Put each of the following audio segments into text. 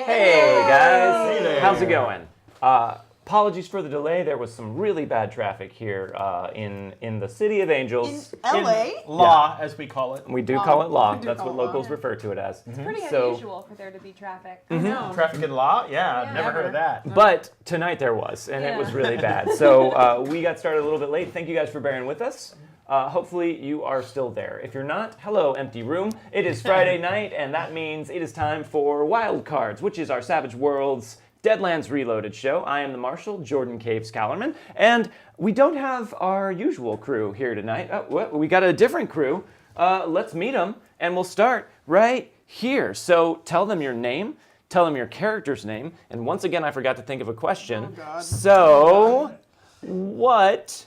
Hey guys, Hey there. how's it going? Apologies for the delay. There was some really bad traffic here in the City of Angels. In LA? Law, as we call it. We do call it law. We do That's call what it law, locals yeah. refer to it as. It's pretty So- unusual for there to be traffic. No. Traffic in law? Yeah, I've never Never. heard of that. But tonight there was, and it was really bad. So we got started a little bit late. Thank you guys for bearing with us. Hopefully you are still there. If you're not, hello, empty room. It is Friday night, and that means it is time for Wildcards, which is our Savage Worlds Deadlands Reloaded show. I am the Marshal, Jordan caves-callarman, and we don't have our usual crew here tonight. We got a different crew. Let's meet them, and we'll start right here. So tell them your name, tell them your character's name, and once again, I forgot to think of a question. Oh, God. So, what...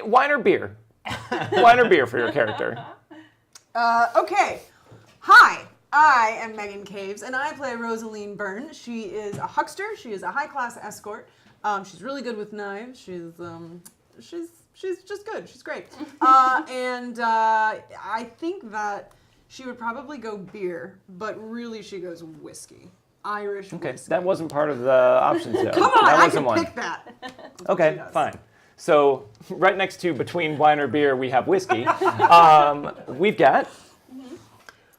wine or beer? Wine or beer for your character? Okay. Hi, I am Meghan Caves, and I play Rosaleen Byrne. She is a huckster. She is a high-class escort. She's really good with knives. She's just good. She's great. And I think that she would probably go beer, but really she goes whiskey. Irish Okay, whiskey. that wasn't part of the options though. Come on, that I wasn't can one. pick that. That's what Okay, she does. fine. So right next to between wine or beer, we have whiskey. We've got.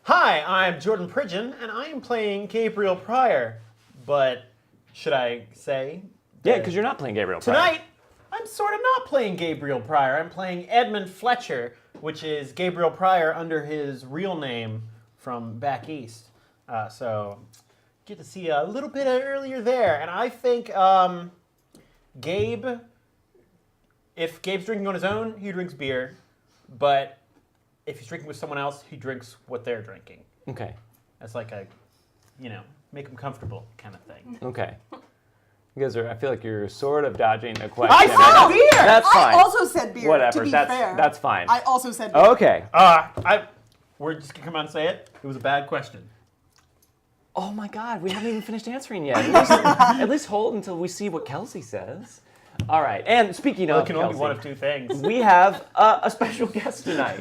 Hi, I'm Jordan Pridgeon, and I am playing Gabriel Pryor. But should I say? Yeah, because you're not playing Gabriel Pryor. Tonight, I'm sort of not playing Gabriel Pryor. I'm playing Edmund Fletcher, which is Gabriel Pryor under his real name from back east. So get to see a little bit earlier there. And I think Gabe, if Gabe's drinking on his own, he drinks beer. But if he's drinking with someone else, he drinks what they're drinking. Okay. That's like a, make them comfortable kind of thing. Okay. You guys are. I feel like you're sort of dodging the question. I said beer! That's fine. I also said beer. Whatever. To be that's fair. that's fine. I also said beer. Okay. We're just gonna come out and say it. It was a bad question. Oh my God, we haven't even finished answering yet. At least hold until we see what Kelsey says. All right. And speaking Well, of it can only be Kelsey, one of two things. we have a special guest tonight.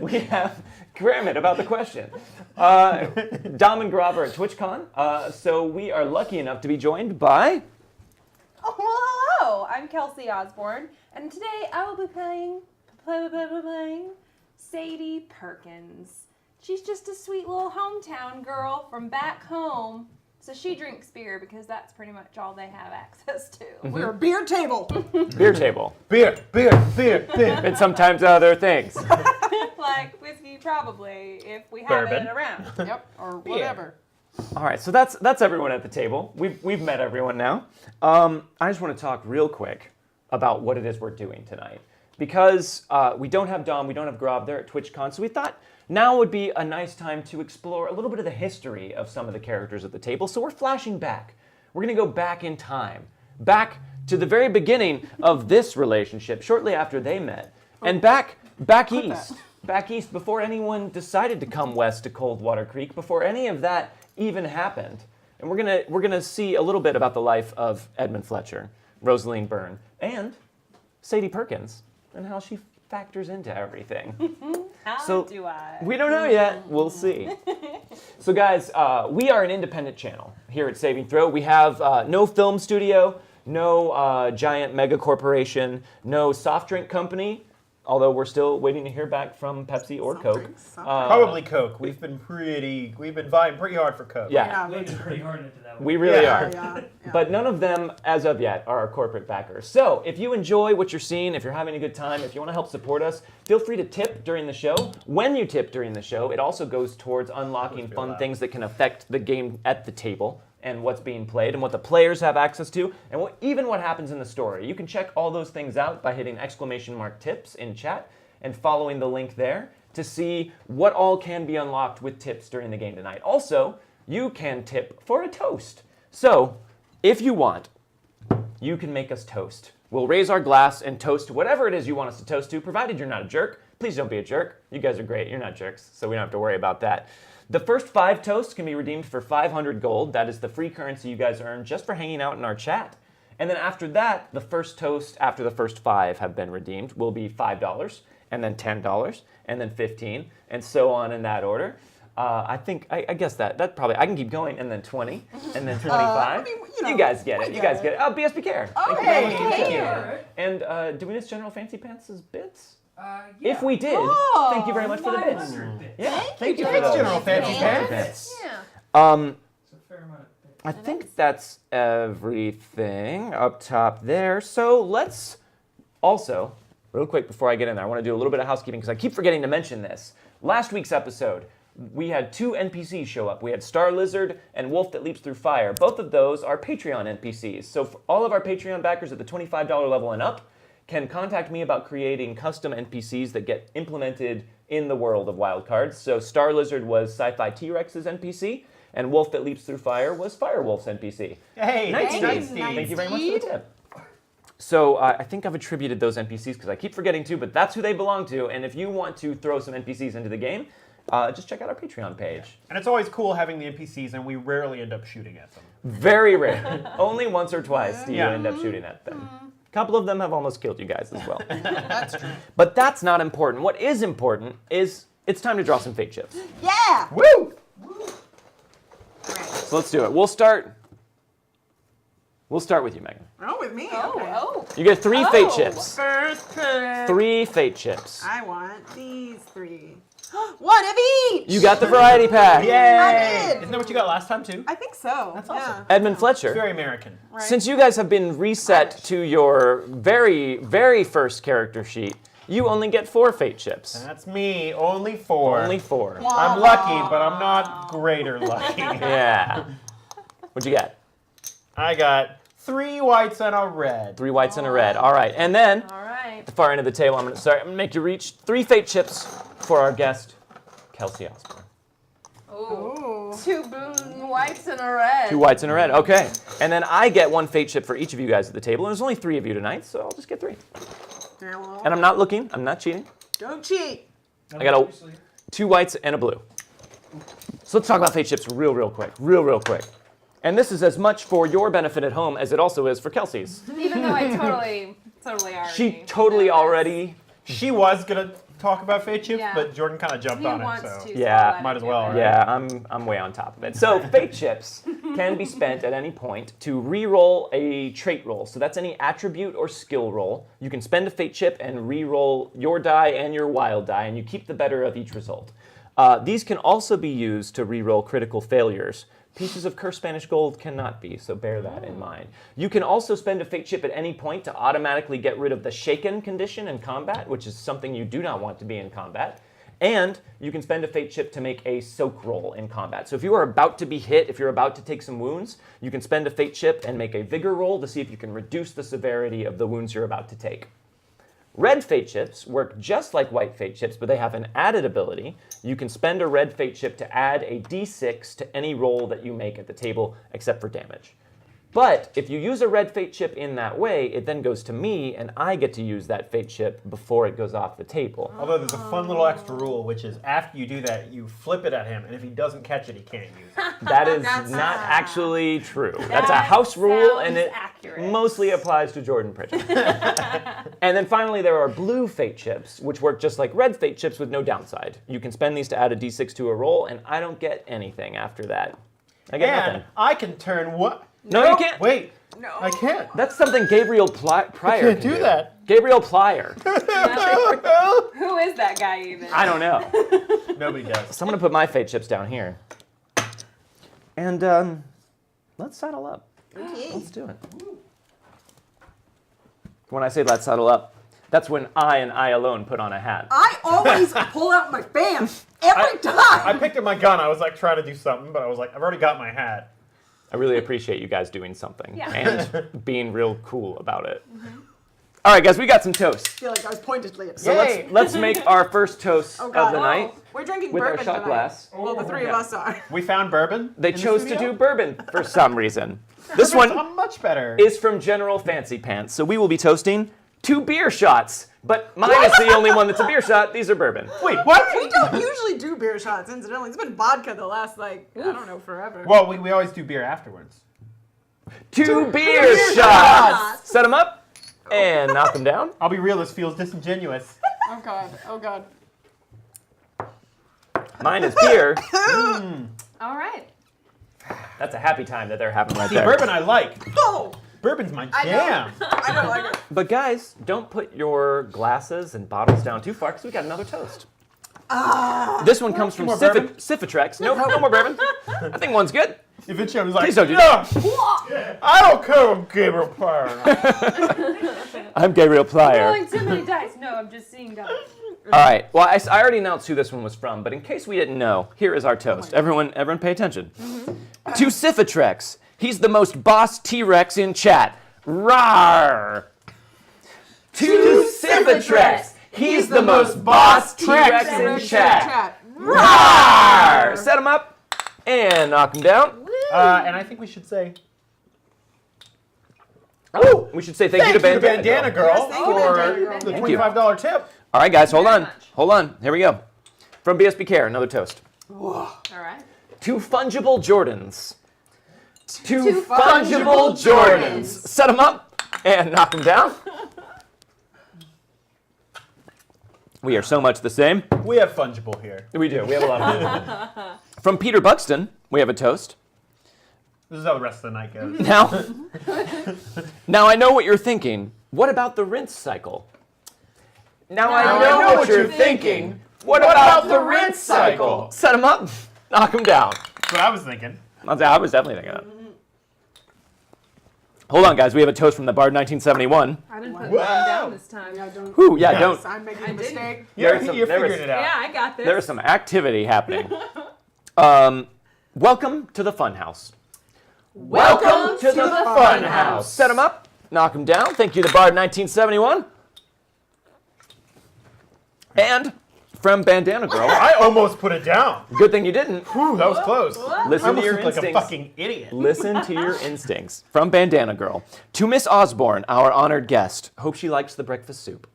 We have Graham about the question. Dom and Grover at TwitchCon. So we are lucky enough to be joined by... Oh, well, hello. I'm Kelsey Osborne, and today I will be playing Sadie Perkins. She's just a sweet little hometown girl from back home. So she drinks beer because that's pretty much all they have access to. We're a beer table. Beer Table. Beer. And sometimes other things. Like whiskey, probably, if we have Bourbon. it around. Yep, or whatever. All right, so that's everyone at the table. We've met everyone now. I just want to talk real quick about what it is we're doing tonight. Because we don't have Dom, we don't have Grob, they're at TwitchCon, so we thought now would be a nice time to explore a little bit of the history of some of the characters at the table. So we're flashing back. We're going to go back in time. Back to the very beginning of this relationship, shortly after they met. And back east. Back east, before anyone decided to come west to Coldwater Creek, before any of that even happened. And we're gonna see a little bit about the life of Edmund Fletcher, Rosaleen Byrne, and Sadie Perkins, and how she factors into everything. How do I? We don't know yet. We'll see. So guys, we are an independent channel here at Saving Throw. We have no film studio, no giant mega corporation, no soft drink company, although we're still waiting to hear back from Pepsi or Coke. Probably Coke. We've been vying pretty hard for Coke. Yeah, Leaning pretty hard into that one. we really Yeah. are. Yeah. But none of them, as of yet, are our corporate backers. So if you enjoy what you're seeing, if you're having a good time, if you want to help support us, feel free to tip during the show. When you tip during the show, it also goes towards unlocking fun things that can affect the game at the table and what's being played and what the players have access to and even what happens in the story. You can check all those things out by hitting !tips in chat and following the link there to see what all can be unlocked with tips during the game tonight. Also, you can tip for a toast. So, if you want, you can make us toast. We'll raise our glass and toast to whatever it is you want us to toast to, provided you're not a jerk. Please don't be a jerk. You guys are great. You're not jerks, so we don't have to worry about that. The first 5 toasts can be redeemed for 500 gold. That is the free currency you guys earn just for hanging out in our chat. And then after that, the first toast after the first 5 have been redeemed will be $5, and then $10, and then $15, and so on in that order. I think I guess that probably I can keep going, and then 20, and then 25. I mean, you guys get it. You guys get it. Oh, BSB Care. Oh, Thank you very much for the thank tip. you. And do we miss General Fancy Pants' bits? Yeah. If we did, Oh, thank you very much for the bits. 500 bits. Yeah, thank you for Thanks, those. General Fancy Fancy Pants. Yeah. It's a fair amount of bits. I think that's everything up top there. So let's also, real quick before I get in there, I want to do a little bit of housekeeping because I keep forgetting to mention this. Last week's episode, we had 2 NPCs show up. We had Star Lizard and Wolf That Leaps Through Fire. Both of those are Patreon NPCs. So for all of our Patreon backers at the $25 level and up can contact me about creating custom NPCs that get implemented in the world of Wildcards. So Star Lizard was Sci-Fi T-Rex's NPC, and Wolf That Leaps Through Fire was Firewolf's NPC. Hey, Nice, Thanks, Steve. Nice Thank you very much for the Steve. tip. So I think I've attributed those NPCs because I keep forgetting to, but that's who they belong to. And if you want to throw some NPCs into the game, just check out our Patreon page. And it's always cool having the NPCs, and we rarely end up shooting at them. Very rare. Only once or twice do you Yeah. end up shooting at them. A couple of them have almost killed you guys as well. That's true. But that's not important. What is important is it's time to draw some fate chips. Yeah. Woo! So let's do it. We'll start with you, Megan. Oh, with me. Oh, Okay. oh. You get 3 fate chips. First pick. 3 fate chips. I want these 3. One of each. You got the variety pack. Yay! I did. Isn't that what you got last time, too? I think so. That's awesome. Edmund Fletcher. Very American. Right. Since you guys have been reset to your very, very first character sheet, you only get 4 fate chips. That's me. Only 4. Only 4. I'm lucky, but I'm not greater lucky. Yeah. What'd you get? I got 3 whites and a red. 3 whites and a red. All right. And then, All right. at the far end of the table, I'm gonna make you reach 3 fate chips for our guest, Kelsey Osborne. Ooh. Ooh. 2 blue whites and a red. 2 whites and a red. Okay. And then I get 1 fate chip for each of you guys at the table. And there's only 3 of you tonight, so I'll just get 3. Yeah, well, And I'm not looking. I'm not cheating. don't cheat. I got 2 whites and a blue. So let's talk about fate chips real quick. Real quick. And this is as much for your benefit at home as it also is for Kelsey's. Even though I totally already. She totally know this. already. She was going to talk about fate chips, Yeah. but Jordan kind of jumped He on wants it. So. to. Yeah, so I'll might let as him well, do right? Yeah, I'm way on top of it. So fate chips can be spent at any point to re-roll a trait roll. So that's any attribute or skill roll. You can spend a fate chip and re-roll your die and your wild die, and you keep the better of each result. These can also be used to re-roll critical failures. Pieces of cursed Spanish gold cannot be, so bear that in mind. You can also spend a fate chip at any point to automatically get rid of the shaken condition in combat, which is something you do not want to be in combat. And you can spend a fate chip to make a soak roll in combat. So if you are about to be hit, if you're about to take some wounds, you can spend a fate chip and make a vigor roll to see if you can reduce the severity of the wounds you're about to take. Red fate chips work just like white fate chips, but they have an added ability. You can spend a red fate chip to add a d6 to any roll that you make at the table, except for damage. But if you use a red fate chip in that way, it then goes to me, and I get to use that fate chip before it goes off the table. Although there's a fun little extra rule, which is after you do that, you flip it at him, and if he doesn't catch it, he can't use it. That is That's- not actually true. That's a That house rule, and sounds it accurate. mostly applies to Jordan Pritchard. And then finally, there are blue fate chips, which work just like red fate chips with no downside. You can spend these to add a d6 to a roll, and I don't get anything after that. I get And nothing. I can turn what? No, you can't. Wait, No. I can't. That's something Gabriel Pryor Can't can do that. Gabriel Pryor. Who is that guy even? I don't know. Nobody does. So I'm going to put my fate chips down here. And let's saddle up. Okay. Let's do it. When I say let's saddle up, that's when I and I alone put on a hat. I always pull out my bam every time. I picked up my gun. I was like trying to do something, but I was like, I've already got my hat. I really appreciate you guys doing something Yeah. and being real cool about it. All right, guys, we got some toast. I feel like I was pointedly at So Yay. let's make our first toast Oh, of God. the Oh. night We're drinking with our bourbon shot tonight. glass. Well, the 3 of Yeah. us are. We found bourbon. They in the chose to studio? do bourbon for some reason. This That's one much better. is from General Fancy Pants, so we will be toasting 2 beer shots. But mine is the only one that's a beer shot. These are bourbon. Wait, what? We don't usually do beer shots, incidentally. It's been vodka the last, I don't know, forever. Well, we always do beer afterwards. 2 beer shots. Set them up and knock them down. I'll be real, this feels disingenuous. Oh, God. Oh, God. Mine is beer. All right. That's a happy time that they're having right See, there. bourbon I like. Oh, Bourbon's my I know. jam. I don't like it. But guys, don't put your glasses and bottles down too far because we got another toast. This one comes from more bourbon? Cifitrex. Nope, no more bourbon. I think one's good. If it's was like, Please don't do yeah, I don't care if Gabriel Pryor. I'm Gabriel Pryor. Rolling too many dice. No, I'm just seeing dice. All right. Well, I already announced who this one was from, but in case we didn't know, here is our toast. Everyone pay attention. To Cifitrex. He's the most boss T-Rex in chat. Rawr! To Cifitrex. He's the most boss T-Rex in chat. Rawr! Set him up and knock him down. And I think we should say Oh, we should say thank you to Bandana Girl Yes, thank you, for Bandana Girl. the Thank you. $25 tip. All right, guys, hold Very on. much. Hold on. Here we go. From BSB Care, another toast. All right. To Fungible Jordans. To Fungible Fungible Jordans. Set them up and knock them down. We are so much the same. We have fungible here. We do. We have a lot of them. From Peter Buxton, we have a toast. This is how the rest of the night goes. Now I know what you're thinking. What about the rinse cycle? Now I know what you're thinking. What about the rinse cycle? Set them up, knock them down. That's what I was thinking. I was definitely thinking that. Hold on, guys. We have a toast from the Bard 1971. I didn't put Whoa. mine down this time. I don't. Whew, yeah, Yes. don't. I'm making a didn't. mistake. You're There was- figuring it out. Yeah, I got this. There is some activity happening. Welcome to the Funhouse. Welcome to the Funhouse. Set them up, knock them down. Thank you, the Bard 1971. And from Bandana Girl. I almost put it down. Good thing you didn't. Whew, that was close. I Listen to almost your looked like a instincts. fucking idiot. Listen to your instincts. From Bandana Girl. To Miss Osborne, our honored guest. Hope she likes the breakfast soup.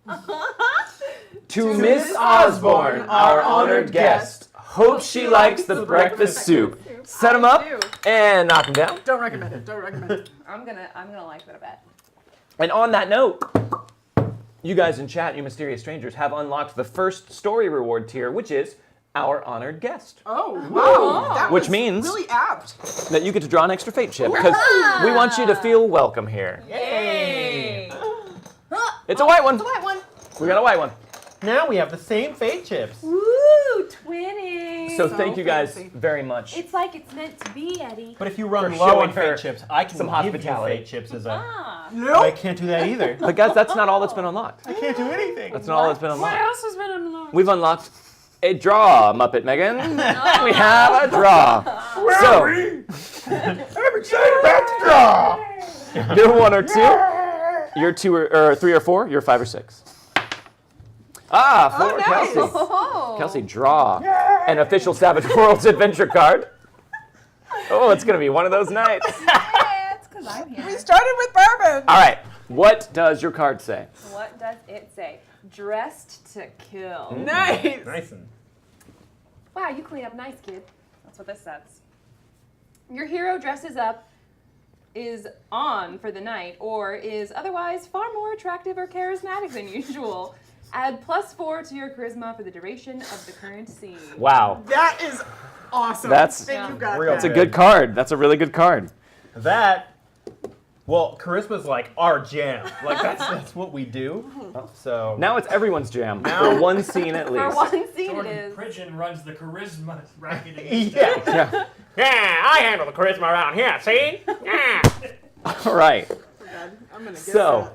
To Miss Osborne, our honored guest. Hope she likes the breakfast soup. Set them up do. and knock them down. Don't recommend it. Don't recommend it. I'm gonna like that a bet. And on that note, you guys in chat, you mysterious strangers, have unlocked the first story reward tier, which is our honored guest. Oh, wow. That Which was means- really apt. That you get to draw an extra fate chip because we want you to feel welcome here. Yay! It's a white one. White one. We got a white one. Now we have the same fate chips. Woo! Twinning. So thank you guys fancy. very much. It's like it's meant to be, Eddie. But if you run For low showing on her fate chips, I can some give you hospitality. fate chips as a... Ah. I Nope. can't do that either. But guys, that's not all that's been unlocked. I can't do anything. That's not all that's been What unlocked. else has been unlocked? We've unlocked a draw, Muppet Megan. We have a draw. So, I'm excited about the draw. you're 1 or 2. You're 2 or 3 or 4. You're 5 or 6. Ah, 4, Oh, nice. Kelsey. Oh. Kelsey, draw an official Savage Worlds adventure card. Oh, it's gonna be one of those nights. Yeah, it's because I'm We here. started with bourbon. All right, what does your card say? What does it say? Dressed to kill. Nice. Nice and... Wow, you clean up nice, kid. That's what this says. Your hero dresses up, is on for the night, or is otherwise far more attractive or charismatic than usual. Add +4 to your charisma for the duration of the current scene. Wow, That is awesome. That's- Think you got Real that. that's a good card. That's a really good card. That... Well, charisma's like our jam. Like, that's what we do. So... Now it's everyone's jam Now- for one scene at For least. one scene it Jordan is. Pridgeon runs the charisma racket against Yeah. Yeah. Yeah, I handle the charisma around here, see? Yeah. All right. I'm gonna get So,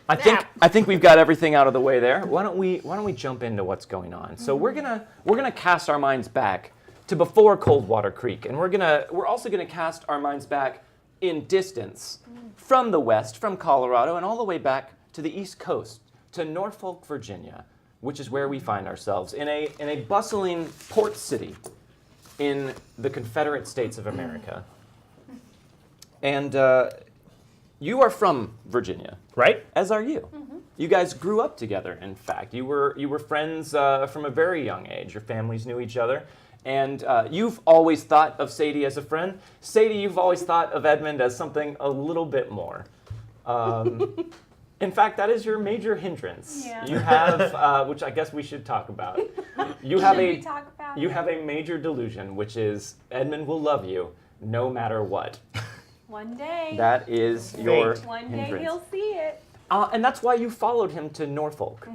I think we've got everything out of the way there. Why don't we jump into what's going on? So we're gonna cast our minds back to before Coldwater Creek, and we're also gonna cast our minds back in distance from the west, from Colorado, and all the way back to the East Coast, to Norfolk, Virginia, which is where we find ourselves in a bustling port city in the Confederate States of America. And you are from Virginia, Right? as are you. You guys grew up together. In fact, you were friends from a very young age. Your families knew each other, and you've always thought of Sadie as a friend. Sadie, you've always thought of Edmund as something a little bit more. In fact, that is your major hindrance. Yeah. You have, which I guess we should talk about. You have Should a we talk about you it? have a major delusion, which is Edmund will love you no matter what. One day. That is your One day hindrance. he'll see it. And that's why you followed him to Norfolk.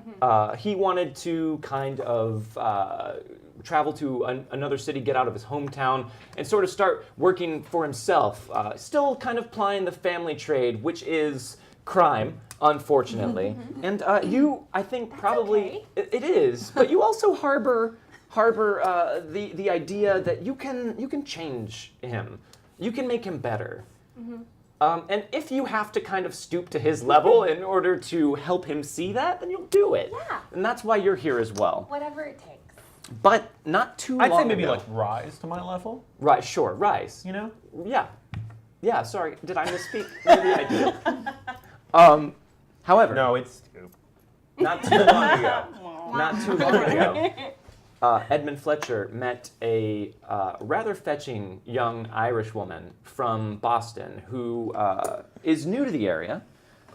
He wanted to kind of travel to another city, get out of his hometown, and sort of start working for himself. Still kind of plying the family trade, which is crime, unfortunately. And you, I think, probably it is. But you also harbor the idea that you can change him. You can make him better. And if you have to kind of stoop to his level in order to help him see that, then you'll do it. Yeah. And that's why you're here as well. Whatever it takes. But not too I'd long say maybe ago. like rise to my level. Right, sure, rise. You know? Yeah. Yeah, sorry. Did I misspeak? Maybe I did. However, No, it's Scoop. not too long ago. Not too long ago. Edmund Fletcher met a rather fetching young Irish woman from Boston who is new to the area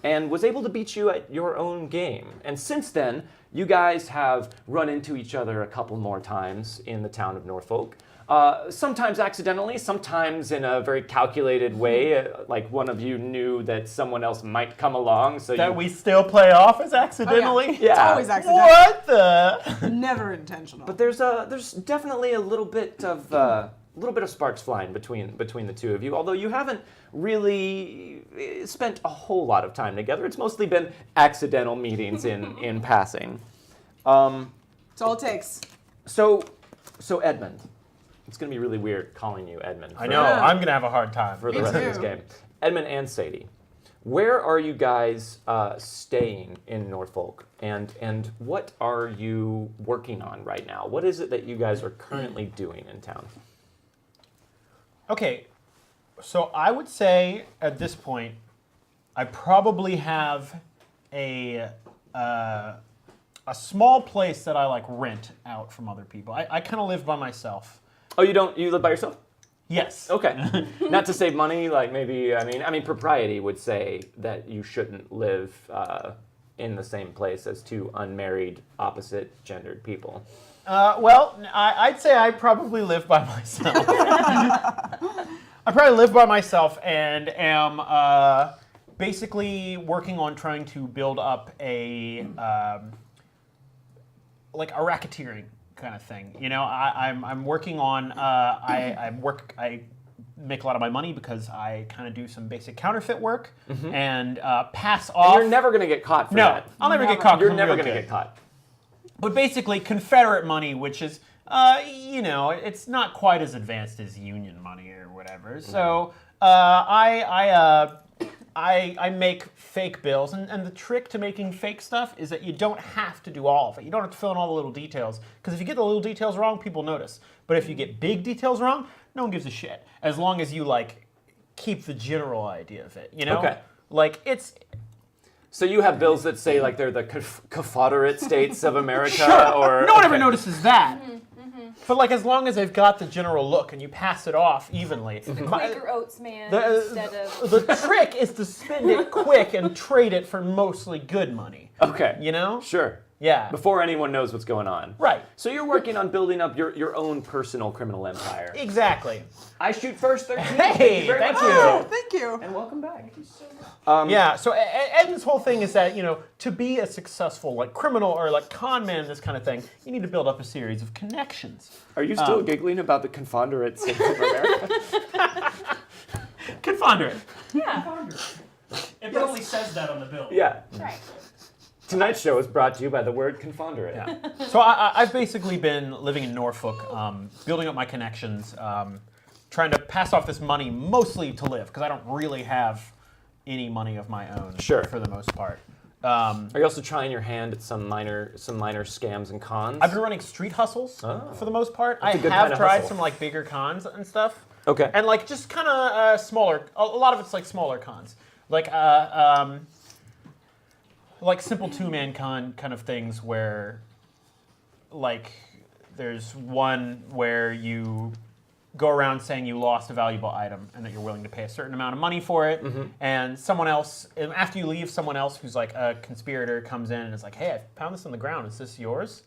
and was able to beat you at your own game. And since then, you guys have run into each other a couple more times in the town of Norfolk. Sometimes accidentally, sometimes in a very calculated way, like one of you knew that someone else might come along, so That you... we still play off as accidentally? It's Yeah. always accidental. What the? Never intentional. But there's definitely a little bit of sparks flying between the two of you. Although you haven't really spent a whole lot of time together. It's mostly been accidental meetings in passing. It's all it takes. So Edmund, it's gonna be really weird calling you Edmund. I know, I'm gonna have a hard time. For the Me rest of this too. game. Edmund and Sadie, where are you guys staying in Norfolk, and what are you working on right now? What is it that you guys are currently doing in town? Okay, so I would say at this point, I probably have a small place that I like rent out from other people. I kind of live by myself. Oh, you live by yourself? Yes. Okay. Not to save money, like maybe I mean propriety would say that you shouldn't live in the same place as two unmarried, opposite gendered people. Well, I'd say I probably live by myself. I probably live by myself and am basically working on trying to build up a like a racketeering kind of thing. You know, I'm working on I make a lot of my money because I kind of do some basic counterfeit work and pass off. You're never gonna get caught for no, that. I'll never get caught. You're 'cause I'm never real gonna good. get caught. But basically, Confederate money, which is, you know, it's not quite as advanced as Union money or whatever. So I make fake bills, and the trick to making fake stuff is that you don't have to do all of it. You don't have to fill in all the little details, because if you get the little details wrong, people notice. But if you get big details wrong, no one gives a shit, as long as you like keep the general idea of it. You know, Okay. like it's. So you have bills that say like they're the Confederate States of America, Sure. or No one ever okay. notices that. But like, as long as they've got the general look and you pass it off evenly. Quaker Oats man The, instead of. the trick is to spend it quick and trade it for mostly good money. Okay. You know? Sure. Yeah. Before anyone knows what's going on. Right. So you're working on building up your own personal criminal empire. Exactly. I shoot first 13. Hey, very thank much you. so. Thank you. And welcome back. Yeah. So Edmund's whole thing is that, you know, to be a successful like criminal or like con man, this kind of thing, you need to build up a series of connections. Are you still giggling about the Confederate States of America? Confederate. Yeah, It probably says that on the bill. Yeah. that's right. Tonight's show is brought to you by the word Confederate. Yeah. So I've basically been living in Norfolk, building up my connections, trying to pass off this money mostly to live, because I don't really have any money of my own. Sure. For the most part. Are you also trying your hand at some minor scams and cons? I've been running street hustles for the most part. I a good have kind of tried hustle. some like bigger cons and stuff. Okay. And like just kind of smaller. A lot of it's like smaller cons, like simple two-man con kind of things where, like, there's one where you go around saying you lost a valuable item and that you're willing to pay a certain amount of money for it. And someone else, and after you leave, someone else who's like a conspirator comes in and is like, hey, I found this on the ground. Is this yours?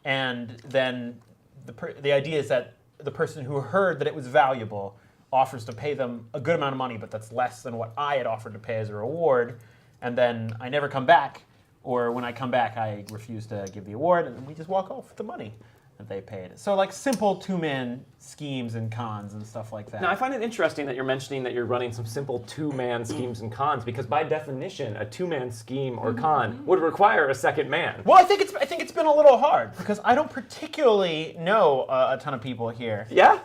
And then the idea is that the person who heard that it was valuable offers to pay them a good amount of money, but that's less than what I had offered to pay as a reward. And then I never come back, or when I come back, I refuse to give the award, and then we just walk off with the money that they paid. So like simple two-man schemes and cons and stuff like that. Now, I find it interesting that you're mentioning that you're running some simple two-man schemes and cons, because by definition, a two-man scheme or con would require a second man. Well, I think it's been a little hard because I don't particularly know a ton of people here. Yeah?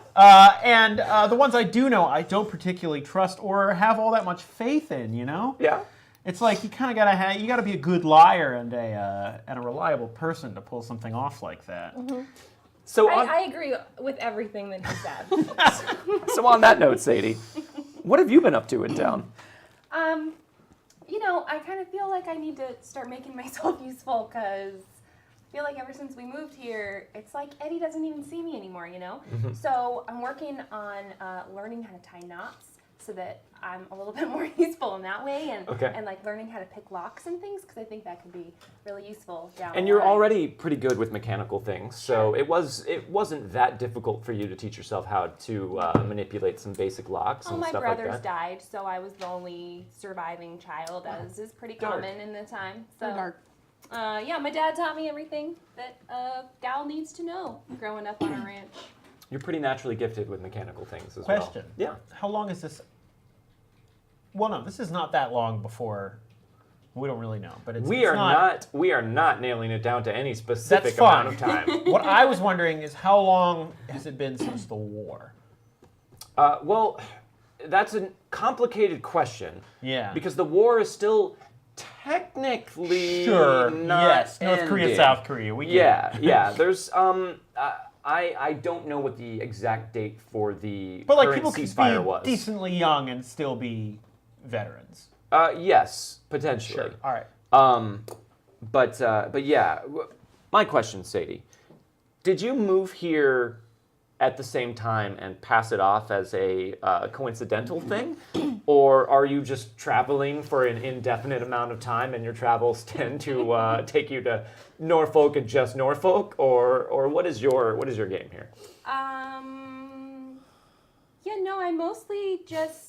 And the ones I do know, I don't particularly trust or have all that much faith in. You know? Yeah. It's like you kind of gotta be a good liar and a reliable person to pull something off like that. So I agree with everything that he said. So on that note, Sadie, what have you been up to in town? You know, I kind of feel like I need to start making myself useful because I feel like ever since we moved here, it's like Eddie doesn't even see me anymore, you know? So I'm working on learning how to tie knots so that I'm a little bit more useful in that way, and like learning how to pick locks and things, because I think that could be really useful down And the you're line. already pretty good with mechanical things, so it wasn't that difficult for you to teach yourself how to manipulate some basic locks and my stuff like brothers that. died, so I was the only surviving child, as is pretty common in the time. So, Dark. yeah, my dad taught me everything that a gal needs to know growing up on a ranch. You're pretty naturally gifted with mechanical things as Question. well. Yeah. How long is this? Well, no, this is not that long before. We don't really know, but We are not nailing it down to any specific That's fine. amount of time. What I was wondering is how long has it been since the war? Well, that's a complicated question. Yeah. Because the war is still technically Sure. not Yes. North Korea, ended. South Korea. We get it. Yeah. There's I don't know what the exact date for the But like current people could ceasefire be was. decently young and still be veterans. Yes, potentially. Sure. All right. But yeah, my question, Sadie, did you move here at the same time and pass it off as a coincidental thing? Or are you just traveling for an indefinite amount of time and your travels tend to take you to Norfolk and just Norfolk? Or what is your game here? Yeah, no, I mostly just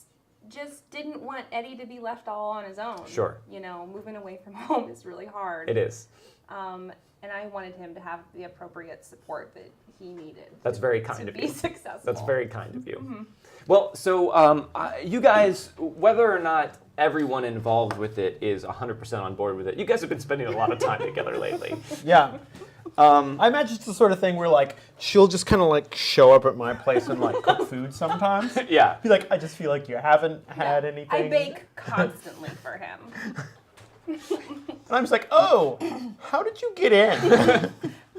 didn't want Eddie to be left all on his own. Sure. You know, moving away from home is really hard. It is. And I wanted him to have the appropriate support that he needed. That's very kind to of be you. successful. That's very kind of you. Well, so you guys, whether or not everyone involved with it is 100% on board with it, you guys have been spending a lot of time together lately. Yeah. I imagine it's the sort of thing where like she'll just kind of like show up at my place and like cook food sometimes. Yeah. Be like, I just feel like you haven't had anything. I bake constantly for him. And I'm just like, oh, how did you get in? And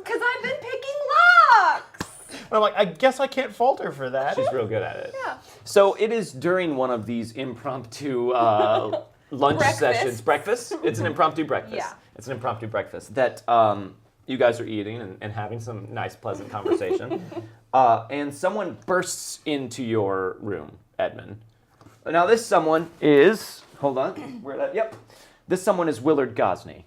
Because I've been picking locks. I'm like, I guess I can't fault her for that. She's real good at it. Yeah. So it is during one of these impromptu lunch Breakfast. sessions. Breakfast? It's an impromptu breakfast. Yeah. It's an impromptu breakfast that you guys are eating and having some nice, pleasant conversation. And someone bursts into your room, Edmund. Now this someone is, hold on, yep. This someone is Willard Gosney.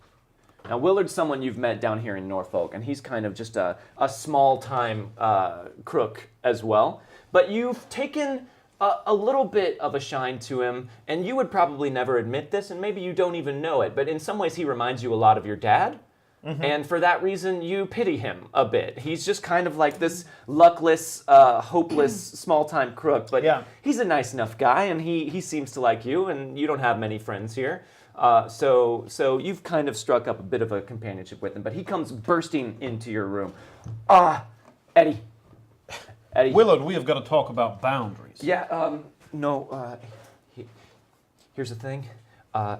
Now Willard's someone you've met down here in Norfolk, and he's kind of just a small-time crook as well. But you've taken a little bit of a shine to him, and you would probably never admit this, and maybe you don't even know it, but in some ways he reminds you a lot of your dad. And for that reason, you pity him a bit. He's just kind of like this luckless, hopeless, small-time crook, but he's a nice enough guy, and he seems to like you, and you don't have many friends here. So you've kind of struck up a bit of a companionship with him, but he comes bursting into your room. Eddie. Willard, we have got to talk about boundaries. Yeah, here's the thing. Do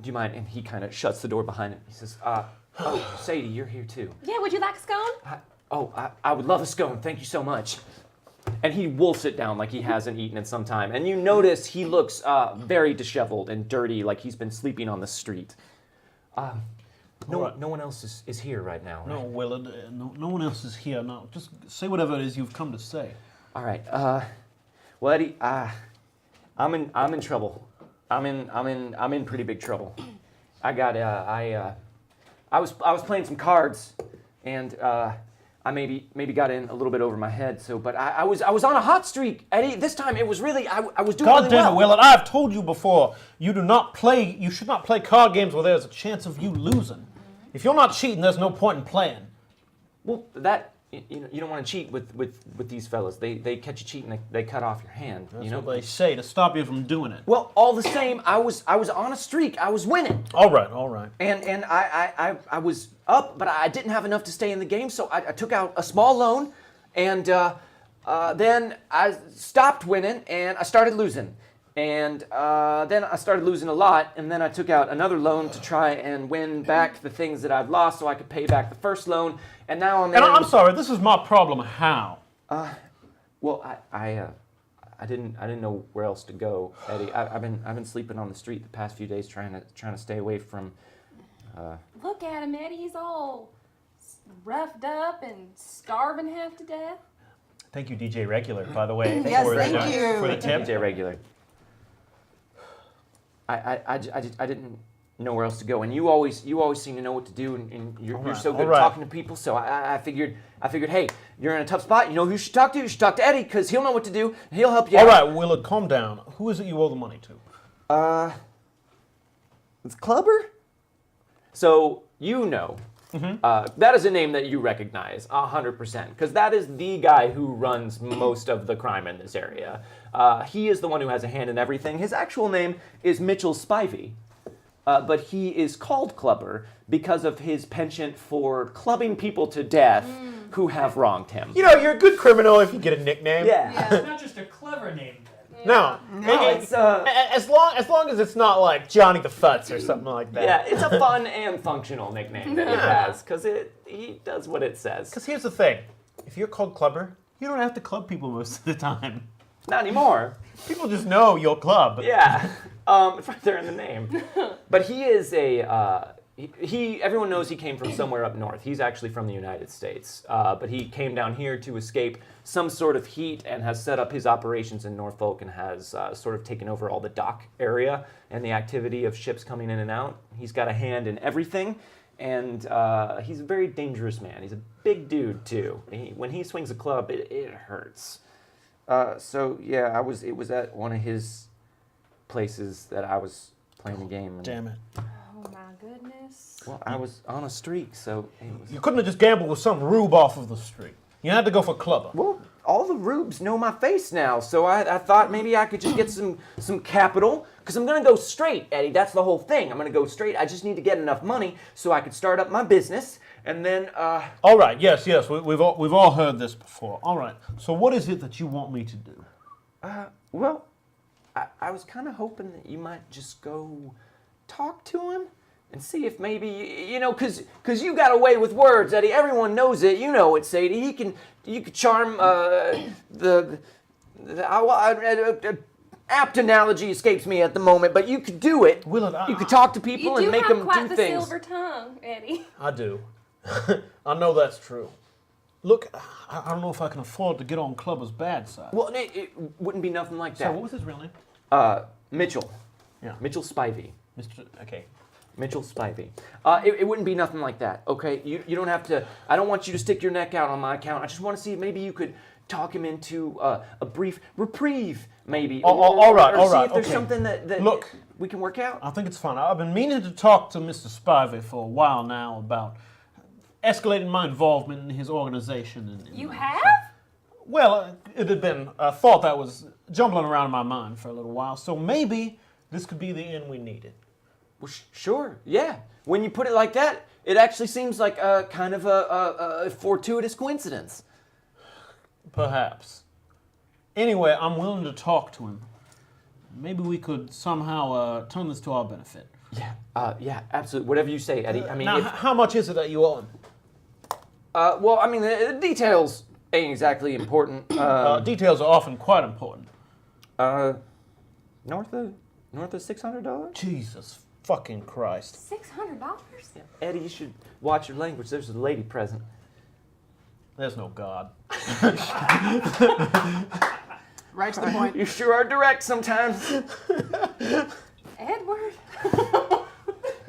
you mind? And he kind of shuts the door behind him. He says, oh, Sadie, you're here too. Yeah, would you like a scone? I would love a scone. Thank you so much. And he wolfs it down like he hasn't eaten in some time. And you notice he looks very disheveled and dirty, like he's been sleeping on the street. No one else is here right now, right? No, Willard, no one else is here now. Just say whatever it is you've come to say. All right. Well, Eddie, I'm in trouble. I'm in pretty big trouble. I was playing some cards, and I maybe got in a little bit over my head. But I was on a hot streak, Eddie. This time it was really I was doing God really damn it, well. Willard! I've told you before. You should not play card games where there's a chance of you losing. If you're not cheating, there's no point in playing. Well, you don't want to cheat with these fellas. They catch you cheating, they cut off your hand. That's what they say to stop you from doing it. Well, all the same, I was on a streak. I was winning. All right. And I was up, but I didn't have enough to stay in the game, so I took out a small loan, and then I stopped winning, and I started losing. And then I started losing a lot, and then I took out another loan to try and win back the things that I'd lost so I could pay back the first loan, and now I'm in... And I'm sorry, this is my problem. How? Well, I didn't know where else to go, Eddie. I've been sleeping on the street the past few days trying to stay away from... Look at him, Eddie. He's all roughed up and starving half to death. Thank you, DJ Regular, by the way. Yes, for thank you. For the tip. DJ Regular. I didn't know where else to go, and you always seem to know what to do, and you're so good at talking to people. So I figured, hey, you're in a tough spot. You know who you should talk to? You should talk to Eddie, because he'll know what to do, and he'll help you All out. right, Willard, calm down. Who is it you owe the money to? It's Clubber. So you know. That is a name that you recognize 100%, because that is the guy who runs most of the crime in this area. He is the one who has a hand in everything. His actual name is Mitchell Spivey, but he is called Clubber because of his penchant for clubbing people to death who have wronged him. You know, you're a good criminal if you get a nickname. Yeah. It's not just a clever name, then. No, It's as long as it's not like Johnny the Futz or something like that. yeah, it's a fun and functional nickname that he has, because he does what it says. Because here's the thing: if you're called Clubber, you don't have to club people most of the time. Not anymore. People just know your club. Yeah, it's right there in the name. But he is everyone knows he came from somewhere up north. He's actually from the United States. But he came down here to escape some sort of heat and has set up his operations in Norfolk and has sort of taken over all the dock area and the activity of ships coming in and out. He's got a hand in everything, and he's a very dangerous man. He's a big dude, too. When he swings a club, it hurts. So, yeah, it was at one of his places that I was playing the game. Damn it. Oh my goodness. Well, I was on a streak, so it was... You couldn't have just gambled with some rube off of the street. You had to go for Clubber. Well, all the rubes know my face now, so I thought maybe I could just get some capital, because I'm going to go straight, Eddie. That's the whole thing. I'm going to go straight. I just need to get enough money so I could start up my business, and then... All right, yes, we've all heard this before. All right, so what is it that you want me to do? Well, I was kind of hoping that you might just go talk to him and see if maybe, you know, because you got away with words, Eddie. Everyone knows it. You know it, Sadie. You could charm apt analogy escapes me at the moment, but you could do it. Willard, you could talk to people and make them do You do have quite the things. silver tongue, Eddie. I do. I know that's true. Look, I don't know if I can afford to get on Clubber's bad side. Well, it wouldn't be nothing like So that. what was his real name? Mitchell. Yeah. Mitchell Spivey. Okay. Mitchell Spivey. It wouldn't be nothing like that, okay? You don't have to... I don't want you to stick your neck out on my account. I just want to see if maybe you could talk him into a brief reprieve, maybe. All right, see if there's okay. something that Look, we can work out. I think it's fine. I've been meaning to talk to Mr. Spivey for a while now about escalating my involvement in his organization. You have? Well, it had been a thought that was jumbling around in my mind for a little while, so maybe this could be the end we needed. Well, sure, yeah. When you put it like that, it actually seems like a kind of a fortuitous coincidence. Perhaps. Anyway, I'm willing to talk to him. Maybe we could somehow turn this to our benefit. Yeah, absolutely. Whatever you say, Eddie. I mean, now, how much is it that you owe him? well, I mean, the details ain't exactly important. Details are often quite important. North of $600. Jesus fucking Christ. $600? Eddie, you should watch your language. There's a lady present. There's no God. Right to the point. You sure are direct sometimes. Edward.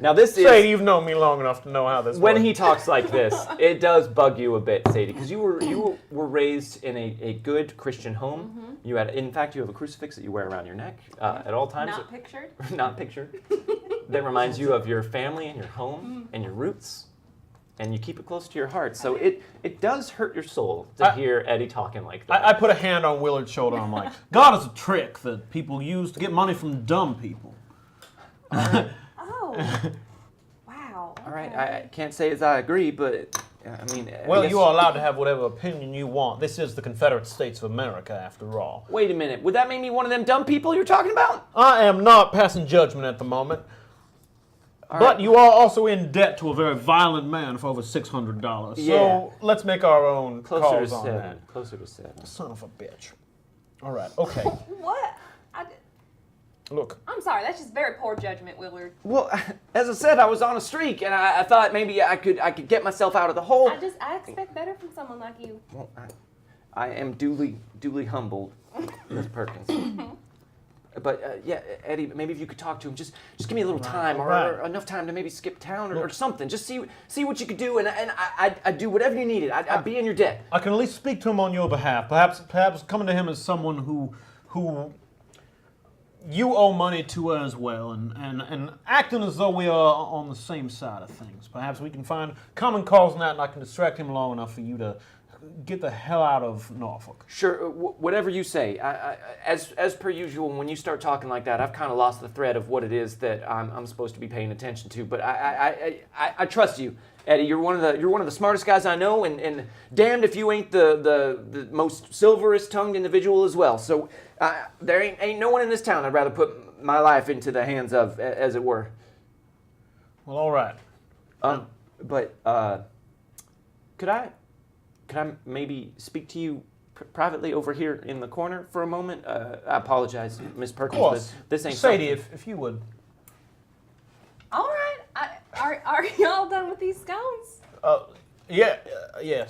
Now this is Sadie, you've known me long enough to know how this when works. he talks like this, it does bug you a bit, Sadie, because you were raised in a good Christian home. You had, in fact, you have a crucifix that you wear around your neck at all times. Not pictured. Not pictured. That reminds you of your family and your home and your roots, and you keep it close to your heart. So it does hurt your soul to hear Eddie talking like that. I put a hand on Willard's shoulder. I'm like, God is a trick that people use to get money from dumb people. Oh. Wow. All right, okay. I can't say as I agree, but I mean. Well, I guess, you are allowed to have whatever opinion you want. This is the Confederate States of America, after all. Wait a minute. Would that make me one of them dumb people you're talking about? I am not passing judgment at the moment. All But right. you are also in debt to a very violent man for over $600. Yeah. So let's make our own Closer calls to on 7. that. Closer to 7. Son of a bitch. All right, okay. What? Look, I'm sorry. That's just very poor judgment, Willard. Well, as I said, I was on a streak, and I thought maybe I could get myself out of the hole. I expect better from someone like you. Well, I am duly humbled, Miss Perkins. But yeah, Eddie, maybe if you could talk to him, just give me a little time, or enough time to maybe skip town or something. Just see what you could do, and I'd do whatever you needed. I'd be in your debt. I can at least speak to him on your behalf. Perhaps coming to him as someone who you owe money to as well, and acting as though we are on the same side of things. Perhaps we can find common cause in that, and I can distract him long enough for you to get the hell out of Norfolk. Sure, whatever you say. As per usual, when you start talking like that, I've kind of lost the thread of what it is that I'm supposed to be paying attention to. But I trust you, Eddie. You're one of the smartest guys I know, and damned if you ain't the most silverest tongued individual as well. So there ain't no one in this town I'd rather put my life into the hands of, as it were. Well, all right. But could I maybe speak to you privately over here in the corner for a moment? I apologize, Miss Perkins, Of course. but this ain't Sadie, something. if you would. All right. Are y'all done with these scones? Yes.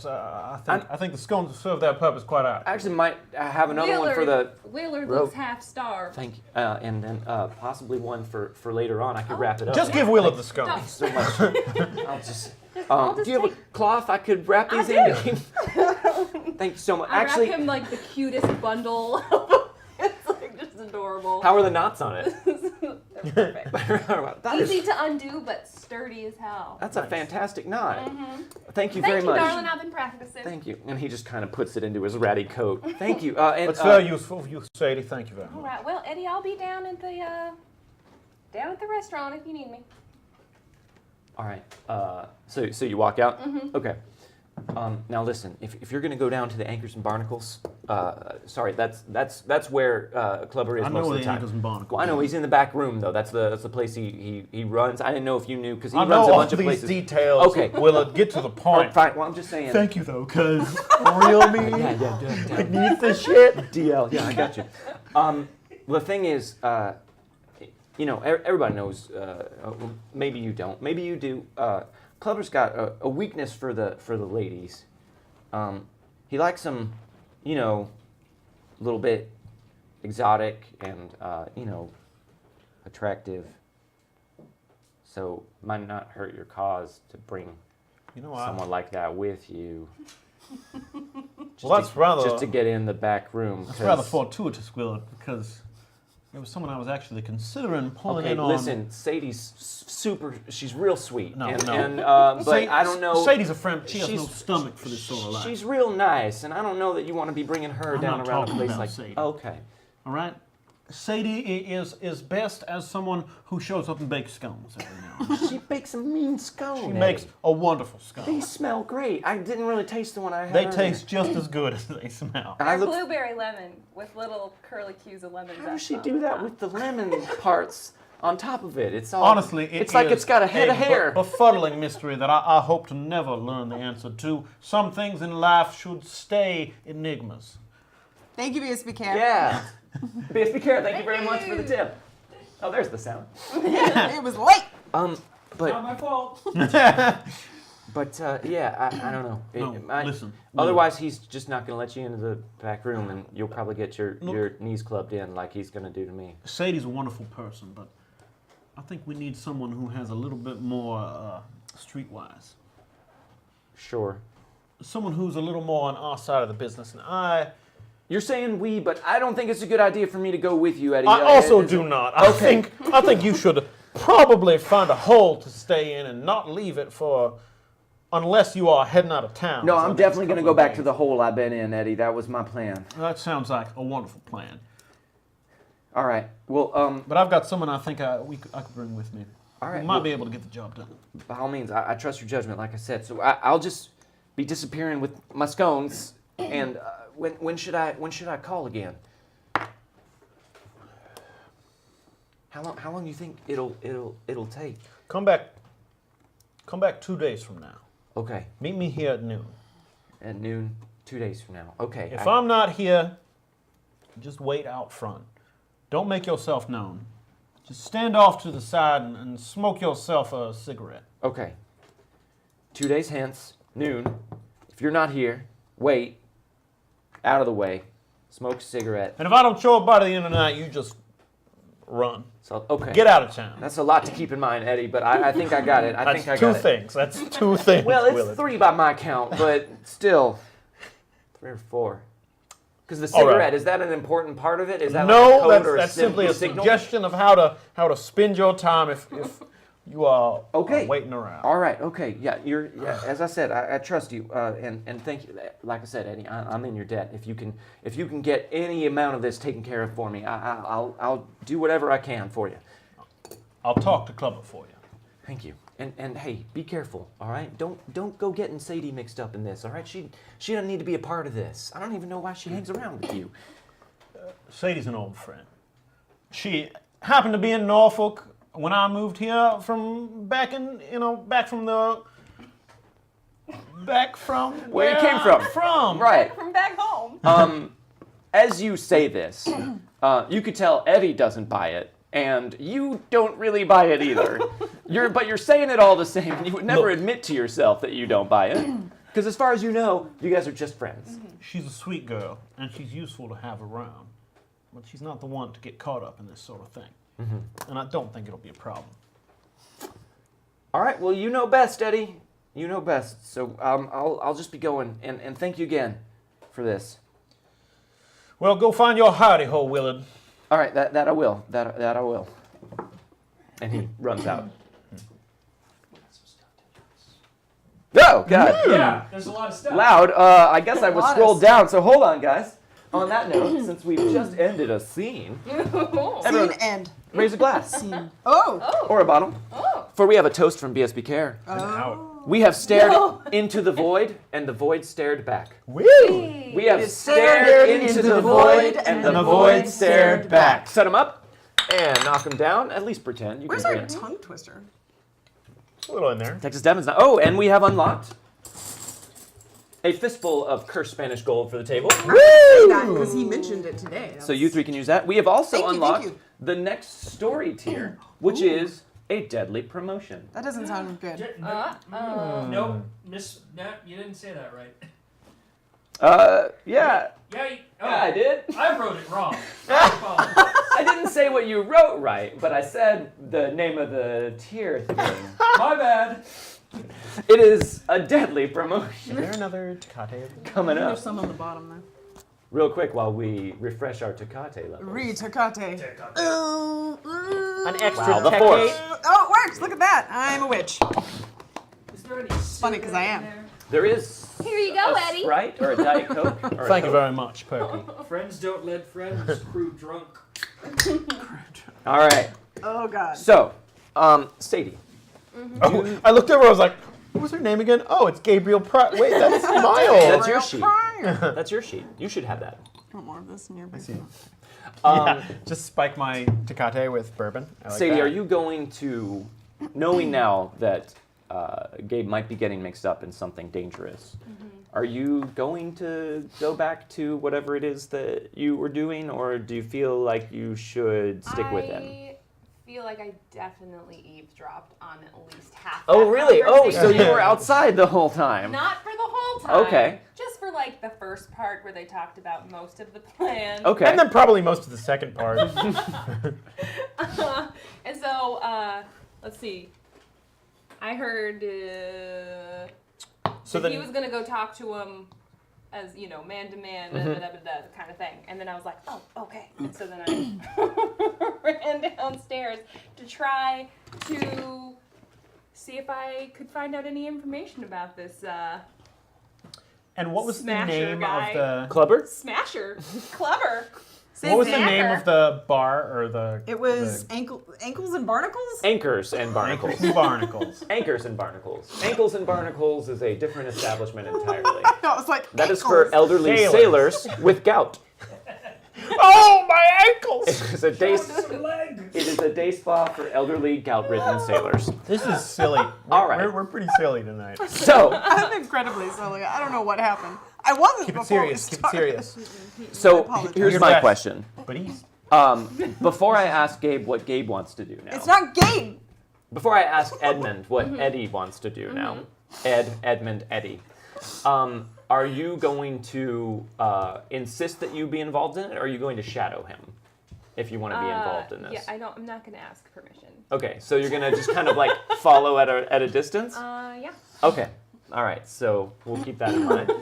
I think the scones serve that purpose quite out. I actually might have another one for the. Willard rope. looks half starved. Thank you, and then possibly one for later on. I could wrap it up. Just give Willard the scones. Thanks so much. I'll just. just Do you have a take- cloth I could wrap these I in? Thank you so much. I Actually, wrap him like the cutest bundle. It's like just adorable. how are the knots on it? Perfect. That is- Easy to undo, but sturdy as hell. That's a fantastic knot. Thank you Thank very you, much. darling. I've been practicing. Thank you. And he just kind of puts it into his ratty coat. Thank you. And, That's very useful for you, Sadie. Thank you very All much. right. Well, Eddie, I'll be down at the restaurant if you need me. all right. So you walk out? Okay. Now listen, if you're going to go down to the Anchors and Barnacles, sorry, that's where Clubber is I most know of the the time. Anchors and Barnacles. Well, I know he's in the back room though. That's the place he runs. I didn't know if you knew because he I runs know a all bunch of these places. details. Okay. Willard, get to the All point. right, fine. Well, I'm just saying. Thank you, though, because real me needs the shit. DL. Yeah, I got you. The thing is, everybody knows. Maybe you don't. Maybe you do. Clubber's got a weakness for the ladies. He likes them, a little bit exotic and attractive. So might not hurt your cause to bring someone like that with you. Well, that's rather Just to get in the back room. that's rather fortuitous, Willard, because it was someone I was actually considering pulling Okay, in on. listen, Sadie's super. She's real sweet. No, and, no. And, but Sa- I don't know. Sadie's a friend. She has no she's- stomach for this sort of life. She's real nice, and I don't know that you want to be bringing her I'm down not around a talking place about like. Sadie. Okay. All right. Sadie is best as someone who shows up and bakes scones every now and then. She bakes a mean scone. She makes a wonderful They scone. smell great. I didn't really taste the one I had. They taste just as good as they smell. I They're look. blueberry lemon with little curly cues of lemon How zest does she on do that top. with the lemon parts on top of it? It's all. Honestly, it's like it's got a head of hair. befuddling mystery that I hope to never learn the answer to. Some things in life should stay enigmas. Thank you, BSB Cam. Yeah. BSB Carrot, thank you very much for the tip. Oh, there's the sound. It was late. But Not my fault. But yeah, I don't know. No, listen. Otherwise, he's just not going to let you into the back room, and you'll probably get your knees clubbed in like he's going to do to me. Sadie's a wonderful person, but I think we need someone who has a little bit more streetwise. Sure. Someone who's a little more on our side of the business, and You're saying we, but I don't think it's a good idea for me to go with you, Eddie. I also do not. I think you should probably find a hole to stay in and not leave it unless you are heading out of town. No, I'm definitely going to go back to the hole I've been in, Eddie. That was my plan. That sounds like a wonderful plan. All right. Well, But I've got someone I think I could bring with me. all right. Who might well, be able to get the job done. by all means, I trust your judgment, like I said. So I'll just be disappearing with my scones. And when should I call again? How long do you think it'll take? Come back 2 days from now. Okay, Meet me here at noon. at noon, 2 days from now. Okay. If I'm not here, just wait out front. Don't make yourself known. Just stand off to the side and smoke yourself a cigarette. Okay. 2 days hence, noon. If you're not here, wait. Out of the way. Smoke a cigarette. And if I don't show up by the end of the night, you just run. So okay. Get out of town. That's a lot to keep in mind, Eddie, but I think I got it. I think I That's got two it. things. That's two things. Well, it's Willard. 3 by my count, but still, 3 or 4. Because the All right. cigarette, is that an important part of it? Is that like a No, code or that's simply a signal? suggestion of how to spend your time if you are Okay. waiting around. All right. Okay. Yeah. As I said, I trust you, and thank you. Like I said, Eddie, I'm in your debt. If you can get any amount of this taken care of for me, I'll do whatever I can for you. I'll talk to Clubber for you. Thank you. And hey, be careful. All right. Don't go getting Sadie mixed up in this. All right. She doesn't need to be a part of this. I don't even know why she hangs around with you. Sadie's an old friend. She happened to be in Norfolk when I moved here from back from Where you came from. From. Right. From back home. As you say this, you could tell Eddie doesn't buy it, and you don't really buy it either. But you're saying it all the same, and you would never admit to yourself that you don't buy it. Because as far as you know, you guys are just friends. She's a sweet girl, and she's useful to have around. But she's not the one to get caught up in this sort of thing. And I don't think it'll be a problem. All right, well, you know best, Eddie. You know best. So I'll just be going, and thank you again for this. Well, go find your hidey hole, Willard. All right, that I will. That I will. And he runs out. Oh, God. Yeah, there's a lot of stuff. Loud. I guess I was lot of scrolled stuff. down, so hold on, guys. On that note, since we've just ended a scene, everyone Scene end. raise a glass Scene. Oh. or a bottle. For we have a toast from BSB Care. We have stared into the void, and the void stared back. Woo! We have stared into the void, and the void stared back. Set them up and knock them down. At least pretend. You Where's can our bring it. tongue twister? A little in there. Texas Devon's now. Oh, and we have unlocked a fistful of cursed Spanish gold for the table. Because he mentioned it today. So you 3 can use that. We have also Thank you, unlocked thank you. the next story tier, which is a deadly promotion. That doesn't sound good. Nope, you didn't say that right. Yeah. Yeah, I did. I wrote it wrong. I apologize. I didn't say what you wrote right, but I said the name of the tier thing. My bad. It is a deadly promotion Is there another Tecate? coming up. There's some on the bottom there. Real quick while we refresh our Tecate levels. Re-Tecate. An extra Wow, the Tecate? force. Oh, it works. Look at that. I'm a witch. Is there any Funny 'cause I am. There is Here you go, a Eddie. Sprite or a Diet Coke. Or a Thank you Coke. very much, Perky. Friends don't let friends, crew drunk. All right. Oh, God. So, Sadie. Oh, I looked over, I was like, what was her name again? Oh, it's Gabriel Pratt. Wait, that's Miles. That's your sheet. That's your sheet. You should have that. Want more of this in your bag? Yeah, just spike my Tecate with bourbon. I like Sadie, that. are you going to, knowing now that Gabe might be getting mixed up in something dangerous, are you going to go back to whatever it is that you were doing, or do you feel like you should stick with him? I feel like I definitely eavesdropped on at least half. Oh, that really? Oh, so conversation. you were outside the whole time. Not for the whole time. Okay. Just for like the first part where they talked about most of the plan. Okay. And then probably most of the second part. And so, let's see. I heard So that then he was gonna go talk to him as, you know, man to man, kind of thing. And then I was like, oh, okay. And so then I ran downstairs to try to see if I could find out any information about this And what was Smasher the name guy. of the? Clubber? smasher. Clever. What was the name Smacker. of the bar or the? It was the ankles and barnacles. Anchors and barnacles. Anchors and Barnacles. Anchors and barnacles. Ankles and barnacles is a different establishment entirely. No, it's like That is ankles. for elderly Sailors. sailors with gout. Oh, my ankles! It is a day. It is a day spa for elderly gout-ridden sailors. This is silly. All right. We're pretty silly tonight. So, I'm incredibly silly. I don't know what happened. I wasn't Keep it before we serious. Keep it started. serious. so apologize. here's Your my best. question. But he's. Before I ask Gabe what Gabe wants to do now. It's not Gabe. Before I ask Edmund what Eddie wants to do now. Edmund, Eddie. Are you going to insist that you be involved in it, or are you going to shadow him if you want to be involved in this? Yeah, I'm not gonna ask permission. Okay, so you're gonna just kind of like follow at a distance? Yeah. Okay. All right. So we'll keep that in mind.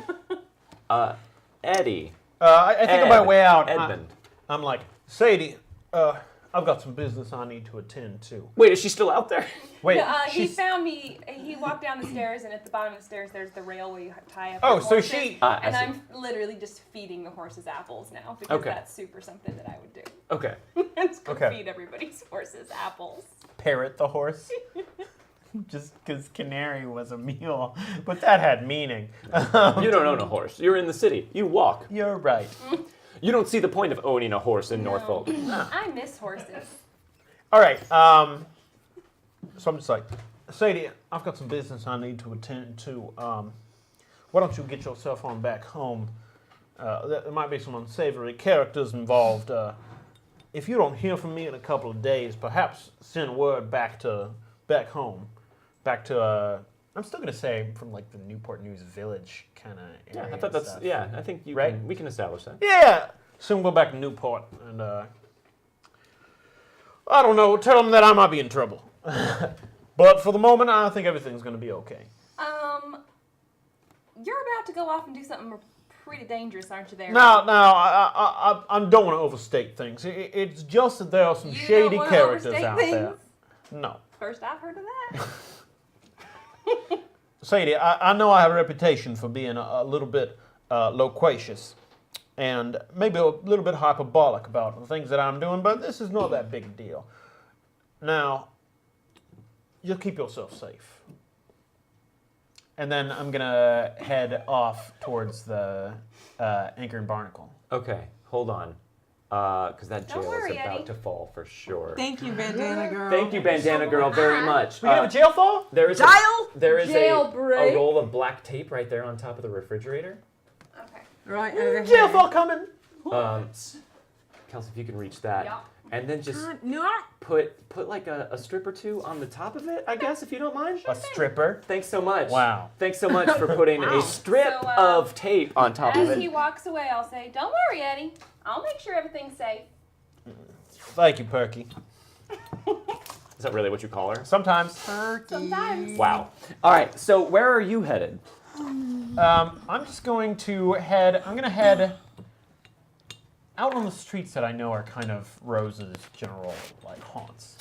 Eddie. I think on my way out, Edmund. I'm like, Sadie, I've got some business I need to attend to. Wait, is she still out there? Wait, He she's. found me. He walked down the stairs, and at the bottom of the stairs, there's the rail where you tie up. Oh, your so horses, she- I and see. I'm literally just feeding the horses apples now because Okay. that's super something that I would do. Okay. Let's go Okay. feed everybody's horses apples. Parrot the horse. Just because canary was a mule, but that had meaning. You don't own a horse. You're in the city. You walk. You're right. You don't see the point of owning a horse in Norfolk. I miss horses. All right. So I'm just like, Sadie, I've got some business I need to attend to. Why don't you get yourself on back home? There might be some unsavory characters involved. If you don't hear from me in a couple of days, perhaps send word back home, back to. I'm still gonna say from like the Newport News Village kind of area. Yeah, I thought that's stuff. yeah. I think Right? we can establish that. Yeah. Soon go back to Newport and I don't know. Tell them that I might be in trouble. But for the moment, I think everything's gonna be okay. You're about to go off and do something pretty dangerous, aren't you? There. No, I don't want to overstate things. It's just that there are some You shady don't wanna characters overstate out things? there. No. First I've heard of that. Sadie, I know I have a reputation for being a little bit loquacious and maybe a little bit hyperbolic about the things that I'm doing, but this is not that big a deal. Now, you'll keep yourself safe. And then I'm going to head off towards the Anchor and Barnacle. Okay, hold on. Because that Don't jail worry, is about Eddie. to fall for sure. Thank you, bandana girl. Thank you, Bandana Girl, very much. We have a jail fall? There is Dial. there is a Jailbreak. roll of black tape right there on top of the refrigerator. Okay. Right over Jail here. fall coming. Kelsey, if you can reach that, Yeah. and then just No. put like a strip or two on the top of it, I guess, if you don't mind. A stripper. Thanks so much. Wow. Thanks so much for putting a strip So, of tape on top of As it. he walks away, I'll say, "Don't worry, Eddie. I'll make sure everything's safe." Thank you, Perky. Is that really what you call her? Sometimes. Sometimes. Wow. All right. So where are you headed? I'm just going to head. I'm going to head out on the streets that I know are kind of Rose's general like haunts.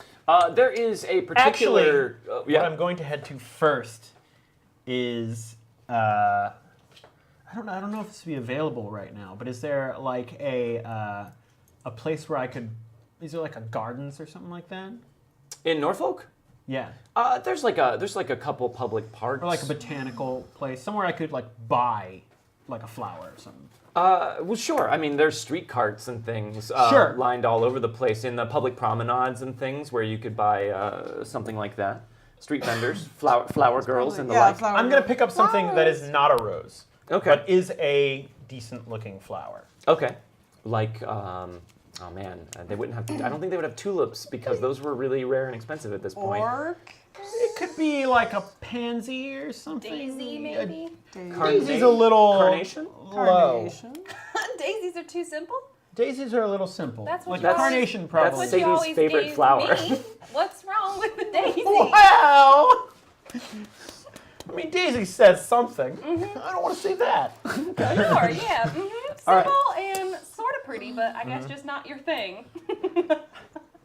There is a particular. What I'm going to head to first is I don't know if this would be available right now, but is there like a place where I could? Is there like a gardens or something like that? In Norfolk? Yeah, There's like a couple public parks. or like a botanical place, somewhere I could like buy like a flower or something. Well, sure. I mean, there's street carts and things Sure. lined all over the place in the public promenades and things where you could buy something like that. Street vendors, flower girls, and the Yeah, like. flower I'm going to girl. pick up something that is not a rose, Okay. but is a decent looking flower. Okay. Like Oh man, they wouldn't have. I don't think they would have tulips because those were really rare and expensive at this point. Orc. It could be like a pansy or something. Daisy, maybe? Daisy's a little Carnation? low. Carnation. Daisies are too simple? Daisies are a little simple. That's what like you always- carnation That's probably. What you Sadie's always favorite gave flower. me. What's wrong with the daisy? Wow! I mean, Daisy says something. I don't want to say that. Sure, yeah. All right. Simple and sort of pretty, but I guess just not your thing.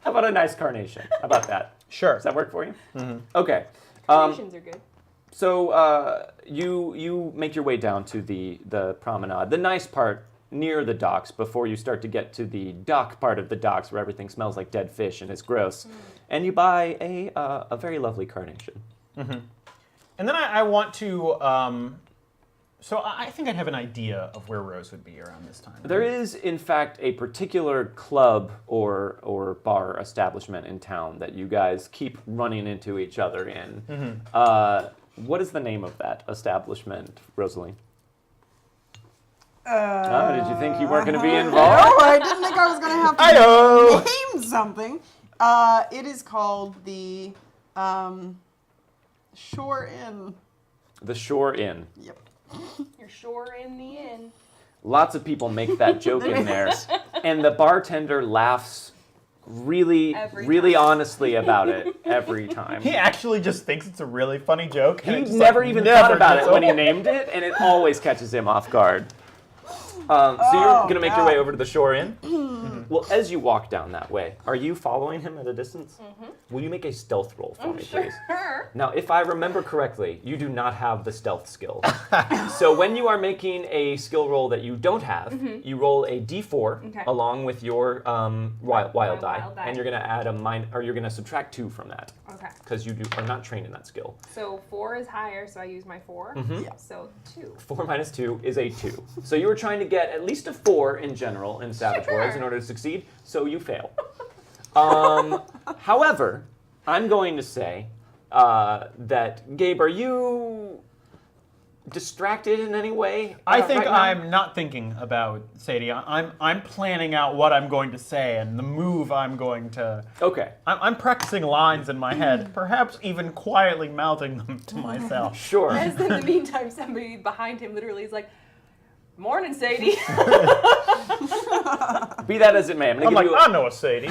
How about a nice carnation? How about that? Sure. Does that work for you? Okay. Carnations are good. So you make your way down to the promenade, the nice part near the docks before you start to get to the dock part of the docks where everything smells like dead fish and is gross, and you buy a very lovely carnation. And then I want to. So I think I'd have an idea of where Rose would be around this time. There is, in fact, a particular club or bar establishment in town that you guys keep running into each other in. What is the name of that establishment, Rosaleen? Did you think you weren't going to be involved? No, I didn't think I was going to have to Hi-yo! name something. It is called the Shore Inn. The Shore Inn. Yep. You're sure in the inn. Lots of people make that joke in there, and the bartender laughs really Every time. honestly about it every time. He actually just thinks it's a really funny joke. and He it just, never like, even never thought about gets it when he old. named it, and it always catches him off guard. So you're going to make your way over to the Shore Inn? Well, as you walk down that way, are you following him at a distance? Will you make a stealth roll for me, please? Sure. Now, if I remember correctly, you do not have the stealth skill. So when you are making a skill roll that you don't have, you roll a d4 Okay. along with your wild die, wild die. and you're going to add you're going to subtract 2 from that Okay. because you are not trained in that skill. So 4 is higher, so I use my 4. Yeah. So 2. 4 minus 2 is a 2. So you were trying to get at least a 4 in general in Savage Sure. Worlds in order to succeed, so you fail. However, I'm going to say that, Gabe, are you distracted in any way? I think right now? I'm not thinking about Sadie. I'm planning out what I'm going to say and the move I'm going to. Okay, I'm practicing lines in my head, perhaps even quietly mouthing them to myself. sure. As in the meantime, somebody behind him literally is like, "Morning, Sadie." Be that as it may, I'm like, I know a Sadie.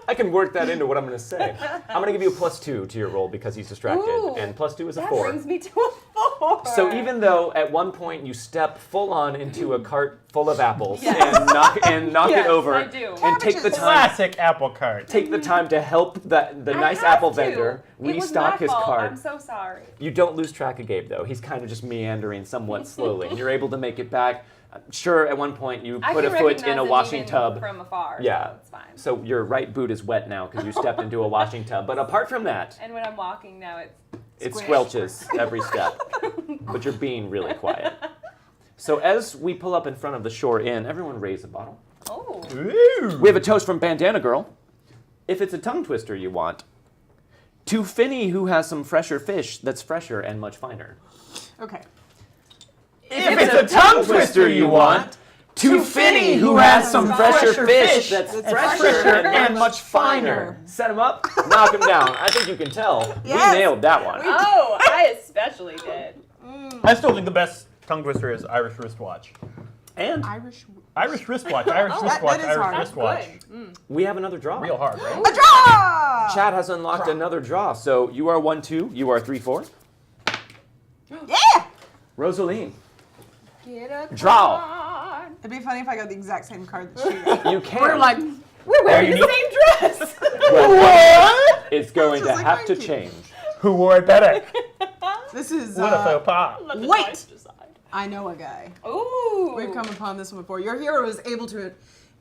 I can work that into what I'm going to say. I'm going to give you a +2 to your roll because he's distracted, Ooh, and +2 is a that 4. brings me to a 4. So even though at one point you step full on into a cart full of apples Yes. and knock Yes, it over I do. and take the time Classic apple cart. take the time to help the I nice have apple to. vendor It was restock my his fault. cart. I'm so sorry. You don't lose track of Gabe though. He's kind of just meandering somewhat slowly. And you're able to make it back. Sure, at one point you I put a can foot recognize in a him washing even tub. from afar. Yeah. So it's fine. So your right boot is wet now because you stepped into a washing tub. But apart from that, And when I'm walking now, it's it squish. squelches every step. But you're being really quiet. So as we pull up in front of the Shore Inn, everyone raise a bottle. Oh. Ooh. We have a toast from Bandana Girl. If it's a tongue twister you want, to Finny, who has some fresher fish that's fresher and much finer. Okay. If it's a tongue twister you want, to Finny, who has some fresher fish that's fresher and much finer. Set him up, knock him down. I think you can tell. Yes. We nailed that one. Oh, I especially did. I still think the best tongue twister is Irish wristwatch. And Irish. Irish wristwatch, Irish that wristwatch, is Irish hard. wristwatch. Good. we have another draw. Real hard, right? A draw! Chad has unlocked another draw. So you are 1-2, you are 3-4. Yeah! Rosaleen, Get a Draw. card. It'd be funny if I got the exact same card that she got. you can. We're like, We're wearing you the need- same dress. What? It's going to Just like have to Mikey. change. Who wore it better? this is. What a faux pas. Let the Wait. dice decide. I know a guy. Ooh. We've come upon this one before. Your hero is able to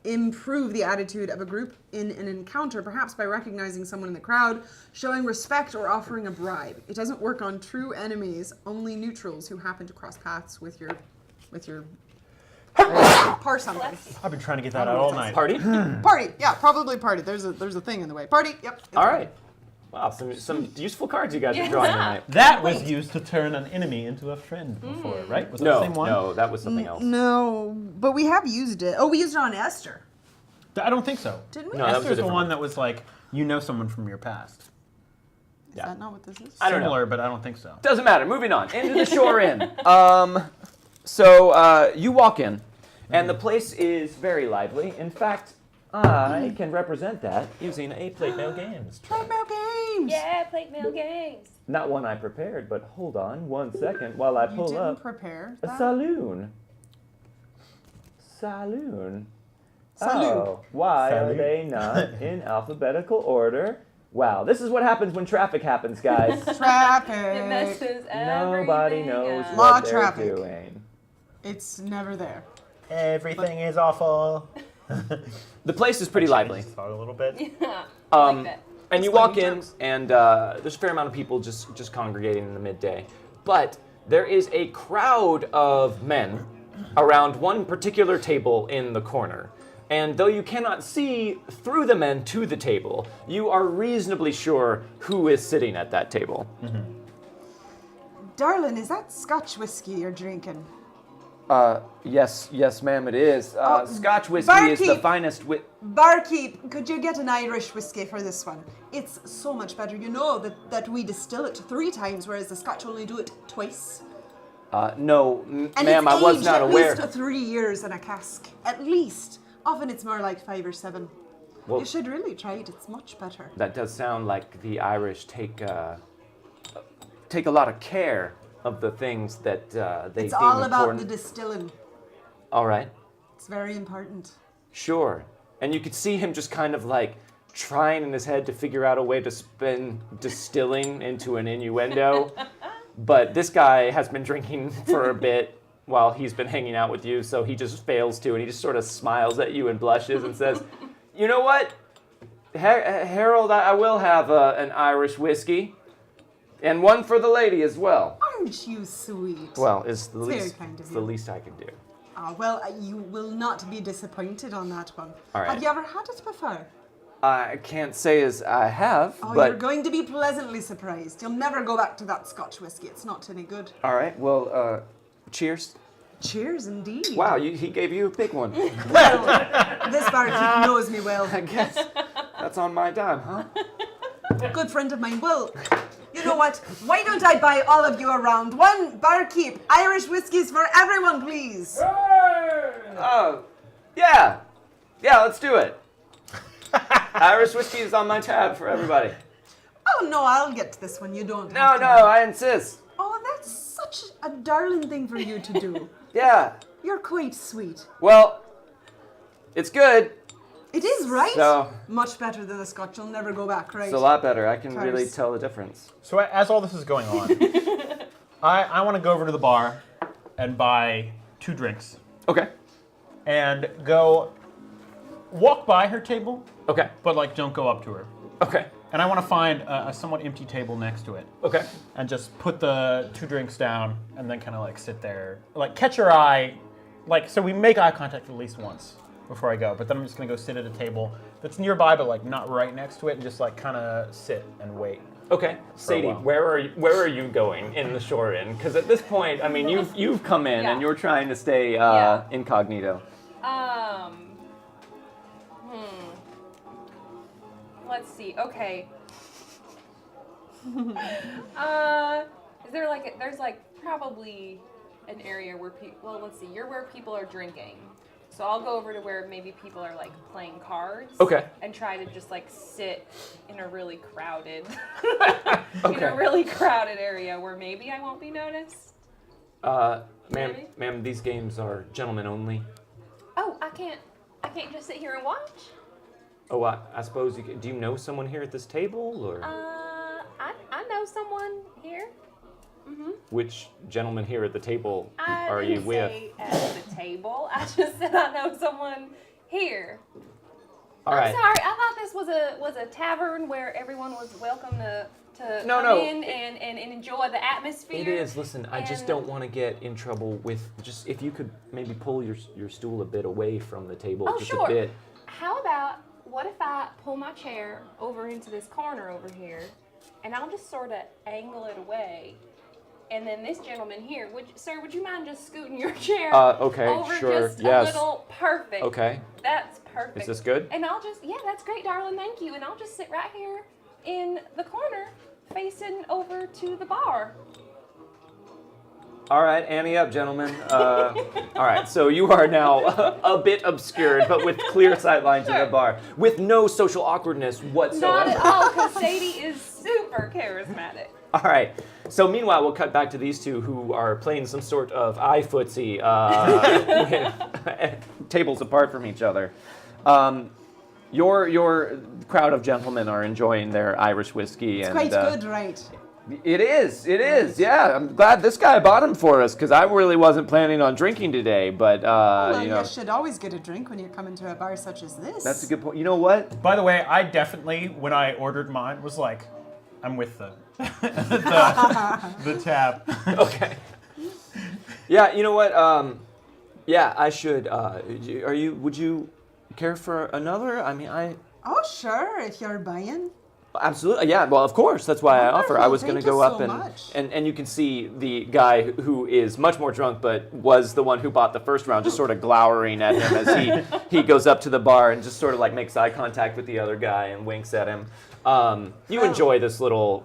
improve the attitude of a group in an encounter, perhaps by recognizing someone in the crowd, showing respect, or offering a bribe. It doesn't work on true enemies, only neutrals who happen to cross paths with your par something. I've been trying to get that out all night. Party? Party, yeah, probably party. There's a thing in the way. Party, yep. All right. Wow, some useful cards you guys are drawing tonight. That was used to turn an enemy into a friend before, right? Was that the No, same one? no, that was something else. No, but we have used it. Oh, we used it on Esther. I don't think so. Didn't we? No, that was a Esther's the different one one. that was like, you know someone from your past. Is that not what this is? I don't know. Similar, but I don't think so. Doesn't matter. Moving on. Into the Shore Inn. So you walk in, and the place is very lively. In fact, I can represent that using a Plate Mail Games. Play Mail Games! Yeah, plate mail games. Not one I prepared, but hold on 1 second while I You pull didn't up prepare a that? saloon. Saloon. Saloon. Oh, why are Saloon. they not in alphabetical order? Wow, this is what happens when traffic happens, guys. It Traffic. messes Nobody everything knows up. Law what they're traffic. doing. It's never there. Everything is awful. The place is pretty lively. Talk a little bit. Yeah, I like that. And you Explain walk in, jokes. and there's a fair amount of people just congregating in the midday. But there is a crowd of men around one particular table in the corner. And though you cannot see through the men to the table, you are reasonably sure who is sitting at that table. Darling, is that Scotch whiskey you're drinking? Yes, ma'am, it is. Oh, Scotch whiskey is the barkeep. finest Barkeep, could you get an Irish whiskey for this one? It's so much better. You know that we distill it 3 times, whereas the Scotch only do it twice. No, And ma'am, it's I was aged not at aware. least 3 years in a cask. At least. Often it's more like 5 or 7. Well, You should really try it. It's much better. that does sound like the Irish take a lot of care of the things that they It's deem all about important. the distilling. All right, It's very important. sure. And you could see him just kind of like trying in his head to figure out a way to spin distilling into an innuendo. But this guy has been drinking for a bit while he's been hanging out with you, so he just fails to, and he just sort of smiles at you and blushes and says, "You know what, Harold, I will have an Irish whiskey, and one for the lady as well." Aren't you sweet? Well, it's the very least. kind of It's you. the least I can do. Well, you will not be disappointed on that one. All right. Have you ever had it before? I can't say as I have, Oh, but you're going to be pleasantly surprised. You'll never go back to that Scotch whiskey. It's not any good. all right. Well, cheers. Cheers, indeed. Wow, he gave you a big one. Well, this barkeep knows me well. I guess that's on my dime, huh? Good friend of mine. Well, you know what? Why don't I buy all of you a round? One barkeep. Irish whiskies for everyone, please. Oh, yeah. Yeah, let's do it. Irish whiskey is on my tab for everybody. Oh, no, I'll get to this one. You don't No, have to no, buy. I insist. Oh, that's such a darling thing for you to do. Yeah. You're quite sweet. Well, it's good. It is, right? So- Much better than the Scotch. You'll never go back, right? It's a lot better. I can really Course. tell the difference. So as all this is going on, I want to go over to the bar and buy 2 drinks Okay. and go walk by her table, Okay. but like don't go up to her. Okay. And I want to find a somewhat empty table next to it Okay. and just put the 2 drinks down and then kind of like sit there, like catch her eye, like so we make eye contact at least once before I go. But then I'm just gonna go sit at a table that's nearby, but like not right next to it, and just like kind of sit and wait. Okay. Sadie, while. where are you going in the Shore Inn? Because at this point, I mean, you've come in Yeah. and you're trying to stay Yeah. incognito. Let's see. Okay. Is there like there's like probably an area where people? Well, let's see. You're where people are drinking, so I'll go over to where maybe people are like playing cards. Okay. And try to just like sit in a really crowded, in Okay. a really crowded area where maybe I won't be noticed. Ma'am, these games are gentlemen only. Oh, I can't just sit here and watch. Oh, I suppose you can. Do you know someone here at this table, or I know someone here. which gentleman here at the table I are you didn't with? say at the table. I just said I know someone here. All I'm right. sorry. I thought this was a tavern where everyone was welcome to No, come no. in and enjoy the atmosphere. It is. Listen, I just and- don't want to get in trouble with. Just if you could maybe pull your stool a bit away from the table, Oh, just sure. a bit. How about what if I pull my chair over into this corner over here, and I'll just sort of angle it away. And then this gentleman here, would you mind just scooting your chair Okay, over sure, just yes. a little? Perfect. Okay. That's Perfect. Is this good? And I'll just, yeah, that's great, darling. Thank you. And I'll just sit right here in the corner, facing over to the bar. All right, ante up, gentlemen. All right, so you are now a bit obscured, but with clear sight lines in the bar, with no social awkwardness whatsoever. Not at all, because Sadie is super charismatic. All right. So meanwhile, we'll cut back to these two who are playing some sort of iFootsie, with tables apart from each other. Your crowd of gentlemen are enjoying their Irish whiskey. It's and quite good, right? It is. Yeah, I'm glad this guy bought him for us because I really wasn't planning on drinking today. But Well, you know, you should always get a drink when you come into a bar such as this. that's a good point. You know what? By the way, I definitely, when I ordered mine, was like, I'm with the tab. Okay. Yeah, you know what? Yeah, I should. Would you care for another? I mean, Oh, sure, if you're buying. Absolutely, yeah. Well, of course, that's why I offer. I was going to Thank go you up so and, much. and you can see the guy who is much more drunk, but was the one who bought the first round, just sort of glowering at him as he goes up to the bar and just sort of like makes eye contact with the other guy and winks at him. You enjoy this little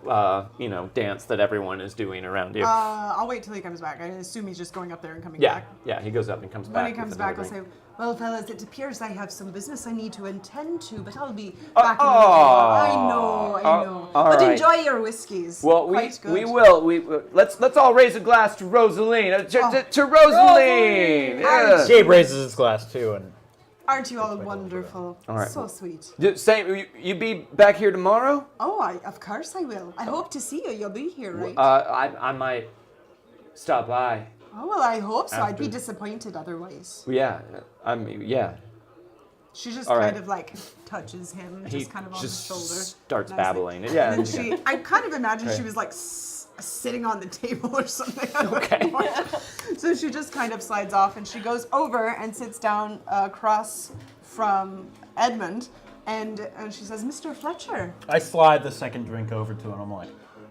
dance that everyone is doing around you. I'll wait till he comes back. I assume he's just going up there and coming Yeah, back. yeah. He goes up and comes back. When he comes with back, I'll another say, drink. well, fellas, it appears I have some business I need to attend to, but I'll be back in a little while. I know. all But right. enjoy your whiskeys. Well, Quite good. we will. Let's all raise a glass to Rosaleen. To Rosaleen. Yeah. Gabe raises his glass too, and Aren't you all wonderful? All right. So sweet. You be back here tomorrow? Oh, of course I will. I hope to see you. You'll be here, right? I might stop by. Oh, well, I hope so. I'd be After. disappointed otherwise. Yeah, I mean, yeah. She just All kind right. of like touches him, He just kind of on his just shoulder. starts Nicely. babbling. Yeah. And then I kind of imagine Right. she was like sitting on the table or something. I don't Okay. know. So she just kind of slides off and she goes over and sits down across from Edmund and she says, Mr. Fletcher. I slide the second drink over to him. I'm like,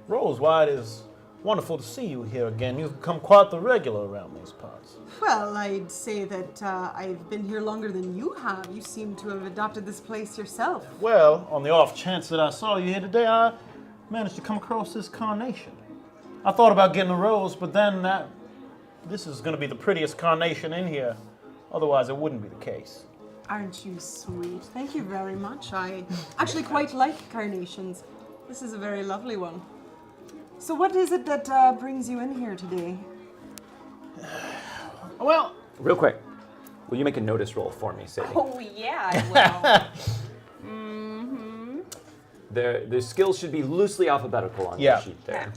Rose, why it is wonderful to see you here again. You've become quite the regular around these parts. Well, I'd say that I've been here longer than you have. You seem to have adopted this place yourself. Well, on the off chance that I saw you here today, I managed to come across this carnation. I thought about getting a rose, but then this is going to be the prettiest carnation in here. Otherwise, it wouldn't be the case. Aren't you sweet? Thank you very much. I actually quite like carnations. This is a very lovely one. So what is it that brings you in here today? Well, Real quick, will you make a notice roll for me, Sadie? Oh, yeah, I will. The skills should be loosely alphabetical on Yeah. the sheet there.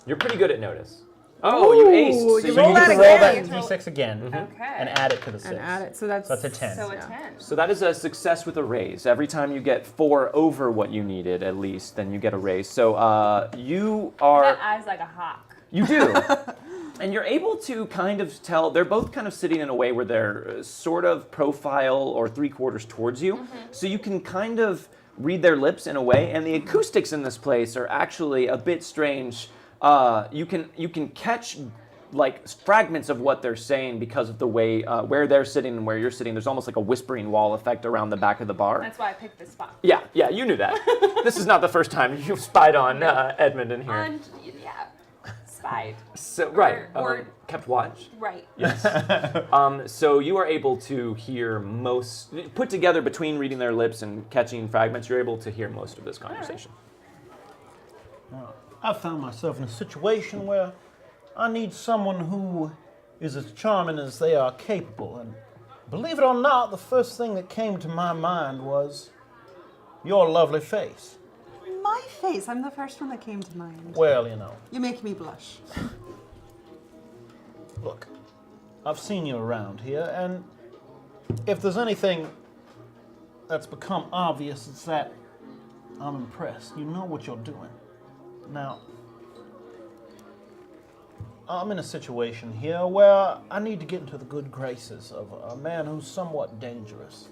You're pretty good at notice. Oh, you aced. Ooh, So you so roll you that get to roll that again. d6 again Okay. and add it to the 6. And add it. So that's So that's a 10. So a Yeah. 10. So that is a success with a raise. Every time you get 4 over what you needed, at least, then you get a raise. So you are. That eye's like a hawk. You do. And you're able to kind of tell, they're both kind of sitting in a way where they're sort of profile or 3/4 towards you. So you can kind of read their lips in a way, and the acoustics in this place are actually a bit strange. You can catch like fragments of what they're saying because of the way where they're sitting and where you're sitting. There's almost like a whispering wall effect around the back of the bar. That's why I picked this spot. Yeah, you knew that. This is not the first time you've spied on Edmund in here. And, yeah, spied. So right, or- kept watch. Right. Yes. So you are able to hear put together between reading their lips and catching fragments, you're able to hear most of this conversation. I found myself in a situation where I need someone who is as charming as they are capable. And believe it or not, the first thing that came to my mind was your lovely face. my face. I'm the first one that came to mind. Well, you know, You make me blush. look, I've seen you around here, and if there's anything that's become obvious, it's that I'm impressed. You know what you're doing. Now, I'm in a situation here where I need to get into the good graces of a man who's somewhat dangerous.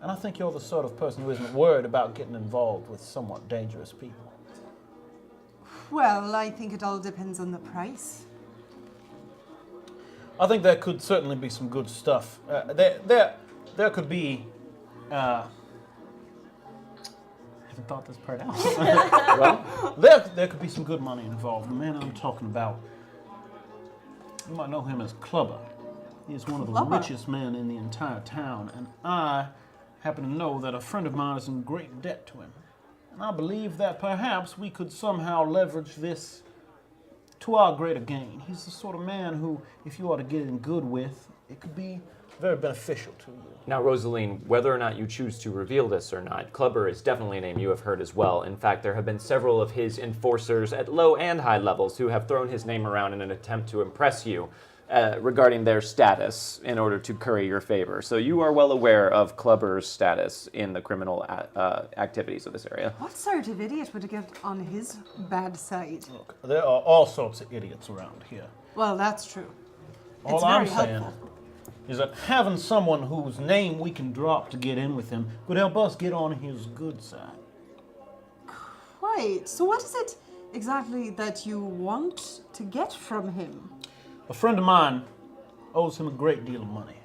And I think you're the sort of person who isn't worried about getting involved with somewhat dangerous people. Well, I think it all depends on the price. I think there could certainly be some good stuff. There could be I haven't thought this part out. Well, there could be some good money involved. The man I'm talking about, you might know him as Clubber. He is one of the Clubber? richest men in the entire town, and I happen to know that a friend of mine is in great debt to him. And I believe that perhaps we could somehow leverage this to our greater gain. He's the sort of man who, if you are to get in good with, it could be very beneficial to you. now, Rosaleen, whether or not you choose to reveal this or not, Clubber is definitely a name you have heard as well. In fact, there have been several of his enforcers at low and high levels who have thrown his name around in an attempt to impress you regarding their status in order to curry your favor. So you are well aware of Clubber's status in the criminal activities of this area. What sort of idiot would get on his bad side? Look, there are all sorts of idiots around here. Well, that's true. All It's I'm very saying helpful. is that having someone whose name we can drop to get in with him could help us get on his good side. Right. So what is it exactly that you want to get from him? A friend of mine owes him a great deal of money.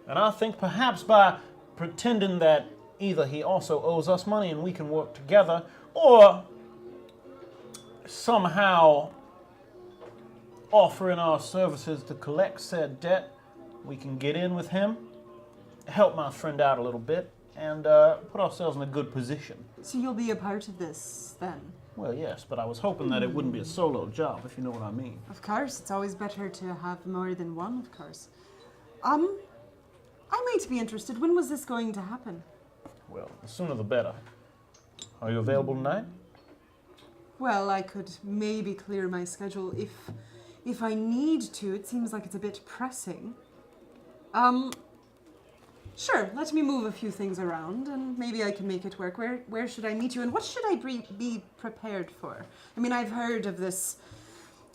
And I think perhaps by pretending that either he also owes us money and we can work together, or somehow offering our services to collect said debt, we can get in with him, help my friend out a little bit, and put ourselves in a good position. So you'll be a part of this then? Well, yes, but I was hoping that it wouldn't be a solo job, if you know what I mean. Of course, it's always better to have more than one, of course. I might be interested. When was this going to happen? Well, the sooner the better. Are you available tonight? Well, I could maybe clear my schedule if I need to. It seems like it's a bit pressing. Sure, let me move a few things around and maybe I can make it work. Where should I meet you and what should I be prepared for? I mean, I've heard of this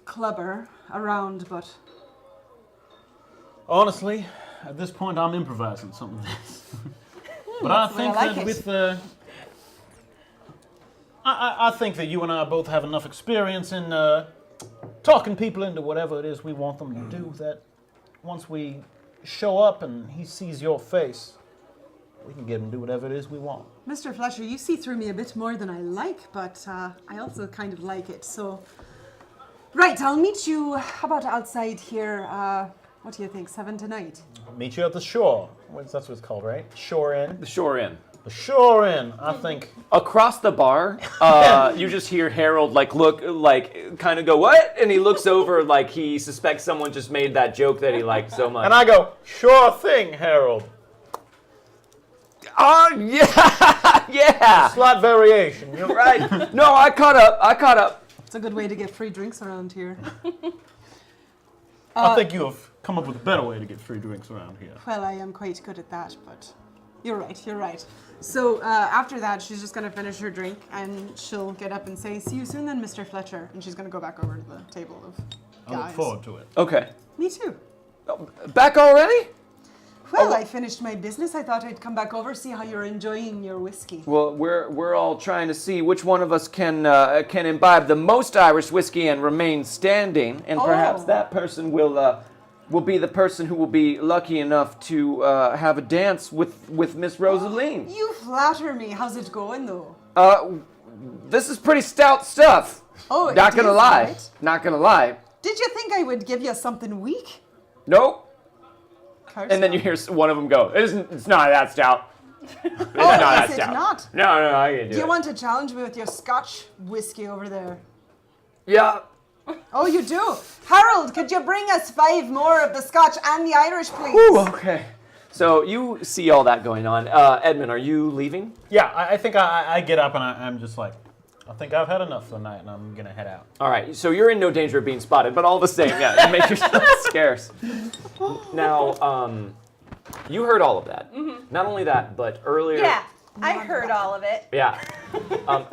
Clubber around, but... Honestly, at this point, I'm improvising some of this. But I That's the way think I like that it. with the... I think that you and I both have enough experience in talking people into whatever it is we want them to do, that once we show up and he sees your face, we can get him to do whatever it is we want. Mr. Fletcher, you see through me a bit more than I like, but I also kind of like it, so... Right, I'll meet you, how about outside here, what do you think, 7 tonight? Meet you at the shore. That's what it's called, right? Shore Inn. The Shore Inn. The Shore Inn, I think. Across the bar, you just hear Harold kind of go, what? And he looks over like he suspects someone just made that joke that he liked so much. And I go, sure thing, Harold. Oh, yeah, yeah. Slight variation, you're right. Right. No, I caught up. It's a good way to get free drinks around here. I think you have come up with a better way to get free drinks around here. Well, I am quite good at that, but you're right. So after that, she's just going to finish her drink, and she'll get up and say, see you soon then, Mr. Fletcher. And she's going to go back over to the table of I look guys. forward to it. Okay. Me too. Back already? Well, I finished my business. I thought I'd come back over, see how you're enjoying your whiskey. Well, we're all trying to see which one of us can imbibe the most Irish whiskey and remain standing, and perhaps Oh. that person will be the person who will be lucky enough to have a dance with Miss Rosaleen. You flatter me. How's it going, though? This is pretty stout stuff. Oh, Not it gonna is, lie. right? Not gonna lie. Did you think I would give you something weak? Nope. Course And then not. you hear one of them go, It's not that stout. It's Oh, not that is it stout. not? No, I can do Do you it. want to challenge me with your Scotch whiskey over there? Yeah. Oh, you do? Harold, could you bring us 5 more of the Scotch and the Irish, please? Ooh, okay. So you see all that going on. Edmund, are you leaving? Yeah, I think I get up and I'm just like, I think I've had enough for the night and I'm going to head out. All right, so you're in no danger of being spotted, but all the same, yeah, you make yourself scarce. Now, you heard all of that. Not only that, but earlier... Yeah, I heard all of it. Yeah.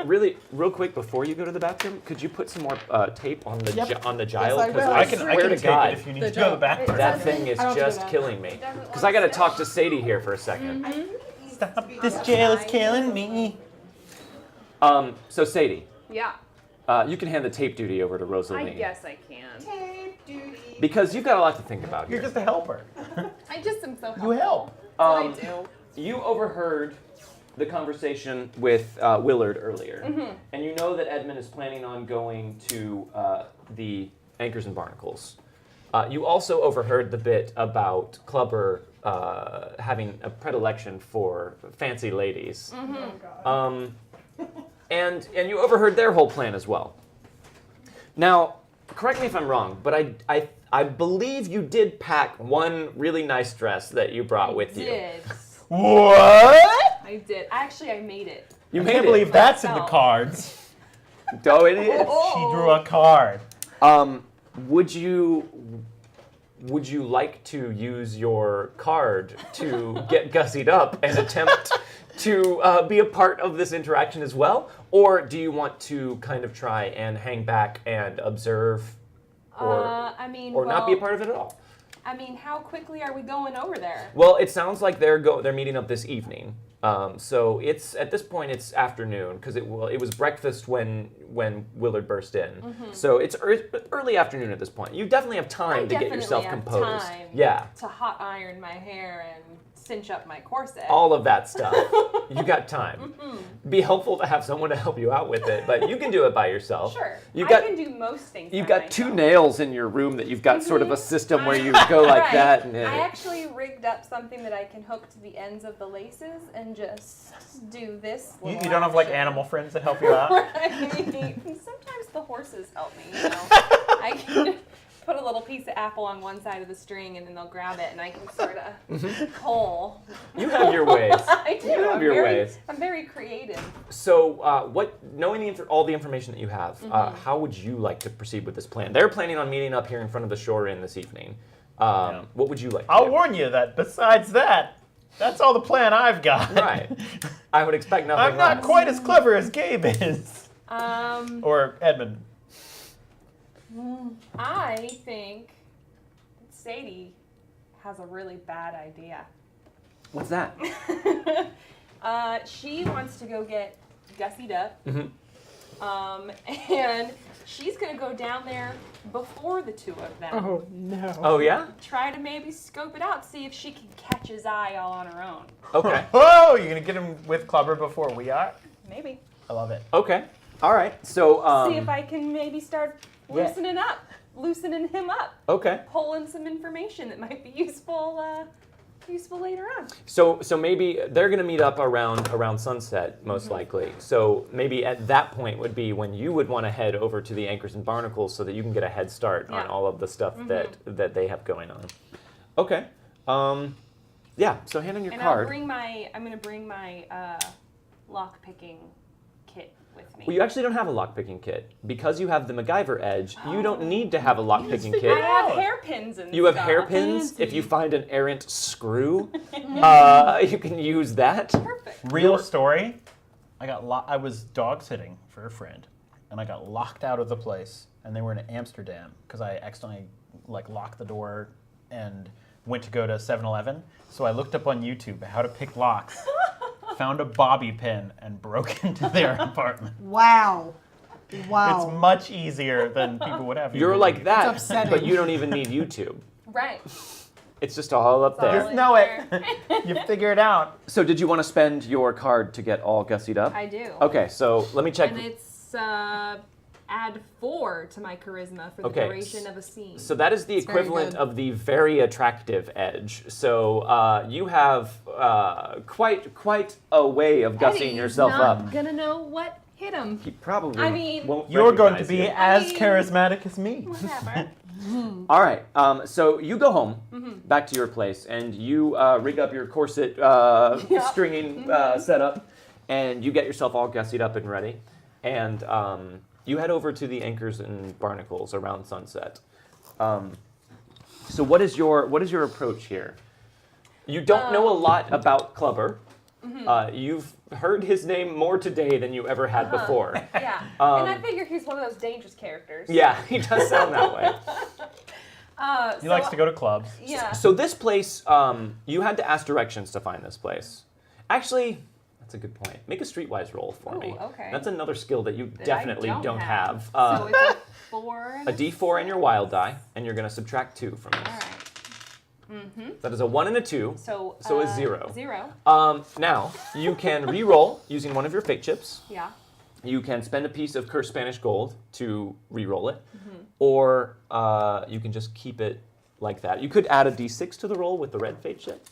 Really, real quick, before you go to the bathroom, could you put some more tape on the on the gile? I 'Cause will. I I can swear to take God, it if you need to go to the bathroom. that thing is I don't do just that. killing me. Because I got to talk to Sadie here for a second. Stop, this jail is killing me. So Sadie, Yeah, you can hand the tape duty over to Rosaleen. I guess I can. Tape duty. Because you've got a lot to think about You're here. just a helper. I just am so helpful. You help. That's what I do. you overheard the conversation with Willard earlier, and you know that Edmund is planning on going to the Anchors and Barnacles. You also overheard the bit about Clubber having a predilection for fancy ladies. And you overheard their whole plan as well. Now, correct me if I'm wrong, but I believe you did pack one really nice dress that you brought with you. Did. What? I did. Actually, I made it. You I made can't it. believe that's in the Myself. cards. Oh, it is. She drew a card. Would you like to use your card to get gussied up and attempt to be a part of this interaction as well? Or do you want to kind of try and hang back and observe or not be a part of it at all? I mean, how quickly are we going over there? Well, it sounds like they're meeting up this evening. So it's at this point it's afternoon because it was breakfast when Willard burst in. So it's early afternoon at this point. You definitely have time to get yourself composed. Time Yeah, to hot iron my hair and cinch up my corset. all of that stuff. You got time. Be helpful to have someone to help you out with it, but you can do it by yourself. Sure. You I got can do most things. you've by got 2 myself. nails in your room that you've got sort of a system where you go like Right. that. And I actually rigged up something that I can hook to the ends of the laces and just do this. You little don't have like action. animal friends that help you out? Right. Sometimes the horses help me. I can put a little piece of apple on one side of the string and then they'll grab it and I can sort of pull. you have your ways. I do. You have your ways. I'm very creative. So, knowing all the information that you have, how would you like to proceed with this plan? They're planning on meeting up here in front of the Shore Inn this evening. What would you like to I'll do? warn you that besides that, that's all the plan I've got. Right. I would expect nothing I'm not less. quite as clever as Gabe is. Or Edmund. I think Sadie has a really bad idea. What's that? She wants to go get gussied up. Mm-hmm. And she's going to go down there before the two of them. no. Oh, yeah? Try to maybe scope it out, see if she can catch his eye all on her own. Okay. Oh, you're going to get him with Clubber before we are? Maybe. I love it. Okay. All right. So, See if I can maybe start loosening him up, okay. pulling some information that might be useful later on. So maybe they're going to meet up around sunset, most likely. So maybe at that point would be when you would want to head over to the Anchors and Barnacles so that you can get a head start on Yeah. all of the stuff that they have going on. Okay. Yeah. So hand in your And card. I'm going to bring my lock picking kit with me. Well, you actually don't have a lockpicking kit. Because you have the MacGyver edge, you don't need to have a lockpicking I kit. have hairpins and You have stuff. hairpins. If you find an errant screw, you can use that. Perfect. Real story. I was dog sitting for a friend, and I got locked out of the place, and they were in Amsterdam because I accidentally locked the door and went to go to 7-Eleven. So I looked up on YouTube how to pick locks, found a bobby pin, and broke into their apartment. Wow. Wow. It's much easier than people would have. you You're like believe. that, upsetting. but you don't even need YouTube. Right. It's just all up there. Just know it. You figure it out. So did you want to spend your card to get all gussied up? I do. Okay, so let me check. And it's add 4 to my charisma for the Okay, duration of a scene. So that is the It's very equivalent good. of the very attractive edge. So you have quite a way of gussying Eddie's yourself not up. gonna know what hit him. He probably I mean- won't You're going to recognize be you. as mean- charismatic as me. Whatever. All right. So you go home, Mm-hmm. back to your place, and you rig up your corset stringing Mm-hmm. setup, and you get yourself all gussied up and ready, and you head over to the Anchors and Barnacles around sunset. So what is your approach here? You don't know a lot about Clubber. You've heard his name more today than you ever had before. Yeah. And I figure he's one of those dangerous characters. Yeah, he does sound that way. He likes to go to clubs. Yeah. So this place, you had to ask directions to find this place. Actually, that's a good point. Make a streetwise roll for Ooh, me. okay. That's another skill that you That I definitely don't have. So it's a 4 and a D4 and your wild die, and you're going to subtract 2 from All this. right. That is a 1 and a 2. So a 0. 0. Now, you can re-roll using one of your fate chips. Yeah. You can spend a piece of cursed Spanish gold to re-roll it, or you can just keep it like that. You could add a d6 to the roll with the red fate chip.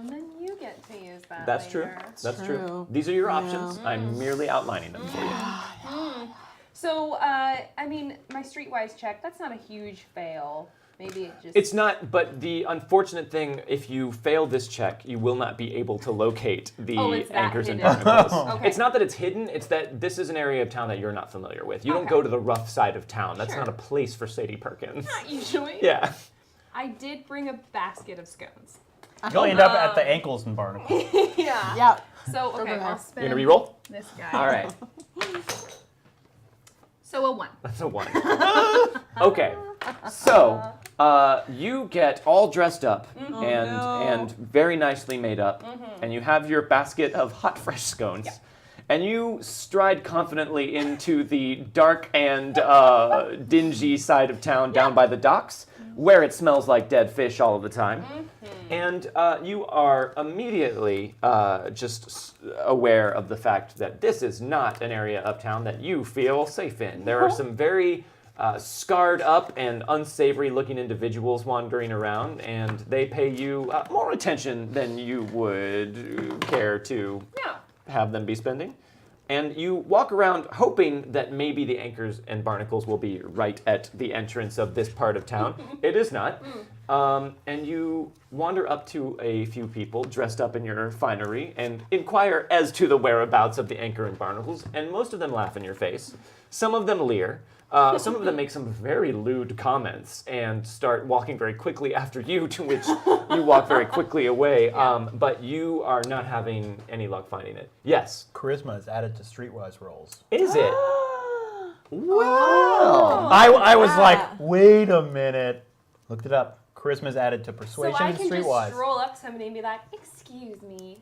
Then you get to use that. That's later. true. That's true. True. These are your options. I'm merely outlining them for you. So, I mean, my streetwise check, that's not a huge fail. Maybe it just... It's not, but the unfortunate thing, if you fail this check, you will not be able to locate the it's that anchors and hidden. barnacles. Okay. It's not that it's hidden, it's that this is an area of town that you're not familiar with. You don't Okay. go to the rough side of town. That's Sure. not a place for Sadie Perkins. Not usually. Yeah. I did bring a basket of scones. You'll end up at the ankles and barnacles. Yeah. Yeah. So, okay, there. I'll You're spend gonna re-roll? this guy. All right. So a 1. That's a 1. Okay. So, you get all dressed up and very nicely made up, and you have your basket of hot, fresh scones. Yeah. And you stride confidently into the dark and dingy side of town down by the docks, where it smells like dead fish all of the time. And you are immediately just aware of the fact that this is not an area of town that you feel safe in. There are some very scarred up and unsavory looking individuals wandering around, and they pay you more attention than you would care to Yeah. have them be spending. And you walk around hoping that maybe the anchors and barnacles will be right at the entrance of this part of town. It is not. And you wander up to a few people dressed up in your finery and inquire as to the whereabouts of the anchor and barnacles, and most of them laugh in your face. Some of them leer. Some of them make some very lewd comments and start walking very quickly after you, to which you walk very quickly away. But you are not having any luck finding it. Yes. Charisma is added to streetwise rolls. Is it? Wow. I was like, wait a minute. Looked it up. Charisma is added to So persuasion I and can just streetwise. stroll up to somebody and be like, "Excuse me,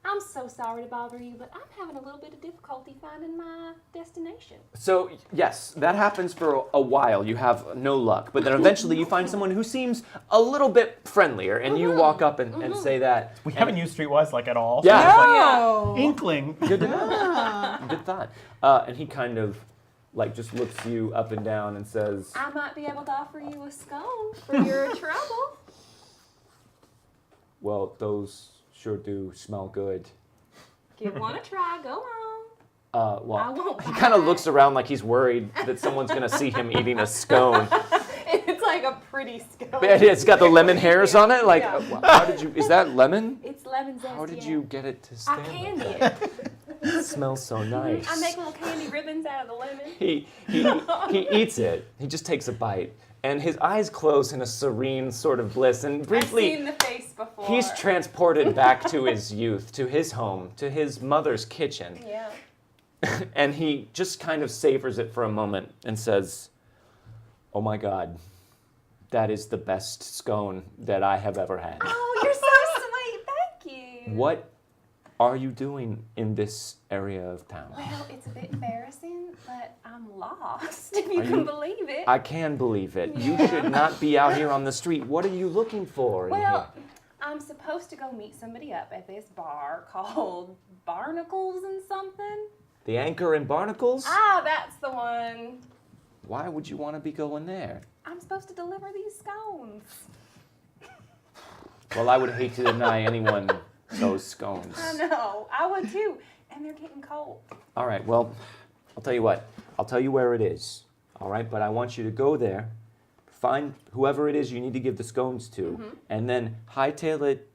I'm so sorry to bother you, but I'm having a little bit of difficulty finding my destination." So, yes, that happens for a while. You have no luck. But then eventually you find someone who seems a little bit friendlier, and you walk up and say that. We haven't used streetwise like at all. Yeah. So it's like, Oh. inkling. Good to know. Good thought. And he kind of just looks you up and down and says, I might be able to offer you a scone for your trouble. well, those sure do smell good. Give one a try. Go on. I Well, won't. he buy kind of it. looks around like he's worried that someone's going to see him eating a scone. It's like a pretty scone. But it's got the lemon hairs on it. Like, Yeah. how did you? Is that lemon? It's lemon zest. How did yeah. you get it to I stand? candy like it. that? It smells so nice. I make little candy ribbons out of the lemon. He eats it. He just takes a bite, and his eyes close in a serene sort of bliss. And I've briefly, seen the face before. he's transported back to his youth, to his home, to his mother's kitchen. Yeah. And he just kind of savors it for a moment and says, "Oh my God, that is the best scone that I have ever had. Oh, you're so sweet. Thank you. What are you doing in this area of town?" Well, it's a bit embarrassing, but I'm lost, if you Are can you- believe it. I can believe it. You Yeah. should not be out here on the street. What are you looking for in Well, here? I'm supposed to go meet somebody up at this bar called Barnacles and something. The Anchor and Barnacles? Ah, that's the one. Why would you want to be going there? I'm supposed to deliver these scones. Well, I would hate to deny anyone those scones. I know. I would too. And they're getting cold. All right, well, I'll tell you what. I'll tell you where it is. All right, but I want you to go there, find whoever it is you need to give the scones to, and then hightail it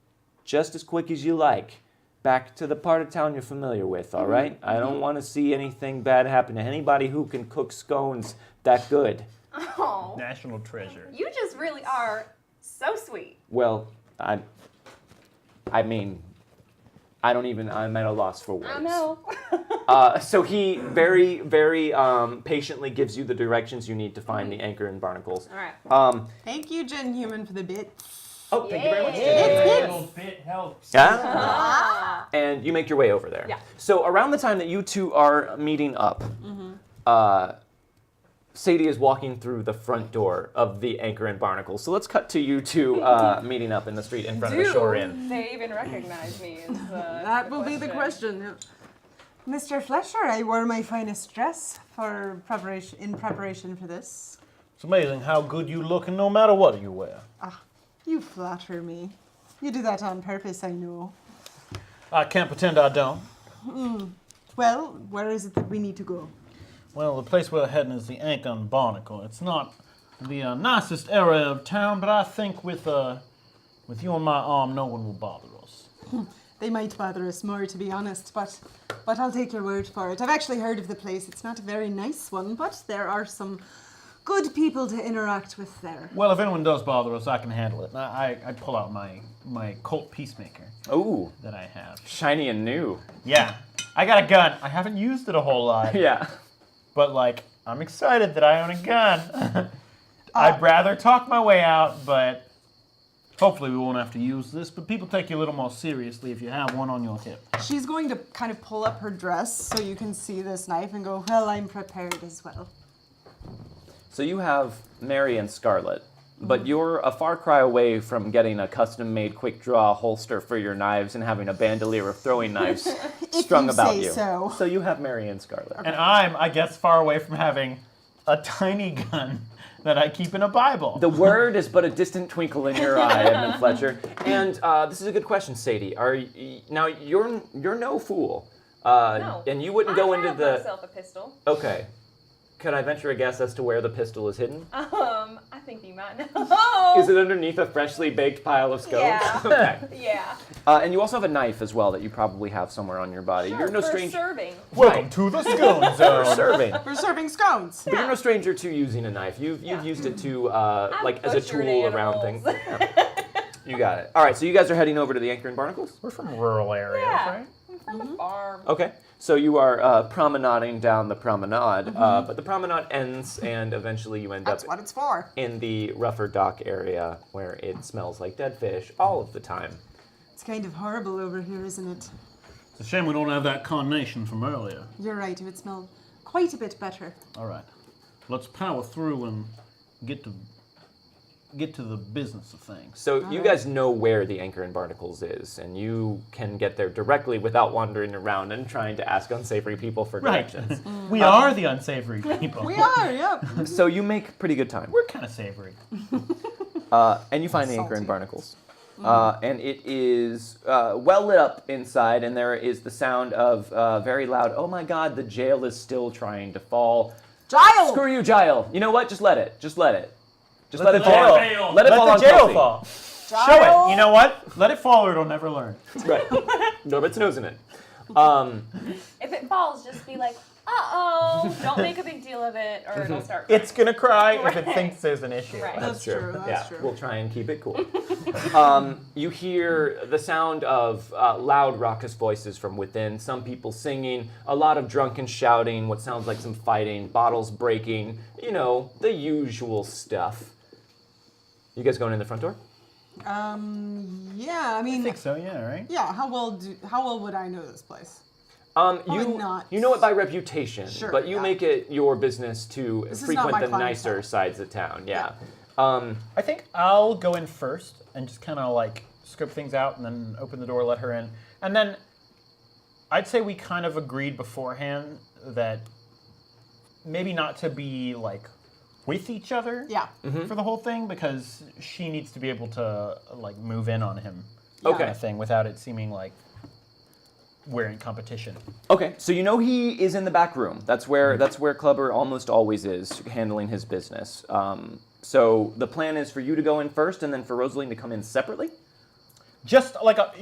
just as quick as you like back to the part of town you're familiar with, all right? I don't want to see anything bad happen to anybody who can cook scones that good. Oh, National treasure. you just really are so sweet. Well, I mean, I'm at a loss for words. I know. So he very, very patiently gives you the directions you need to find the Anchor and Barnacles. All right. Thank you, Jen Human, for the bit. Oh, thank you very much. Yay. Jen. Every little bit helps. Yeah? Ah. And you make your way over there. Yeah. So around the time that you two are meeting up, Sadie is walking through the front door of the Anchor and Barnacle. So let's cut to you two meeting up in the street in front of the Shore Inn. They even recognize me? That will be the question. Yeah. Mr. Fletcher, I wore my finest dress in preparation for this. It's amazing how good you look, and no matter what you wear. You flatter me. You do that on purpose, I know. I can't pretend I don't. Well, where is it that we need to go? Well, the place we're heading is the Anchor and Barnacle. It's not the nicest area of town, but I think with you on my arm, no one will bother us. They might bother us more, to be honest, but I'll take your word for it. I've actually heard of the place. It's not a very nice one, but there are some good people to interact with there. Well, if anyone does bother us, I can handle it. I pull out my Colt Peacemaker Ooh, that I have. shiny and new. Yeah, I got a gun. I haven't used it a whole lot, Yeah. but I'm excited that I own a gun. I'd rather talk my way out, but hopefully we won't have to use this. But people take you a little more seriously if you have one on your hip. She's going to kind of pull up her dress so you can see this knife and go, well, I'm prepared as well. So you have Mary and Scarlet, but you're a far cry away from getting a custom-made quick-draw holster for your knives and having a bandolier of throwing knives strung you about say you. so. So you have Mary and Scarlet. And I'm, I guess, far away from having a tiny gun that I keep in a Bible. The word is but a distant twinkle in your eye, Edmund Fletcher. And this is a good question, Sadie. Now you're no fool, No. and you wouldn't I go into have the. myself a pistol. Okay. Can I venture a guess as to where the pistol is hidden? I think you might know. Is it underneath a freshly baked pile of scones? Yeah. Okay. Yeah. And you also have a knife as well that you probably have somewhere on your body. Sure, You're no for stranger. serving. Welcome to the Scone For Zone. serving. We're serving scones. But you're no stranger to using a knife. You've used it to as a butchered tool around animals. things. Yeah. You got it. All right, so you guys are heading over to the Anchor and Barnacles? We're from rural areas, Yeah. right? I'm from a farm. Okay. So you are promenading down the promenade, but the promenade ends and eventually you end That's up what it's for. in the rougher dock area where it smells like dead fish all of the time. It's kind of horrible over here, isn't it? It's a shame we don't have that carnation from earlier. You're right, it would smell quite a bit better. All right, let's power through and get to the business of things. So you guys know where the Anchor and Barnacles is, and you can get there directly without wandering around and trying to ask unsavory people for Right. directions. We are the unsavory people. We are, yep. So you make pretty good time. We're kind of savory. And you find the Anchor and Barnacles. And it is well lit up inside, and there is the sound of very loud, "Oh my god, the jail is still trying to fall." Giles! Screw you, Giles. You know what? Just let it. Just let it. Just Let let, it the fall. jail- Let it fall Let on the jail Kelsey. fall. Show it. You know what? Let it fall or it'll never learn. Right. Norbit's nosing it. If it falls, just be like, uh-oh. Don't make a big deal of it, or it'll start. It's gonna cry if it Right. thinks there's an issue. Right. That's true, that's yeah, true. we'll try and keep it cool. You hear the sound of loud, raucous voices from within. Some people singing, a lot of drunken shouting, what sounds like some fighting, bottles breaking. You know, the usual stuff. You guys going in the front door? Yeah, I mean, I think so, yeah, right? yeah, how well would I know this place? You not. you know it by reputation, Sure, but you yeah. make it your business to This is not frequent my the clientele. nicer sides of town. Yeah. I think I'll go in first and just kind of scope things out and then open the door, let her in. And then I'd say we kind of agreed beforehand that maybe not to be with each other Yeah. for the whole thing, because she needs to be able to move in on him. Okay. Kind of thing without it seeming like we're in competition. Okay, so you know he is in the back room. That's where Clubber almost always is, handling his business. So the plan is for you to go in first, and then for Rosaleen to come in separately. Just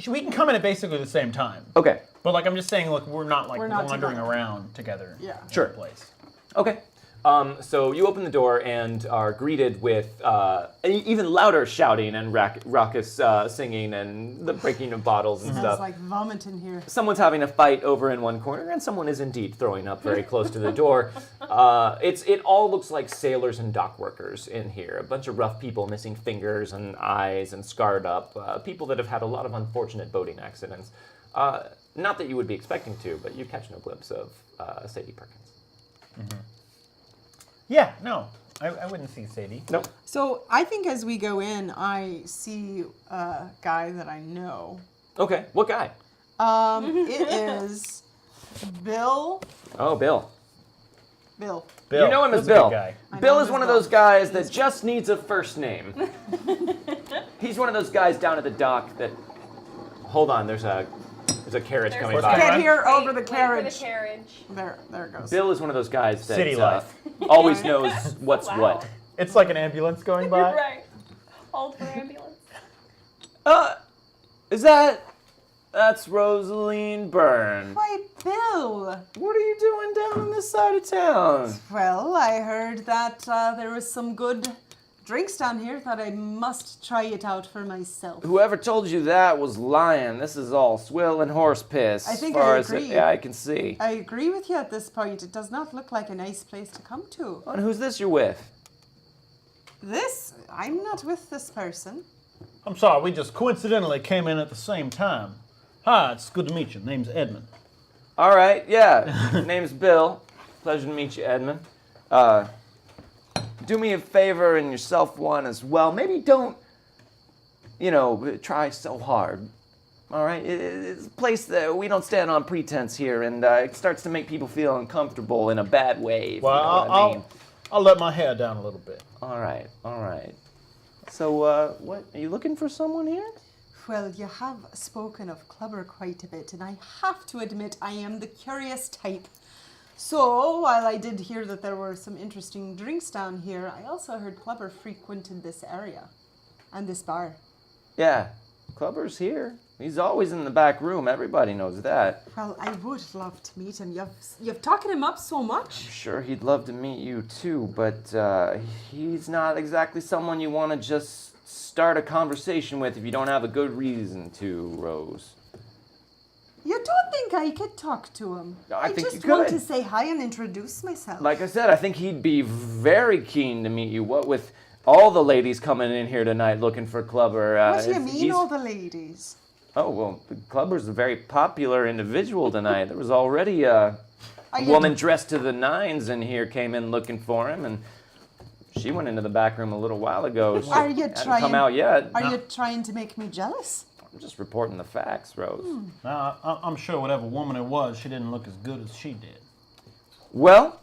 we can come in at basically the same time. Okay. But I'm just saying, look, we're not We're not wandering together. around together. Yeah. in Sure. the place. Okay. So you open the door and are greeted with even louder shouting and raucous singing and the breaking of bottles and Smells stuff. like vomit in here. Someone's having a fight over in one corner, and someone is indeed throwing up very close to the door. It all looks like sailors and dock workers in here. A bunch of rough people missing fingers and eyes and scarred up. People that have had a lot of unfortunate boating accidents. Not that you would be expecting to, but you catch no glimpse of Sadie Perkins. Yeah, no. I wouldn't see Sadie. Nope. So I think as we go in, I see a guy that I know. Okay, what guy? It is Bill. Oh, Bill. Bill. Bill. You know him as That's a good Bill. guy. I know Bill him is as one of Bill. those guys that just needs a first name. He's one of those guys down at the dock that. Hold on, there's a carriage There's coming a by. Get here Wait, over the wait for carriage. the carriage. There it goes. Bill is one of those guys that City life. always knows what's loud. what. It's like an ambulance going by. Right. Hold for ambulance. Is that's Rosaleen Byrne. Why, Bill? What are you doing down on this side of town? Well, I heard that there was some good drinks down here. Thought I must try it out for myself. Whoever told you that was lying. This is all swill and horse piss. I think as far I as agree. I can see. I agree with you at this point. It does not look like a nice place to come to. And who's this you're with? I'm not with this person. I'm sorry, we just coincidentally came in at the same time. Hi, it's good to meet you. Name's Edmund. All right, yeah. Name's Bill. Pleasure to meet you, Edmund. Do me a favor and yourself one as well. Maybe don't, try so hard. All right? It's a place that we don't stand on pretense here, and it starts to make people feel uncomfortable in a bad way, if you know what I mean. I'll let my hair down a little bit. All right. So, what, are you looking for someone here? Well, you have spoken of Clubber quite a bit, and I have to admit I am the curious type. So, while I did hear that there were some interesting drinks down here, I also heard Clubber frequented this area and this bar. Yeah, Clubber's here. He's always in the back room. Everybody knows that. Well, I would love to meet him. You've talked him up so much. I'm sure he'd love to meet you too, but he's not exactly someone you want to just start a conversation with if you don't have a good reason to, Rose. You don't think I could talk to him? I think you just want could. to say hi and introduce myself. Like I said, I think he'd be very keen to meet you. What with all the ladies coming in here tonight looking for Clubber. What do you if mean, he's- all the ladies? Oh, well, Clubber's a very popular individual tonight. There was already a Are you woman dressed to the nines in here came in looking for him, and she went into the back room a little while ago. She Are you hadn't trying? come out yet. Are you trying to make me jealous? I'm just reporting the facts, Rose. I'm sure whatever woman it was, she didn't look as good as she did. Well,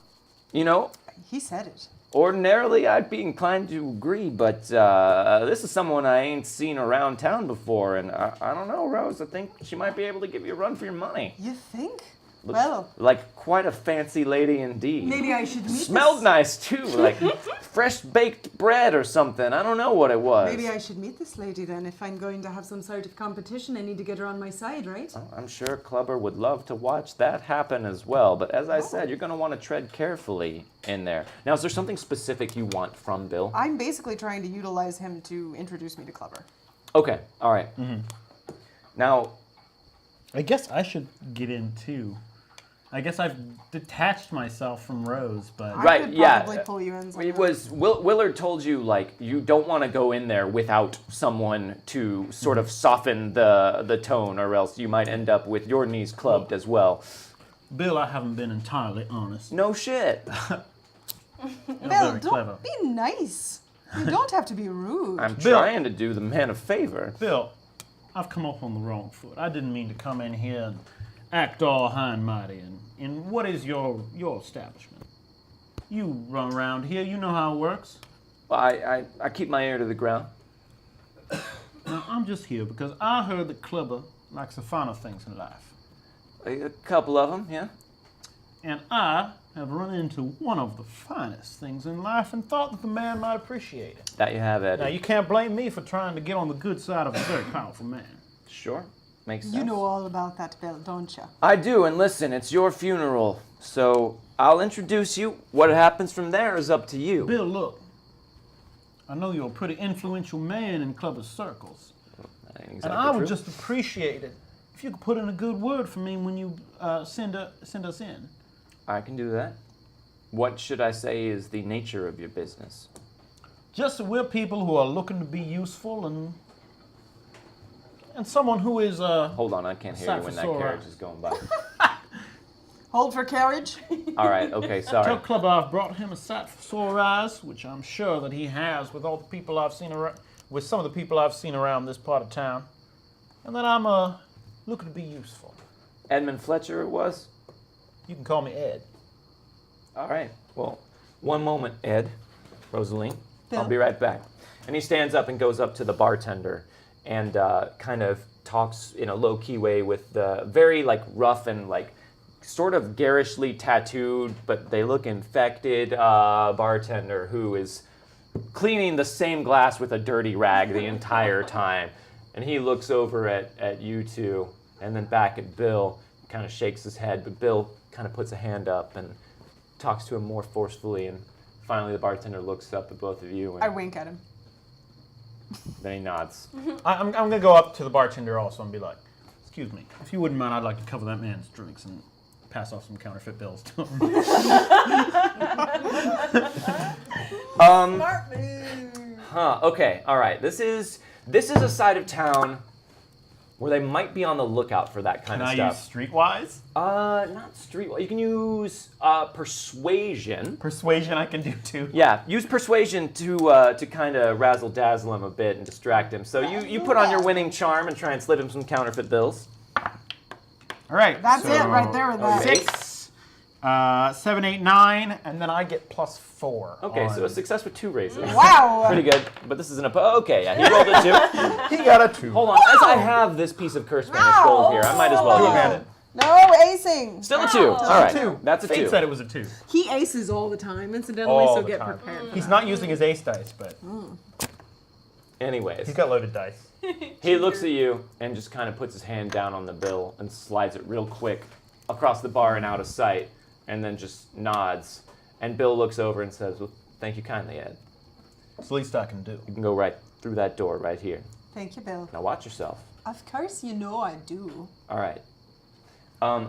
He said it. ordinarily I'd be inclined to agree, but this is someone I ain't seen around town before, and I don't know, Rose. I think she might be able to give you a run for your money. You think? Looks Well, like quite a fancy lady indeed. Maybe I should meet Smelled this, nice too, like fresh baked bread or something. I don't know what it was. Maybe I should meet this lady then. If I'm going to have some sort of competition, I need to get her on my side, right? I'm sure Clubber would love to watch that happen as well. But as I said, you're going to want to tread carefully in there. Now, is there something specific you want from Bill? I'm basically trying to utilize him to introduce me to Clubber. Okay, all right. Now, I guess I should get in too. I guess I've detached myself from Rose, but I Right, could yeah. probably pull you in. it was Willard told you like you don't want to go in there without someone to sort of soften the tone, or else you might end up with your knees clubbed as well. Bill, I haven't been entirely honest. No shit. You're Bill, very don't clever. be nice. You don't have to be rude. I'm Bill. trying to do the man a favor. Bill, I've come up on the wrong foot. I didn't mean to come in here and act all high and mighty. And what is your establishment? You run around here. You know how it works. Well, I keep my ear to the ground. Now, I'm just here because I heard that Clubber likes the finer things in life. A couple of them, yeah. And I have run into one of the finest things in life and thought that the man might appreciate it. That you have, Eddie. Now, you can't blame me for trying to get on the good side of a very powerful man. Sure, makes sense. You know all about that, Bill, don't you? I do, and listen, it's your funeral, so I'll introduce you. What happens from there is up to you. Bill, look. I know you're a pretty influential man in Clubber's circles. That ain't And exactly I would true. just appreciate it if you could put in a good word for me when you send us in. I can do that. What should I say is the nature of your business? Just that we're people who are looking to be useful and someone who is Hold on, I can't hear you when that Sapphire. carriage is going by. Hold for carriage. All right, okay, sorry. Tell Clubber I've brought him a sight for sore eyes, which I'm sure that he has with all the people I've seen around, with some of the people I've seen around this part of town, and that I'm looking to be useful. Edmund Fletcher it was? You can call me Ed. All right, well, one moment, Ed, Rosaleen. Bill. I'll be right back. And he stands up and goes up to the bartender and kind of talks in a low-key way with the very, like, rough and, like, sort of garishly tattooed, but they look infected bartender who is cleaning the same glass with a dirty rag the entire time. And he looks over at you two and then back at Bill, kind of shakes his head, but Bill kind of puts a hand up and talks to him more forcefully, and finally the bartender looks up at both of you and I wink at him. then he nods. I'm going to go up to the bartender also and be like, excuse me, if you wouldn't mind, I'd like to cover that man's drinks and pass off some counterfeit bills to him. Smart move. Okay, all right. This is a side of town where they might be on the lookout for that kind Can of I stuff. use streetwise? Not street. You can use persuasion. Persuasion I can do too. Yeah, use persuasion to kind of razzle dazzle him a bit and distract him. So you put on your winning charm and try and slip him some counterfeit bills. All right. That's so it right there with that. Okay. 6, 7, 8, 9, and then I get +4. Okay, so a on- success with 2 raises. Wow. Pretty good, but this is an okay. Yeah, he rolled a 2. He got a 2. Hold on, as I have this piece of curse Spanish gold here, I might as well You use had it. it. No acing. Still a 2. All right, 2. that's a Fate 2. said it was a 2. He aces all the time, incidentally, All so the get time. prepared. He's not using his ace dice, but Anyways, he's got loaded dice. he looks at you and just kind of puts his hand down on the bill and slides it real quick across the bar and out of sight, and then just nods. And Bill looks over and says, "Well, thank you kindly, Ed. It's the least I can do. You can go right through that door right here. Thank you, Bill. Now watch yourself." Of course you know I do. All right.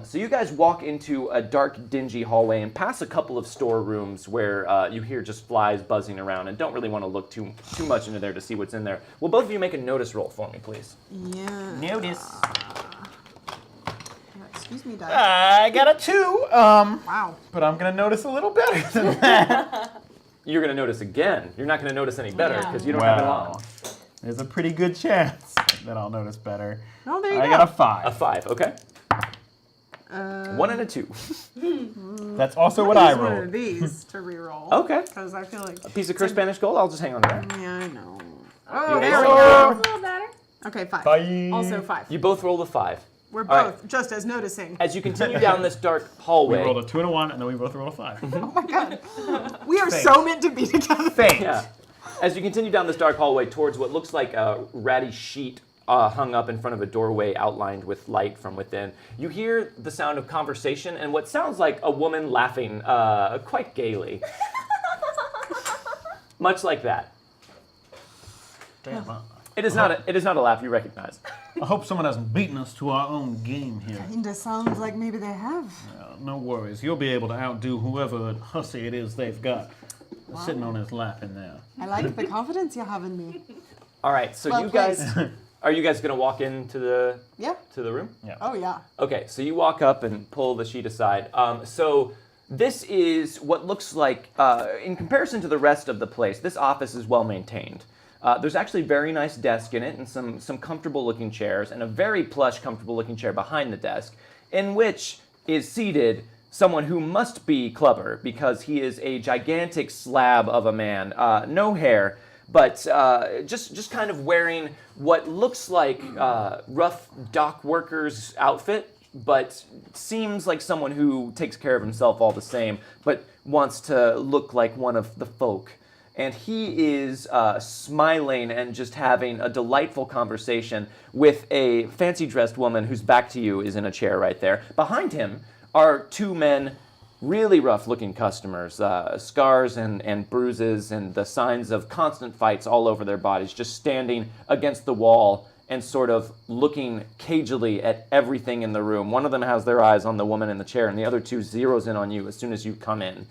So you guys walk into a dark, dingy hallway and pass a couple of storerooms where you hear just flies buzzing around and don't really want to look too much into there to see what's in there. Will both of you make a notice roll for me, please? Yeah. Notice. Excuse me, Dad. I got a 2. Wow. But I'm gonna notice a little better than that. You're going to notice again. You're not going to notice any better Yeah. because you don't have it on. There's a pretty good chance that I'll notice better. Oh, there you I go. got a 5. A 5, okay. 1 and a 2. That's also what I'll I use one of rolled. these to reroll. Okay. Because I feel like. A piece of cursed Spanish gold, I'll just hang on there. Yeah, I know. You Oh, there ace we it. go. A little better. Okay, 5. Bye. Also 5. You both rolled a 5. We're All both right. just as noticing. As you continue down this dark We hallway. rolled a 2 and a 1, and then we both rolled a 5. Oh my god. We are Fate. so meant to be together. Fate. Yeah. As you continue down this dark hallway towards what looks like a ratty sheet hung up in front of a doorway outlined with light from within, you hear the sound of conversation and what sounds like a woman laughing quite gaily. Much like that. Damn, It is not a laugh you recognize. I hope someone hasn't beaten us to our own game here. Kinda sounds like maybe they have. No worries. You'll be able to outdo whoever hussy it is they've got sitting on his lap in there. I like the confidence you have in me. All right, so Well you guys, are you guys gonna walk into the Yeah. room? Oh yeah. Okay, so you walk up and pull the sheet aside. So this is what looks like, in comparison to the rest of the place, this office is well maintained. There's actually a very nice desk in it and some comfortable looking chairs and a very plush, comfortable looking chair behind the desk in which is seated someone who must be Clubber because he is a gigantic slab of a man. No hair, but just kind of wearing what looks like rough dock worker's outfit, but seems like someone who takes care of himself all the same, but wants to look like one of the folk. And he is smiling and just having a delightful conversation with a fancy-dressed woman whose back to you is in a chair right there. Behind him are 2 men, really rough-looking customers, scars and bruises and the signs of constant fights all over their bodies, just standing against the wall and sort of looking cagily at everything in the room. One of them has their eyes on the woman in the chair, and the other 2 zeroes in on you as soon as you come in.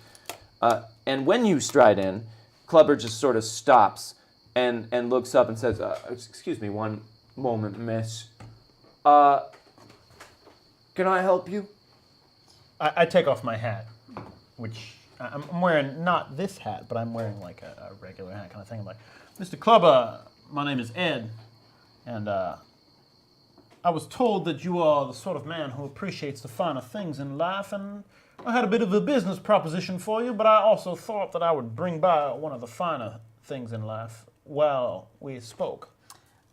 And when you stride in, Clubber just sort of stops and looks up and says, "Excuse me one moment, miss. Can I help you?" I take off my hat, which I'm wearing not this hat, but I'm wearing like a regular hat kind of thing. I'm like, Mr. Clubber, my name is Ed, and I was told that you are the sort of man who appreciates the finer things in life, and I had a bit of a business proposition for you, but I also thought that I would bring by one of the finer things in life while we spoke.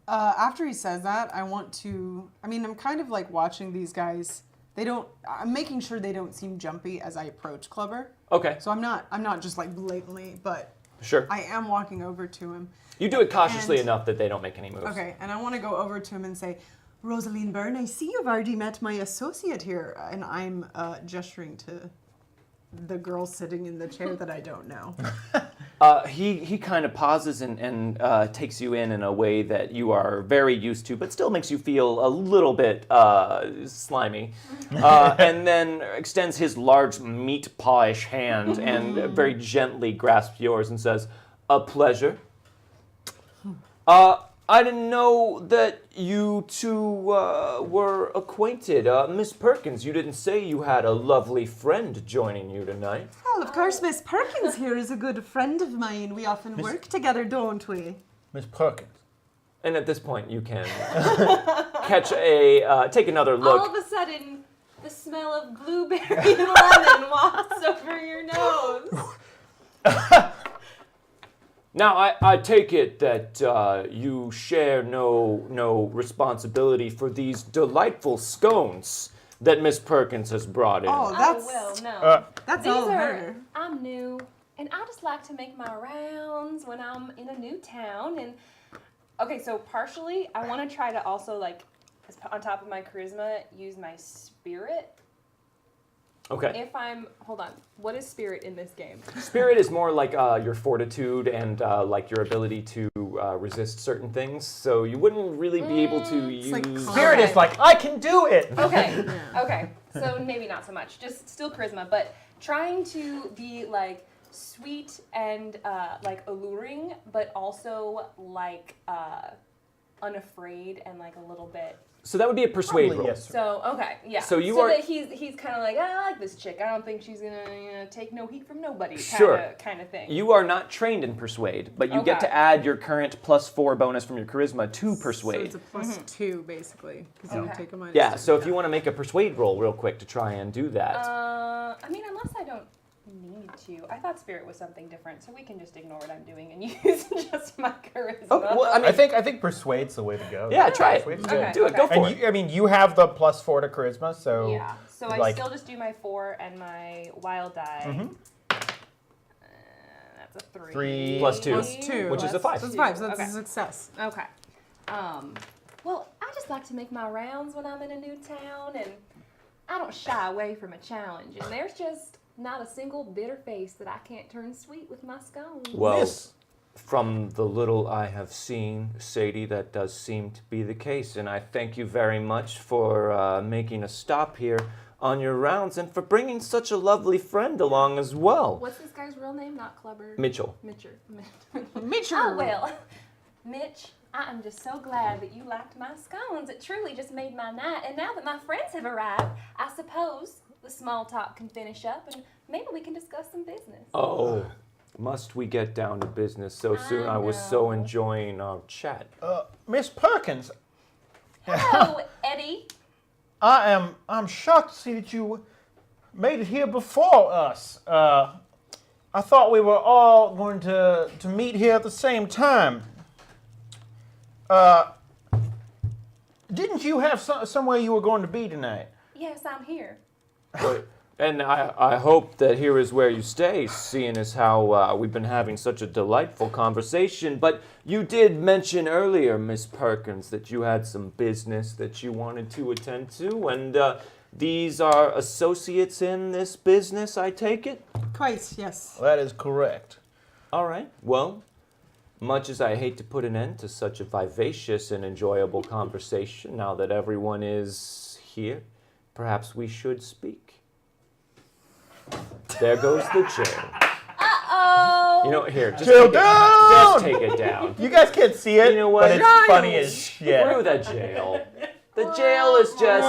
After he says that, I'm kind of like watching these guys. I'm making sure they don't seem jumpy as I approach Clubber. Okay. So I'm not just like blatantly, but Sure. I am walking over to him. You do it cautiously enough that they don't make any moves. Okay, and I want to go over to him and say, Rosaleen Byrne, I see you've already met my associate here. And I'm gesturing to the girl sitting in the chair that I don't know. He kind of pauses and takes you in a way that you are very used to, but still makes you feel a little bit slimy. And then extends his large meat pawish hand and very gently grasps yours and says, "A pleasure. I didn't know that you two were acquainted. Miss Perkins, you didn't say you had a lovely friend joining you tonight." Well, of course, Miss Perkins here is a good friend of mine. We often work together, don't we? Miss Perkins. And at this point, you can take another look. All of a sudden, the smell of blueberry and lemon wafts over your nose. Now, I take it that you share no responsibility for these delightful scones that Miss Perkins has brought in. Oh, Well, no. that's These all are, her. I'm new, and I just like to make my rounds when I'm in a new town. And okay, so partially, I want to try to also, like, on top of my charisma, use my spirit. Okay. Hold on, what is spirit in this game? Spirit is more like your fortitude and like your ability to resist certain things. So you wouldn't really be able to use. like Spirit is like, I can do it! Okay, okay, so maybe not so much, just still charisma, but trying to be, like, sweet and, like, alluring, but also, like, unafraid and, like, a little bit. So that would be a persuade Probably roll. yes. So, okay, yeah. So you are- that he's kind of like, I like this chick. I don't think she's gonna take no heat from nobody. Sure. Kind of thing. You are not trained in persuade, but you get Okay. to add your current +4 bonus from your charisma to persuade. So it's a plus 2, basically, because you don't Okay. take a minus. Yeah, 2. so if you want to make a persuade roll real quick to try and do that. I mean, unless I don't need to. I thought spirit was something different, so we can just ignore what I'm doing and use just my charisma. Oh, well, I mean, I think persuade's the way to go. yeah, try it. Persuade's Okay. good. Do it. Go for it. And you have the +4 to charisma, so yeah. So I like- still just do my 4 and my wild die. That's a 3. 3 Plus 2. Plus 2. Which is a 5. So it's 5, so that's Okay. a success. Okay. Well, I just like to make my rounds when I'm in a new town, and I don't shy away from a challenge. And there's just not a single bitter face that I can't turn sweet with my scones. Well, Yes. from the little I have seen, Sadie, that does seem to be the case. And I thank you very much for making a stop here on your rounds and for bringing such a lovely friend along as well. What's this guy's real name? Not Clubber. Mitchell. Mitchell. Oh, well. Mitch, I am just so glad that you liked my scones. It truly just made my night. And now that my friends have arrived, I suppose the small talk can finish up and maybe we can discuss some business. Oh, must we get down to business so soon? I was so know. enjoying our chat. Miss Perkins, Hello, Eddie. I'm shocked to see that you made it here before us. I thought we were all going to meet here at the same time. Didn't you have somewhere you were going to be tonight? Yes, I'm here. And I hope that here is where you stay, seeing as how we've been having such a delightful conversation. But you did mention earlier, Miss Perkins, that you had some business that you wanted to attend to, and these are associates in this business, I take it? Quite, yes. That is correct. All right. Well, much as I hate to put an end to such a vivacious and enjoyable conversation, now that everyone is here, perhaps we should speak. There goes the jail. Uh-oh. You know, here, just Jail take it, down! just take it down. You guys can't see it, You know what? but it's funny as shit. Screw that jail. The jail is just...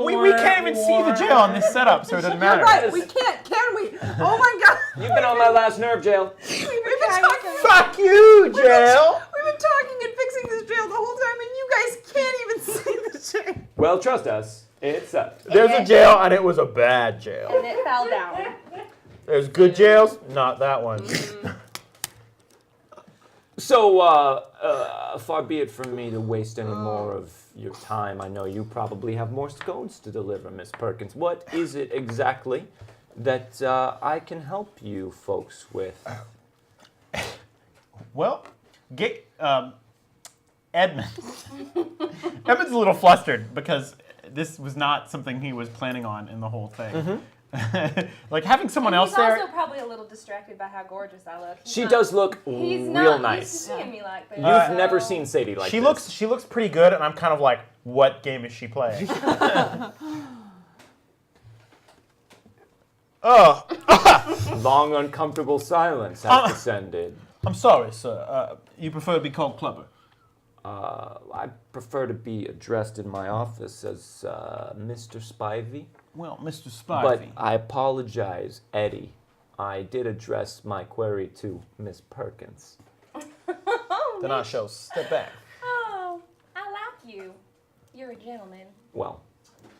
We can't even see the jail on this setup, so it doesn't matter. You're right. We can't, can we? Oh my God. You've been on my last nerve, jail. We've been talking. Fuck you, jail! We've been talking and fixing this jail the whole time, and you guys can't even see the jail. Well, trust us. It's up. There's a jail, and it was a bad jail. And it fell down. There's good jails, not that one. So, far be it from me to waste any more of your time. I know you probably have more scones to deliver, Miss Perkins. What is it exactly that I can help you folks with? Well, Edmund. Edmund's a little flustered because this was not something he was planning on in the whole thing. Like having someone else He's there. also probably a little distracted by how gorgeous I look. She does look He's real not nice. used to seeing me like this. You've never seen Sadie like this. She looks pretty good, and I'm kind of like, what game is she playing? Oh, Long, uncomfortable silence has descended. I'm sorry, sir. You prefer to be called Clubber? I prefer to be addressed in my office as Mr. Spivey. Well, Mr. But Spivey. I apologize, Eddie. I did address my query to Miss Perkins. Then I shall step back. Oh, I like you. You're a gentleman. Well,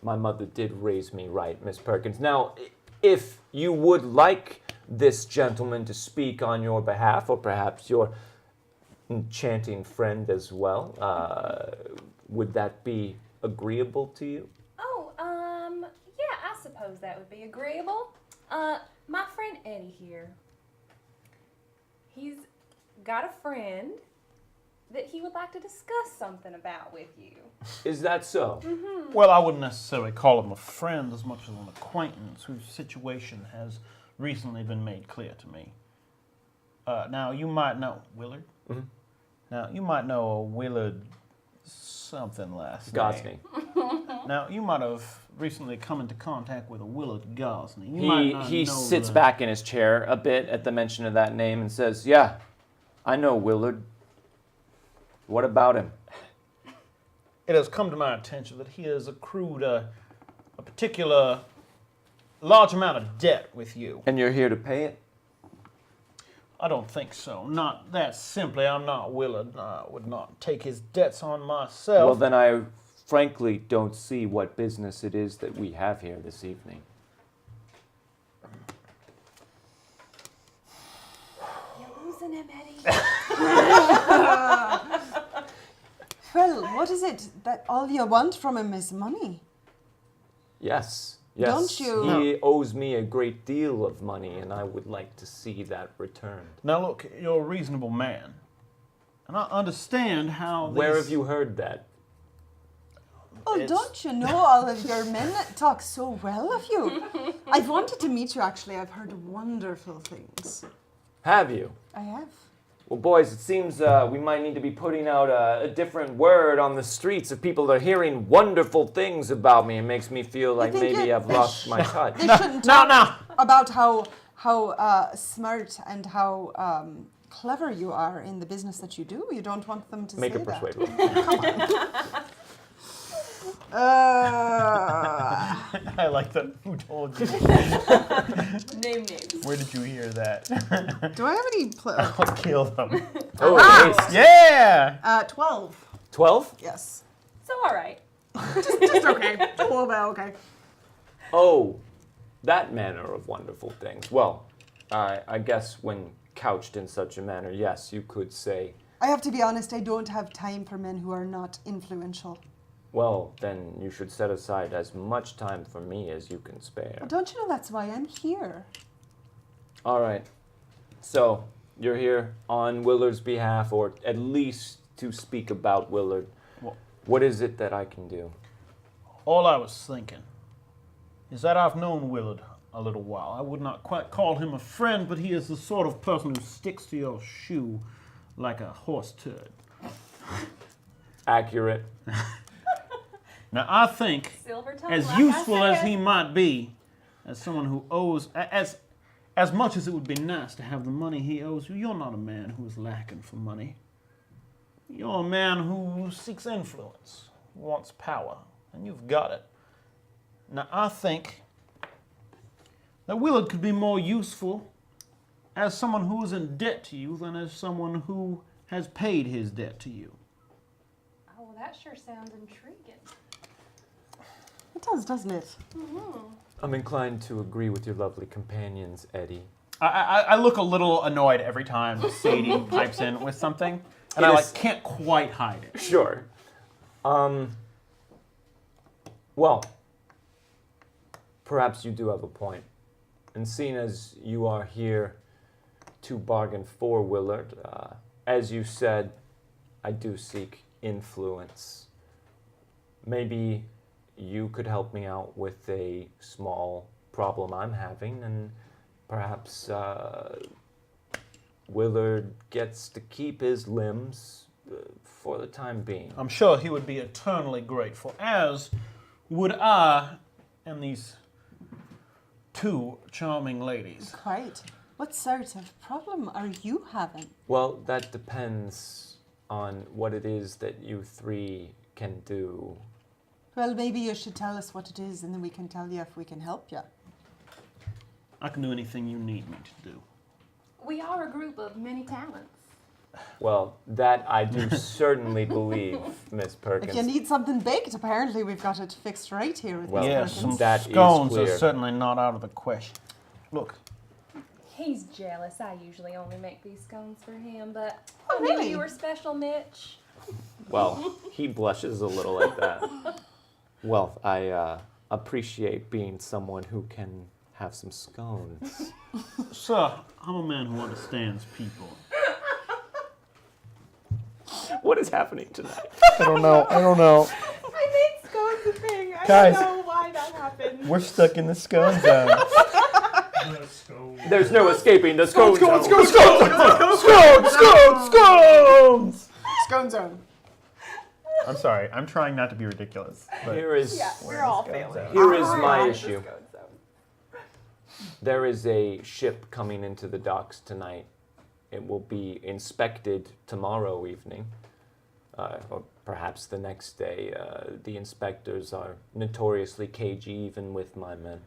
my mother did raise me right, Miss Perkins. Now, if you would like this gentleman to speak on your behalf, or perhaps your enchanting friend as well, would that be agreeable to you? Oh, yeah, I suppose that would be agreeable. My friend Eddie here, he's got a friend that he would like to discuss something about with you. Is that so? Well, I wouldn't necessarily call him a friend as much as an acquaintance whose situation has recently been made clear to me. Now, you might know Willard. Mhm. Now, you might know a Willard something last Gosney. Now, you might have recently come into contact with a Willard Gosney. You might not He know sits the- back in his chair a bit at the mention of that name and says, "Yeah, I know Willard. What about him?" It has come to my attention that he has accrued a particular large amount of debt with you. And you're here to pay it? I don't think so. Not that simply. I'm not Willard. I would not take his debts on myself. Well, then I frankly don't see what business it is that we have here this evening. You're losing him, Eddie. Well, what is it that all you want from him is money? Yes. Don't you- He owes me a great deal of money, and I would like to see that returned. Now look, you're a reasonable man. And I understand how Where these- have you heard that? Oh, It's- don't you know all of your men talk so well of you? I've wanted to meet you, actually. I've heard wonderful things. Have you? I have. Well, boys, it seems we might need to be putting out a different word on the streets. If people are hearing wonderful things about me, it makes me feel like think maybe it- I've lost my touch. They shouldn't No, talk no. about how smart and how clever you are in the business that you do. You don't want them to Make say a persuade that. roll. I like that. Who told you? Name names. Where did you hear that? Do I have any? I'll kill them. Oh, Wow. haste. Yeah! 12. 12? Yes. So, all right. Just okay. A little bit okay. Oh, that manner of wonderful things. Well, I guess when couched in such a manner, yes, you could say, I have to be honest, I don't have time for men who are not influential. well, then you should set aside as much time for me as you can spare. Well, don't you know that's why I'm here? All right. So, you're here on Willard's behalf, or at least to speak about Willard. Well- What is it that I can do? All I was thinking is that I've known Willard a little while. I would not quite call him a friend, but he is the sort of person who sticks to your shoe like a horse turd. Accurate. Now, I think, Silver tongue, as like I useful as said. he might be, as someone who owes, as much as it would be nice to have the money he owes you, you're not a man who is lacking for money. You're a man who seeks influence, wants power, and you've got it. Now, I think that Willard could be more useful as someone who is in debt to you than as someone who has paid his debt to you. Oh, well, that sure sounds intriguing. It does, doesn't it? I'm inclined to agree with your lovely companions, Eddie. I look a little annoyed every time Sadie pipes in with something, and It I is- can't quite hide it. Sure. Well, perhaps you do have a point. And seeing as you are here to bargain for Willard, as you said, I do seek influence. Maybe you could help me out with a small problem I'm having, and perhaps Willard gets to keep his limbs for the time being. I'm sure he would be eternally grateful, as would I and these two charming ladies. Quite. What sort of problem are you having? Well, that depends on what it is that you three can do. Well, maybe you should tell us what it is, and then we can tell you if we can help you. I can do anything you need me to do. We are a group of many talents. Well, that I do certainly believe, Miss Perkins. If you need something baked, apparently we've got it fixed right here with Well, these Yes, Perkins. some that is scones are clear. certainly not out of the question. Look, He's jealous. I usually only make these scones for him, but Oh, I knew really? you were special, Mitch. Well, he blushes a little at that. Well, I appreciate being someone who can have some scones. sir, I'm a man who understands people. What is happening tonight? I don't know. I made scones a thing. I Guys. don't know why that happened. We're stuck in the scone zone. Let's go. There's no escaping the scone zone. Scones! Scone zone. I'm sorry. I'm trying not to be ridiculous. But Here is Yeah, we're all failing. here is my Alright. issue. There is a ship coming into the docks tonight. It will be inspected tomorrow evening, or perhaps the next day. The inspectors are notoriously cagey, even with my men.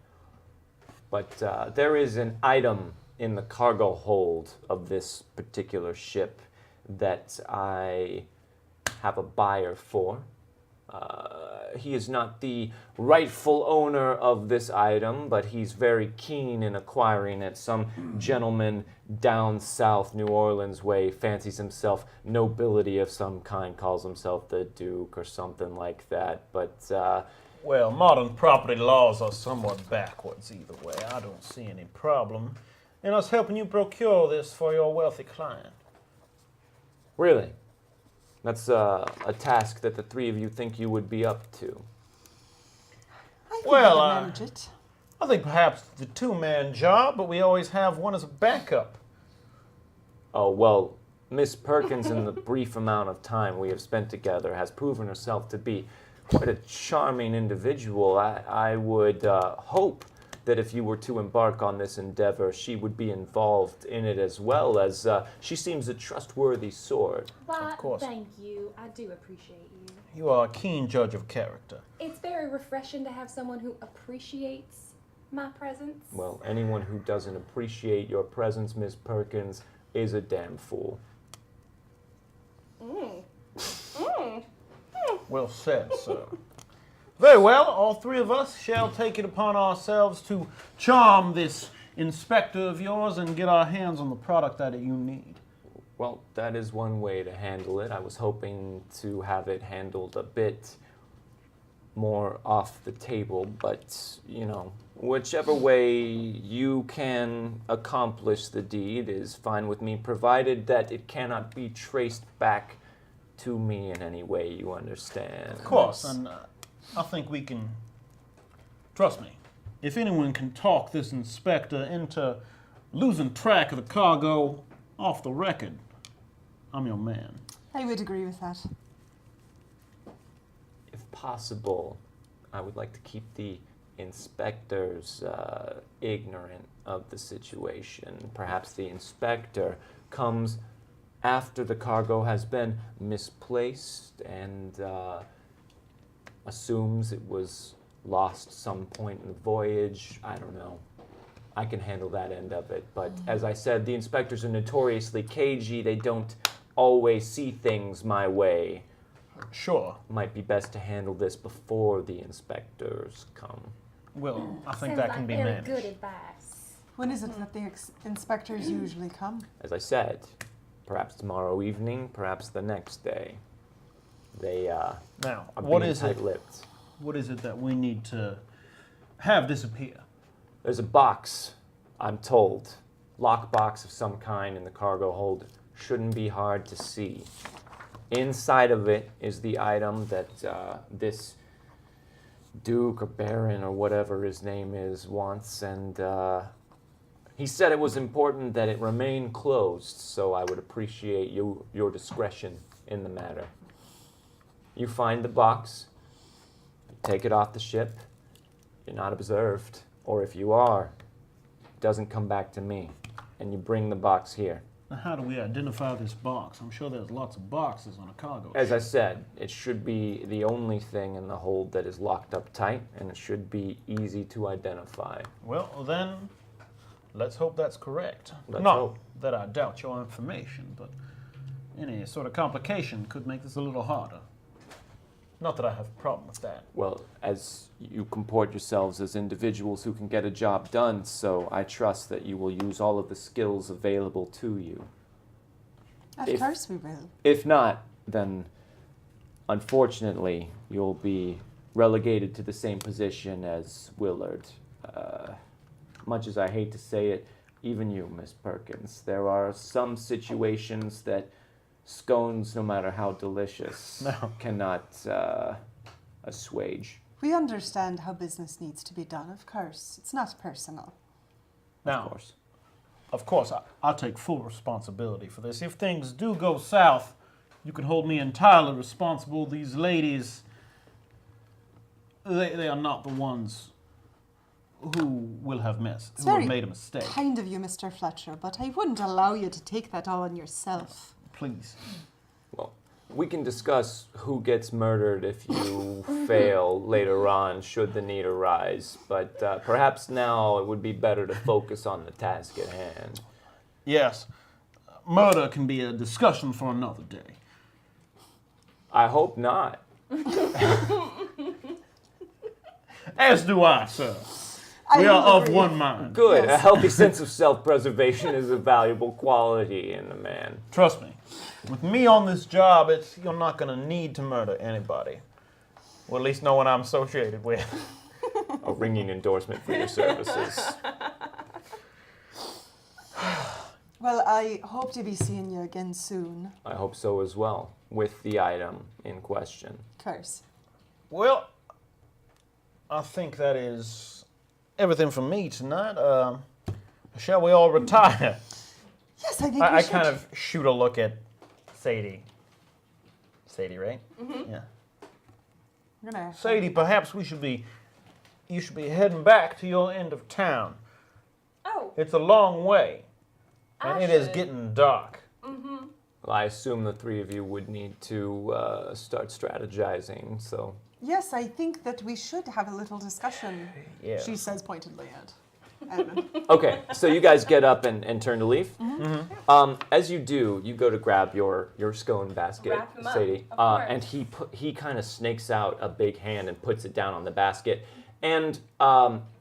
But there is an item in the cargo hold of this particular ship that I have a buyer for. He is not the rightful owner of this item, but he's very keen in acquiring it. Some gentleman down south, New Orleans way, fancies himself nobility of some kind, calls himself the Duke or something like that. But well, modern property laws are somewhat backwards either way. I don't see any problem in us helping you procure this for your wealthy client. really, that's a task that the three of you think you would be up to. I think Well, I can manage it. I think perhaps it's a two-man job, but we always have one as a backup. Oh, well, Miss Perkins, in the brief amount of time we have spent together, has proven herself to be quite a charming individual. I would hope that if you were to embark on this endeavor, she would be involved in it as well, as she seems a trustworthy sort. Why, course. thank you. I do appreciate you. You are a keen judge of character. It's very refreshing to have someone who appreciates my presence. Well, anyone who doesn't appreciate your presence, Miss Perkins, is a damn fool. Well said, sir. Very well, all three of us shall take it upon ourselves to charm this inspector of yours and get our hands on the product that you need. Well, that is one way to handle it. I was hoping to have it handled a bit more off the table, but, you know, whichever way you can accomplish the deed is fine with me, provided that it cannot be traced back to me in any way, you understand. Of course, and I think we can. Trust me, if anyone can talk this inspector into losing track of the cargo off the record, I'm your man. I would agree with that. If possible, I would like to keep the inspectors ignorant of the situation. Perhaps the inspector comes after the cargo has been misplaced and assumes it was lost some point in the voyage. I don't know. I can handle that end of it. But as I said, the inspectors are notoriously cagey. They don't always see things my way. Sure. Might be best to handle this before the inspectors come. Well, I think Sounds that like can be very managed. good advice. When is it that the inspectors usually come? As I said, perhaps tomorrow evening, perhaps the next day. They Now, are what being is it? tight-lipped. What is it that we need to have disappear? There's a box, I'm told. Lockbox of some kind in the cargo hold. Shouldn't be hard to see. Inside of it is the item that this Duke or Baron or whatever his name is wants, and he said it was important that it remain closed, so I would appreciate your discretion in the matter. You find the box, you take it off the ship, you're not observed, or if you are, it doesn't come back to me, and you bring the box here. Now, how do we identify this box? I'm sure there's lots of boxes on a cargo As I ship. said, it should be the only thing in the hold that is locked up tight, and it should be easy to identify. Well, then, let's hope that's correct. Let's Not hope. that I doubt your information, but any sort of complication could make this a little harder. Not that I have a problem with that. Well, as you comport yourselves as individuals who can get a job done, so I trust that you will use all of the skills available to you. Of course we will. If not, then unfortunately you'll be relegated to the same position as Willard. Much as I hate to say it, even you, Miss Perkins, there are some situations that scones, no matter how delicious, cannot assuage. We understand how business needs to be done, of course. It's not personal. Now, Of course. of course, I'll take full responsibility for this. If things do go south, you can hold me entirely responsible. These ladies, they are not the ones who will have missed, It's who have very made a mistake. kind of you, Mr. Fletcher, but I wouldn't allow you to take that all on yourself. Please. Well, we can discuss who gets murdered if you fail later on, should the need arise. But perhaps now it would be better to focus on the task at hand. Yes, murder can be a discussion for another day. I hope not. As do I, sir. I We are will of agree. one mind. Good. A Yes. healthy sense of self-preservation is a valuable quality in a man. Trust me. With me on this job, you're not going to need to murder anybody. Well, at least no one I'm associated with. A ringing endorsement for your services. Well, I hope to be seeing you again soon. I hope so as well, with the item in question. Of course. Well, I think that is everything from me tonight. Shall we all retire? Yes, I think I we should. kind of shoot a look at Sadie. Sadie, right? Mm-hmm. Yeah. I'm gonna- Sadie, perhaps you should be heading back to your end of town. Oh, It's a long way, and I it is should. getting dark. Well, I assume the three of you would need to start strategizing, so... Yes, I think that we should have a little discussion. Yeah. She says pointedly at Edmund. Okay, so you guys get up and turn to leave. As you do, you go to grab your scone basket, Wrap 'em up, Sadie, of course. and he kind of snakes out a big hand and puts it down on the basket, and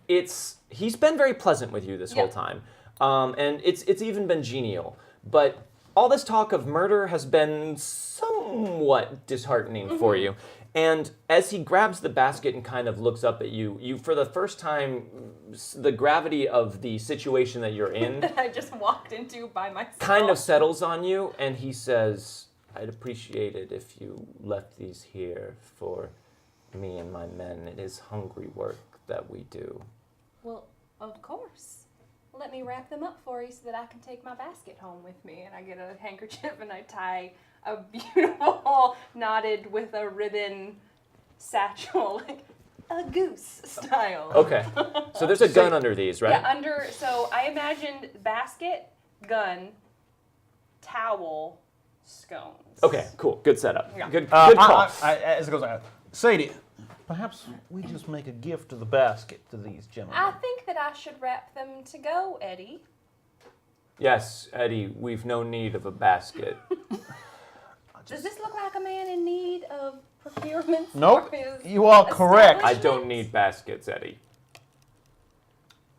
he's been very pleasant with you this whole Yeah. time, and it's even been genial, but all this talk of murder has been somewhat disheartening for you. And as he grabs the basket and kind of looks up at you, for the first time, the gravity of the situation that you're in that I just walked into by myself. kind of settles on you, and he says, I'd appreciate it if you left these here for me and my men. It is hungry work that we do. Well, of course. Let me wrap them up for you so that I can take my basket home with me. And I get a handkerchief and I tie a beautiful knotted with a ribbon satchel, like a goose style. Okay, so there's a gun under these, right? Yeah, so I imagined basket, gun, towel, scones. Okay, cool. Good setup. Yeah. Good call. As it goes out, Sadie, Perhaps we just make a gift of the basket to these gentlemen. I think that I should wrap them to go, Eddie. Yes, Eddie, we've no need of a basket. Does this look like a man in need of procurement? Nope, for his you are correct. I don't need baskets, Eddie.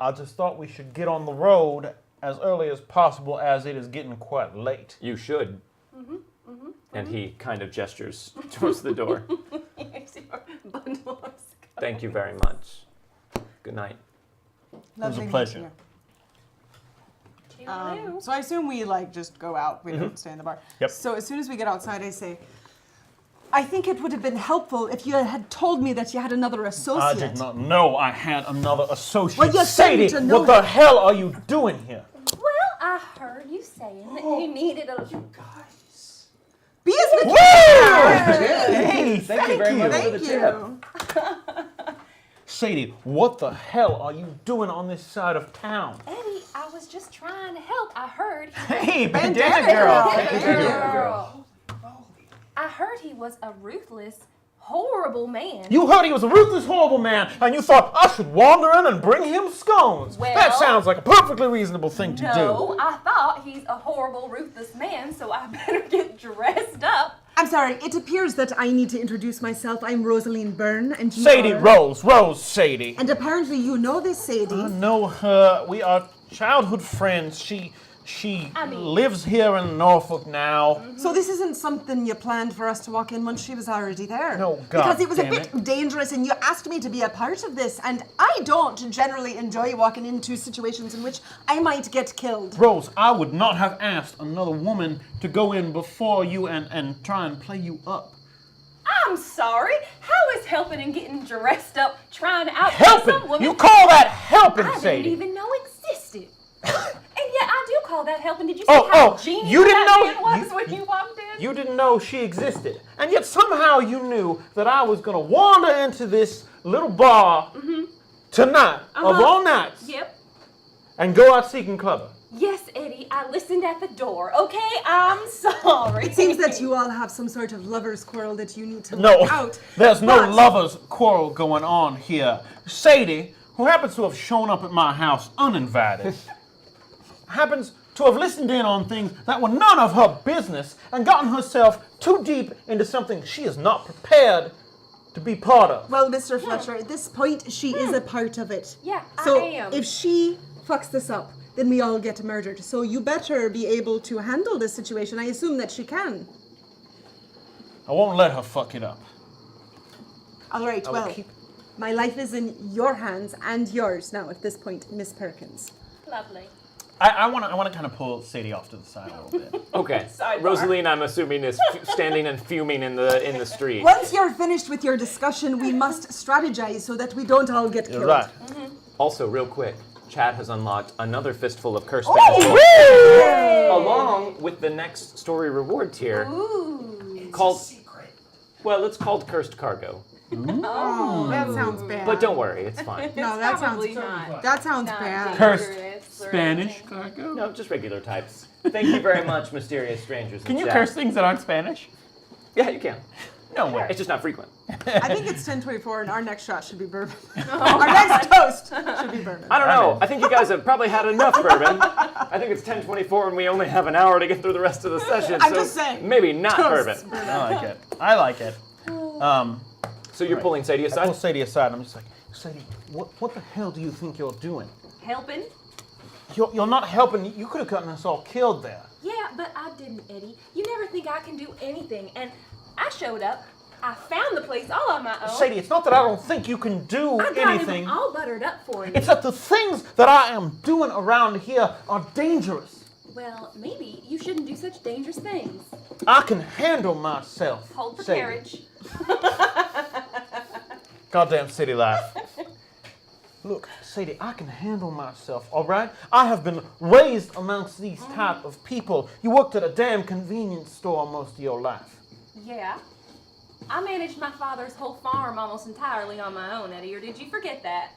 I just thought we should get on the road as early as possible, as it is getting quite late. You should. And he kind of gestures towards the door. Here's your bundle of scotch. Thank you very much. Good night. Lovely a meeting pleasure. you. Toodaloo. So I assume we like just go out. We don't stay in the bar. Yep. So as soon as we get outside, I say, I think it would have been helpful if you had told me that you had another associate. I did not know I had another associate. Well, you Sadie, seem to know what the it. hell are you doing here? Well, I heard you saying that you needed a... Guys. Be as the Hey, Thank you very much for Thank the you. tip. Sadie, what the hell are you doing on this side of town? Eddie, I was just trying to help. I heard... Hey, bandana girl. Girl. I heard he was a ruthless, horrible man. You heard he was a ruthless, horrible man, and you thought I should wander in and bring him scones. Well- That sounds like a perfectly reasonable thing to No, do. I thought he's a horrible, ruthless man, so I better get dressed up. I'm sorry, it appears that I need to introduce myself. I'm Rosaleen Byrne, and you Sadie, are... Rose, Sadie. And apparently you know this Sadie. I know her. We are childhood friends. She I mean- lives here in Norfolk now. So this isn't something you planned for us to walk in once she was already there. No, God because it was a damn bit dangerous, and you asked me to be a part of this, and I don't generally enjoy walking into situations in which I might get killed. Rose, I would not have asked another woman to go in before you and try and play you up. I'm sorry. How is helping and getting dressed up trying to outplay Helping? some woman You call that helping, I Sadie? didn't even know existed? And yet I do call that helping. Did you see Oh, how oh, genius you didn't that know- man was you- when you walked in? You didn't know she existed. And yet somehow you knew that I was going to wander into this little bar tonight, of all nights, Yep. and go out seeking cover. Yes, Eddie, I listened at the door. Okay, I'm sorry. It seems that you all have some sort of lover's quarrel that you need to No, work out. there's no But- lover's quarrel going on here. Sadie, who happens to have shown up at my house uninvited, happens to have listened in on things that were none of her business and gotten herself too deep into something she is not prepared to be part of. Well, Mr. Fletcher, at this point, she is a part of it. Yeah, So I am. if she fucks this up, then we all get murdered. So you better be able to handle this situation. I assume that she can. I won't let her fuck it up. All right, I will well, keep- my life is in your hands and yours now at this point, Miss Perkins. Lovely. I want to kind of pull Sadie off to the side a little bit. Okay. Sidebar. Rosaleen, I'm assuming, is standing and fuming in the street. Once you're finished with your discussion, we must strategize so that we don't all get killed. You're right. Also, real quick, Chad has unlocked another fistful of cursed Oh, Spanish along with the next story reward tier Ooh. called, Secret. well, it's called Cursed Cargo. Oh, that sounds bad. But don't worry, it's fine. No, that sounds Probably not. that sounds Not bad. Cursed dangerous or Spanish anything. cargo? No, just regular types. Thank you very much, mysterious strangers. in Can you chat. curse things that aren't Spanish? Yeah, you can. No way. It's just not frequent. I think it's 10:24, and our next shot should be bourbon. Our next toast should be bourbon. I don't know. I think you guys have probably had enough bourbon. I think it's 10:24 and we only have an hour to get through the rest of the session. I'm so just saying. maybe not Toast. bourbon. I like it. I like it. So you're pulling Sadie I aside? pull Sadie aside. I'm just like, Sadie, what the hell do you think you're doing? Helping? You're not helping. You could have gotten us all killed there. Yeah, but I didn't, Eddie. You never think I can do anything. And I showed up. I found the place all on my own. Sadie, it's not that I don't think you can do I got anything. him all buttered up for you. It's that the things that I am doing around here are dangerous. Well, maybe you shouldn't do such dangerous things. I can handle myself. Hold the Sadie. carriage. Goddamn city life. Look, Sadie, I can handle myself, all right? I have been raised amongst these type of people. You worked at a damn convenience store most of your life. Yeah. I managed my father's whole farm almost entirely on my own, Eddie, or did you forget that?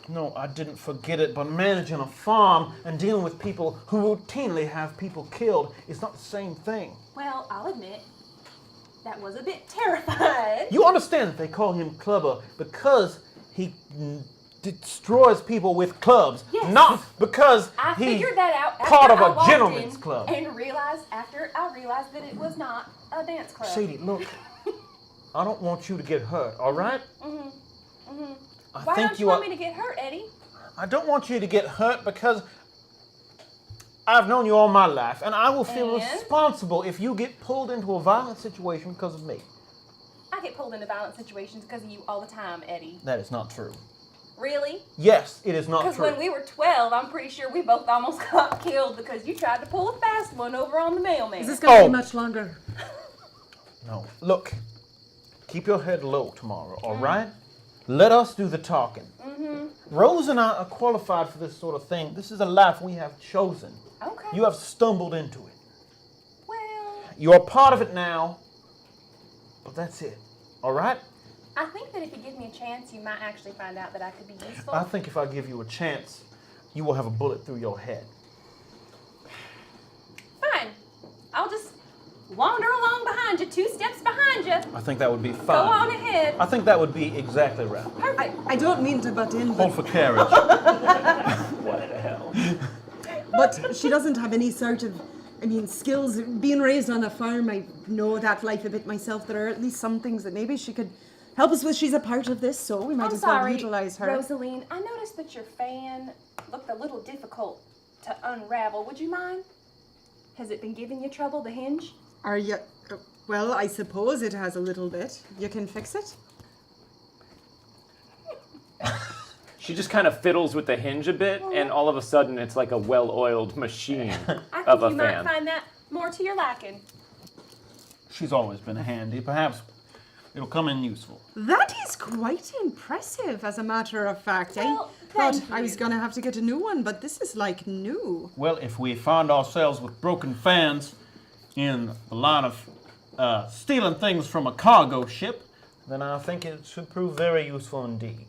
No, I didn't forget it, but managing a farm and dealing with people who routinely have people killed is not the same thing. Well, I'll admit, that was a bit terrified. You understand that they call him Clubber because he destroys people with clubs, Yes. not because I he's figured that out after part of I a walked gentleman's in club. and realized after I realized that it was not a dance club. Sadie, look, I don't want you to get hurt, all right? Why don't you want me to get hurt, Eddie? I don't want you to get hurt because I've known you all my life, and I will feel And? responsible if you get pulled into a violent situation because of me. I get pulled into violent situations because of you all the time, Eddie. That is not true. Really? Yes, it is not Because true. when we were 12, I'm pretty sure we both almost got killed because you tried to pull a fast one over on the mailman. Is this going to Oh. be much longer? No, look, keep your head low tomorrow, all right? Let us do the talking. Rose and I are qualified for this sort of thing. This is a life we have chosen. Okay. You have stumbled into it. Well, You are part of it now, but that's it, all right? I think that if you give me a chance, you might actually find out that I could be useful. I think if I give you a chance, you will have a bullet through your head. Fine. I'll just wander along behind you, 2 steps behind you. I think that would be Go fine. on ahead. I think that would be exactly right. I don't mean to butt in, Hold for carriage. What the hell? but she doesn't have any sort of, skills. Being raised on a farm, I know that life a bit myself. There are at least some things that maybe she could help us with. She's a part of this, so we might I'm as well sorry, utilize her. Rosaleen. I noticed that your fan looked a little difficult to unravel. Would you mind? Has it been giving you trouble, the hinge? Are you? Well, I suppose it has a little bit. You can fix it. She just kind of fiddles with the hinge a bit, and all of a sudden it's like a well-oiled machine I of think a you might fan. find that more to your liking. She's always been handy. Perhaps it'll come in useful. That is quite impressive, as a matter of fact. Well, I thought thank I was you. going to have to get a new one, but this is like new. Well, if we find ourselves with broken fans in the line of stealing things from a cargo ship, then I think it should prove very useful indeed.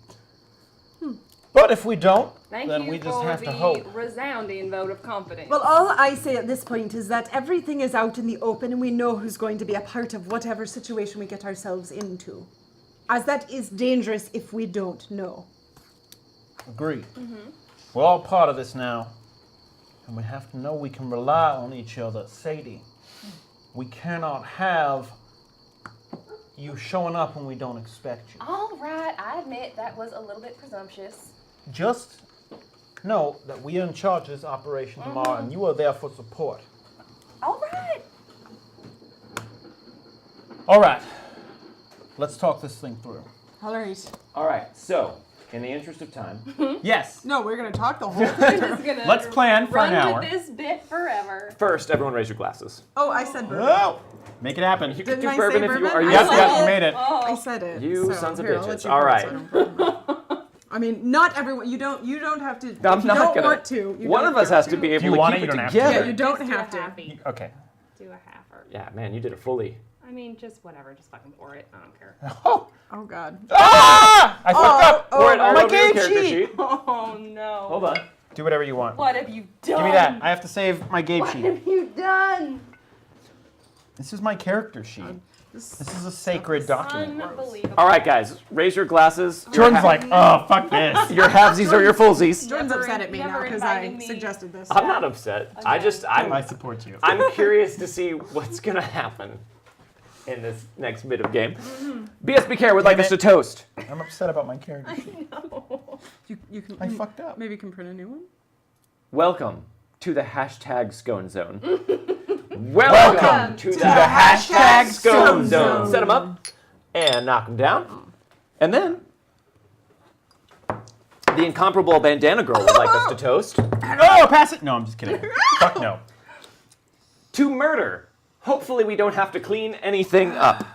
But if we don't, Thank then you we just for have the to hope. resounding vote of confidence. Well, all I say at this point is that everything is out in the open and we know who's going to be a part of whatever situation we get ourselves into. As that is dangerous if we don't know. Agreed. We're all part of this now. And we have to know we can rely on each other. Sadie, we cannot have you showing up when we don't expect you. All right, I admit that was a little bit presumptuous. Just know that we are in charge of this operation tomorrow and you are there for support. All right. All right. Let's talk this thing through. All right. All right, so in the interest of time, Yes. No, we're going to talk the whole We're thing. just gonna Let's plan for run an hour. with this bit forever. first, everyone raise your glasses. Oh, I said bourbon. Oh, make it happen. You can Didn't do I bourbon say if you bourbon? are. You I Yep, said yep, it. you made it. I said it. You so sons of here, I'll bitches. let you All go, right. so I don't problem. I mean, not everyone. You don't have to. I'm if you not don't gonna. want to. You One don't of us have has to be able Do you to want keep it? You it don't have to. together. Yeah, you don't Just do have a to. halfie. Okay. Do a halfer. Yeah, man, you did it fully. I mean, just whatever. Just fucking pour it. I don't care. Oh, Oh God. ah! I fucked up. Pour it all my over your game character sheet. sheet. Oh no. Hold on. Do whatever you want. What have you done? Give me that. I have to save my game What sheet. have you done? This is my character sheet. This is a sacred document. Unbelievable. All right, guys, raise your glasses. Jordan's like, oh, fuck this. Your halvesies or your fullsies. Jordan's Never- upset at me now never because I inviting me. suggested this. I'm not upset. I support you. I'm curious to see what's gonna happen in this next bit of game. BSB Care would like us to toast. I'm upset about my character sheet. You can. I fucked up. Maybe you can print a new one. Welcome to the hashtag Scone Zone. Welcome to the hashtag Scone Zone. Set them up and knock them down. And then the incomparable bandana girl would like us to toast. Oh, pass it. No, I'm just kidding. Fuck no. To murder. Hopefully we don't have to clean anything up.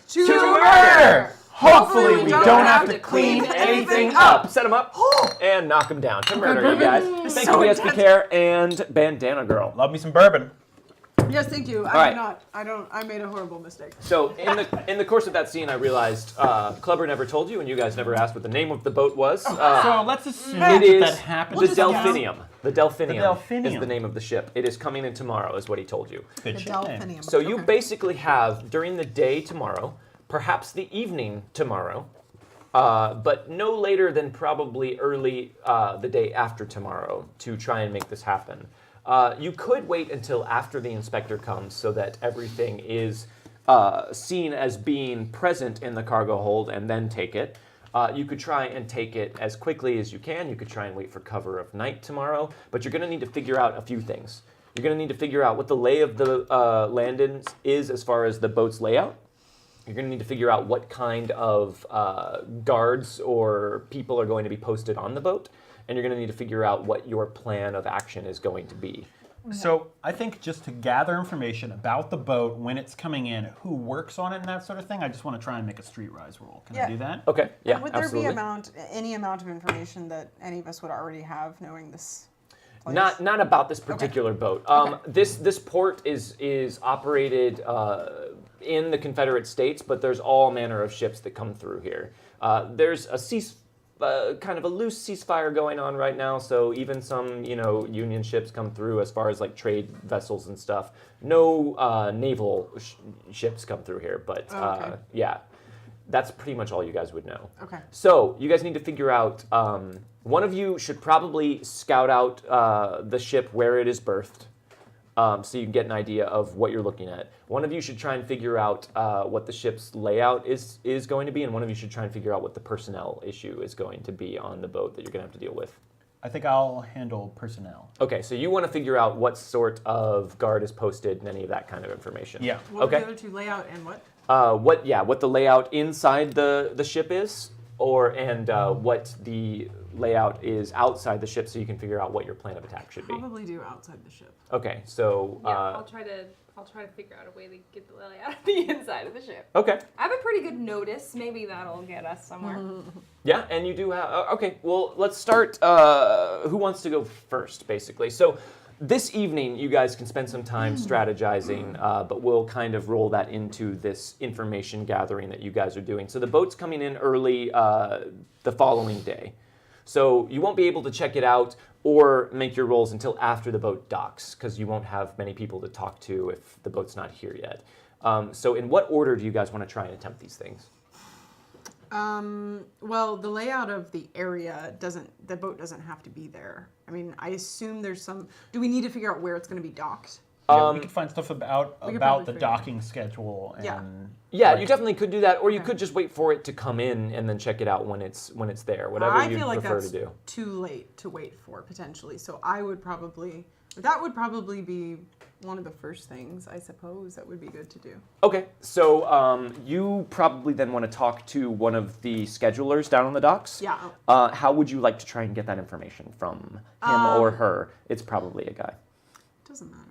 To Murder! Hopefully we don't have to clean anything up. Set them up and knock them down. To murder, you guys. Thank you, BSB Care and Bandana Girl. Love me some bourbon. Yes, thank you. right. I did not. I made a horrible mistake. So in the course of that scene, I realized Clubber never told you, and you guys never asked what the name of the boat was. So let's assume It is that happened. the just guess. Delphinium. The Delphinium, Delphinium. is the name of the ship. It is coming in tomorrow, is what he told you. Good The ship name. Delphinium. So you Okay. basically have, during the day tomorrow, perhaps the evening tomorrow, but no later than probably early the day after tomorrow to try and make this happen. You could wait until after the inspector comes so that everything is seen as being present in the cargo hold and then take it. You could try and take it as quickly as you can. You could try and wait for cover of night tomorrow, but you're going to need to figure out a few things. You're going to need to figure out what the lay of the land is as far as the boat's layout. You're going to need to figure out what kind of guards or people are going to be posted on the boat, and you're going to need to figure out what your plan of action is going to be. So I think just to gather information about the boat, when it's coming in, who works on it and that sort of thing, I just want to try and make a streetwise roll. Can I Yeah. do that? Okay, yeah, Would there absolutely. be any amount of information that any of us would already have knowing this place? Not about this particular boat. This port is operated in the Confederate States, but there's all manner of ships that come through here. There's a kind of a loose ceasefire going on right now, so even some Union ships come through as far as like trade vessels and stuff. No naval ships come through here, but Okay. yeah, that's pretty much all you guys would know. Okay. So you guys need to figure out. One of you should probably scout out the ship where it is berthed, so you can get an idea of what you're looking at. One of you should try and figure out what the ship's layout is going to be, and one of you should try and figure out what the personnel issue is going to be on the boat that you're going to have to deal with. I think I'll handle personnel. Okay, so you want to figure out what sort of guard is posted and any of that kind of information. Yeah. What were Okay. the other two, layout and what? What the layout inside the ship is, and what the layout is outside the ship, so you can figure out what your plan of attack should be. Probably do outside the ship. Okay, so Yeah, I'll try to figure out a way to get the layout of the inside of the ship. okay, I have a pretty good notice. Maybe that'll get us somewhere. yeah, and you do have. Okay, well, let's start. Who wants to go first, basically? So. This evening, you guys can spend some time strategizing, but we'll kind of roll that into this information gathering that you guys are doing. So the boat's coming in early the following day. So you won't be able to check it out or make your rolls until after the boat docks, because you won't have many people to talk to if the boat's not here yet. So in what order do you guys want to try and attempt these things? Well, the layout of the area the boat doesn't have to be there. I mean, I assume there's some, do we need to figure out where it's going to be docked? Yeah, we could find stuff about could probably the figure it docking schedule and Yeah. Yeah, like- you definitely could do that, or you Okay. could just wait for it to come in and then check it out when it's there. Whatever I you feel like prefer that's to do. too late to wait for, potentially. So that would probably be one of the first things, I suppose, that would be good to do. Okay, so you probably then want to talk to one of the schedulers down on the docks. Yeah. How would you like to try and get that information from him or her? It's probably a guy. Doesn't matter.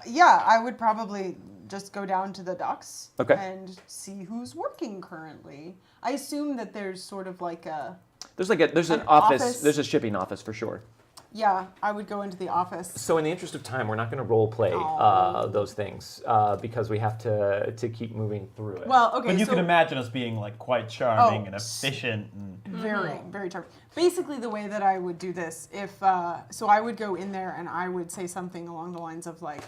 Yeah, I would probably just go down to the docks Okay. and see who's working currently. I assume that there's sort of like a There's an An office. office. There's a shipping office for sure. yeah. I would go into the office. So in the interest of time, we're not going to role play Oh. those things because we have to keep moving through it. Well, okay. But you so can imagine us being like quite charming Oh, and efficient and Very, very charming. Basically, the way that I would do this, if so, I would go in there and I would say something along the lines of like,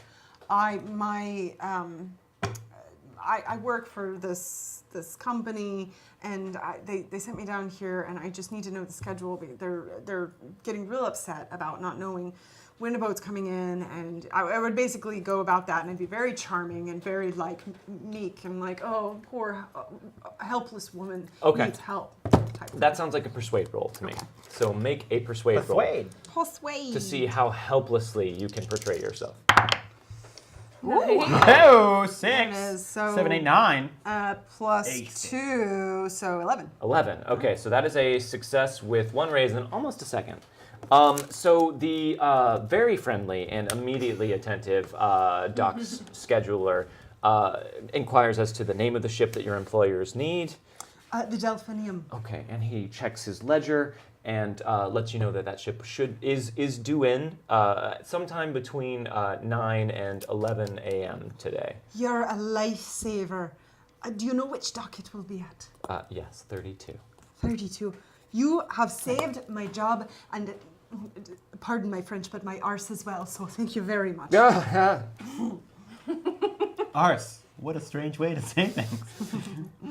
I work for this company, and they sent me down here, and I just need to know the schedule. They're getting real upset about not knowing when a boat's coming in, and I would basically go about that, and I'd be very charming and very like meek and like, oh, poor helpless woman Okay. needs help. Type of that sounds like a persuade roll to me. So make a persuade roll persuade. persuade to see how helplessly you can portray yourself. Oh, 6. There it is. So 7, 8, 9. Plus 8. 2, so 11. 11. Okay, so that is a success with one raise and almost a second. So the very friendly and immediately attentive docks scheduler inquires as to the name of the ship that your employers need. The Delphinium. Okay, and he checks his ledger and lets you know that ship is due in sometime between 9 and 11 a.m. today. You're a lifesaver. Do you know which dock it will be at? Yes, 32. 32. You have saved my job and, pardon my French, but my arse as well, so thank you very much. Arse. What a strange way to say things.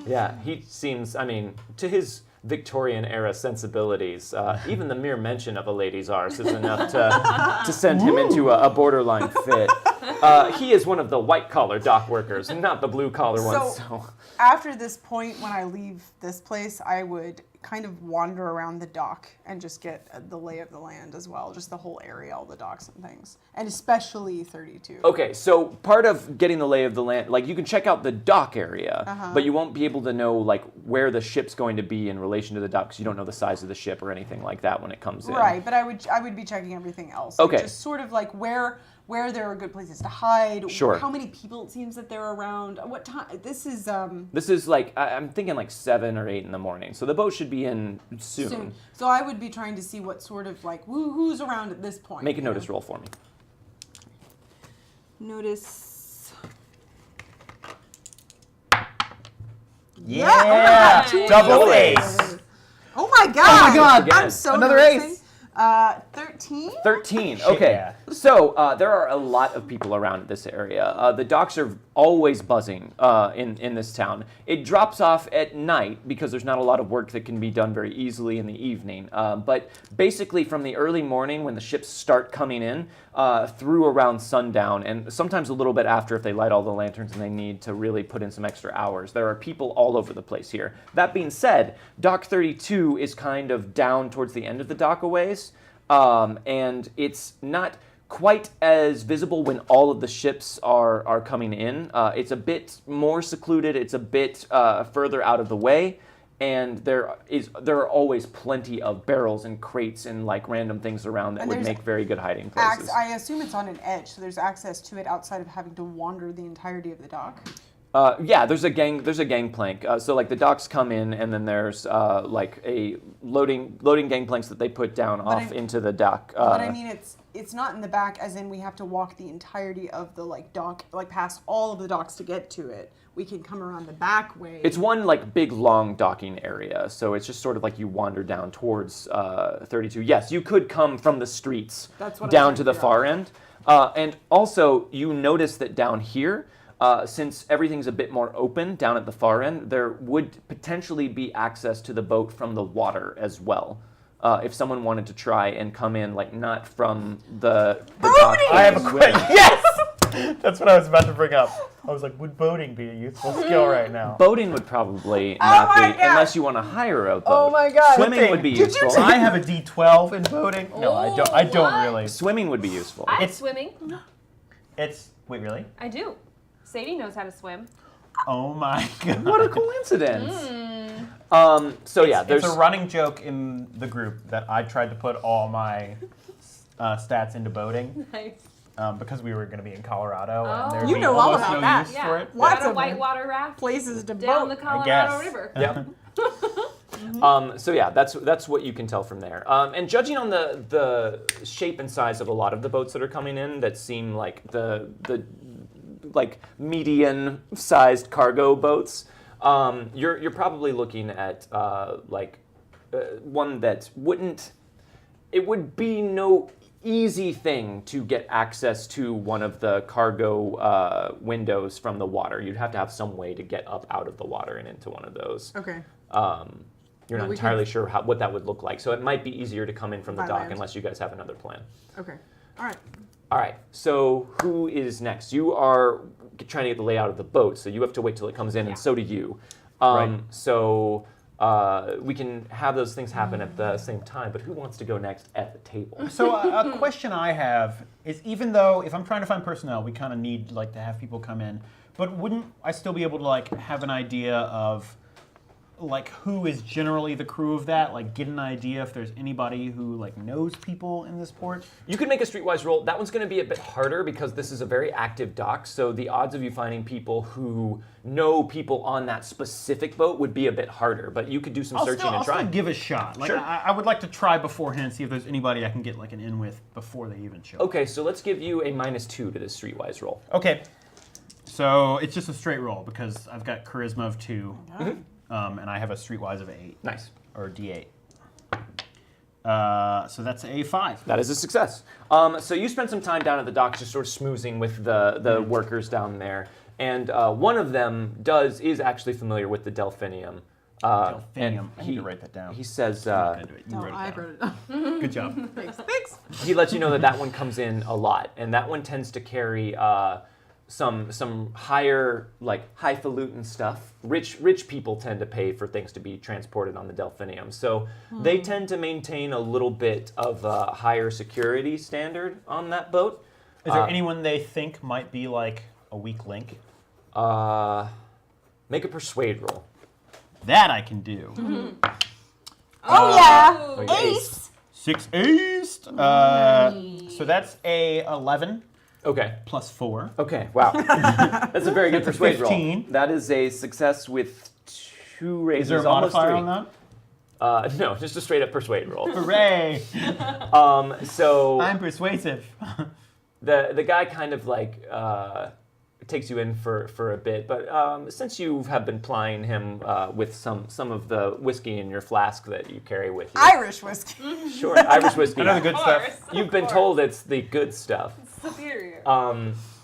Yeah, he seems, I mean, to his Victorian era sensibilities, even the mere mention of a lady's arse is enough to send him into a borderline fit. He is one of the white-collar dock workers, not the blue-collar ones. So after this point, when I leave this place, I would kind of wander around the dock and just get the lay of the land as well, just the whole area, all the docks and things, and especially 32. Okay, so part of getting the lay of the land, like you can check out the dock area, but you won't be able to know like where the ship's going to be in relation to the dock because you don't know the size of the ship or anything like that when it comes in. Right, but I would be checking everything else. Okay. Like, just sort of like where there are good places to hide. Sure. How many people it seems that they're around. What time? This is This is like, I'm thinking like 7 or 8 in the morning, so the boat should be in soon. So I would be trying to see what sort of like who's around at this point. Make a notice roll for me. Notice. Yeah! Two Double aces. ace. Oh my god! Oh my God. I'm so Another noticing. ace. 13. 13. Okay. Yeah. So there are a lot of people around this area. The docks are always buzzing in this town. It drops off at night because there's not a lot of work that can be done very easily in the evening. But basically from the early morning when the ships start coming in through around sundown and sometimes a little bit after if they light all the lanterns and they need to really put in some extra hours. There are people all over the place here. That being said, Dock 32 is kind of down towards the end of the dock a ways. And it's not quite as visible when all of the ships are coming in. It's a bit more secluded. It's a bit further out of the way. And there are always plenty of barrels and crates and like random things around that would make very good hiding places. I assume it's on an edge, so there's access to it outside of having to wander the entirety of the dock. Yeah, there's a gangplank. So like the docks come in, and then there's like a loading gangplanks that they put down off into the dock. But I mean, it's not in the back, as in we have to walk the entirety of the like dock, like past all of the docks to get to it. We can come around the back way. It's one like big long docking area, so it's just sort of like you wander down towards 32. Yes, you could come from the streets down to the far end, and also you notice that down here. Since everything's a bit more open down at the far end, there would potentially be access to the boat from the water as well. If someone wanted to try and come in, like not from the dock. I have a question. Yes! That's what I was about to bring up. I was like, would boating be a useful skill right now? Boating would probably not be, unless you want to hire a boat. Oh my god! Swimming would be useful. I have a D12 in boating. No, I don't. I don't what? really. Swimming would be useful. I'm swimming. Wait, really? I do. Sadie knows how to swim. Oh my god. What a coincidence. So yeah, It's a running joke in the group that I tried to put all my stats into boating. Nice. Because we were going to be in Colorado, and there'd You be know all almost about no that. use Yeah. for it. Lots Got a of whitewater raft places to down boat. the I Colorado guess. River. Yep. So yeah, that's what you can tell from there. And judging on the shape and size of a lot of the boats that are coming in, that seem like the like median-sized cargo boats, you're probably looking at one that wouldn't. It would be no easy thing to get access to one of the cargo windows from the water. You'd have to have some way to get up out of the water and into one of those. Okay. You're not we entirely sure what that would look like, so it might be easier to come in from the By dock land. unless you guys have another plan. Okay. All right. All right, so who is next? You are trying to get the layout of the boat, so you have to wait till it comes in, and so do you. Right. So we can have those things happen at the same time, but who wants to go next at the table? So a question I have is, even though if I'm trying to find personnel, we kind of need like to have people come in, but wouldn't I still be able to like have an idea of like who is generally the crew of that? Like get an idea if there's anybody who like knows people in this port? You can make a streetwise roll. That one's going to be a bit harder because this is a very active dock, so the odds of you finding people who know people on that specific boat would be a bit harder, but you could do some searching and I'll try. still give it a shot. Like Sure. I would like to try beforehand, see if there's anybody I can get like an in with before they even show up. Okay, so let's give you a -2 to this streetwise roll. Okay. So it's just a straight roll because I've got charisma of 2, and I have a streetwise of 8. Nice. Or D8. So that's a 5. That is a success. So you spend some time down at the docks just sort of schmoozing with the workers down there. And one of them is actually familiar with the Delphinium. Delphinium. I need to write that down. He says, You No, wrote I it down. wrote it down. Good job. Thanks. he lets you know that one comes in a lot. And that one tends to carry some higher, like highfalutin stuff. Rich people tend to pay for things to be transported on the Delphinium. So they tend to maintain a little bit of a higher security standard on that boat. Is there anyone they think might be like a weak link? Make a persuade roll. That I can do. Oh yeah, Oh, yeah. ace. 6 ace. So that's a 11 Okay. plus 4. Okay, wow. That's a very good persuade 15. roll. That is a success with 2 raises, Is there a almost modifier 3. on that? No, just a straight up persuade roll. Hooray! So I'm persuasive. the guy kind of like takes you in for a bit, but since you have been plying him with some of the whiskey in your flask that you carry with you, Irish whiskey. sure, Irish whiskey. I know the good Of stuff. course, of You've been course. told it's the good stuff. Superior.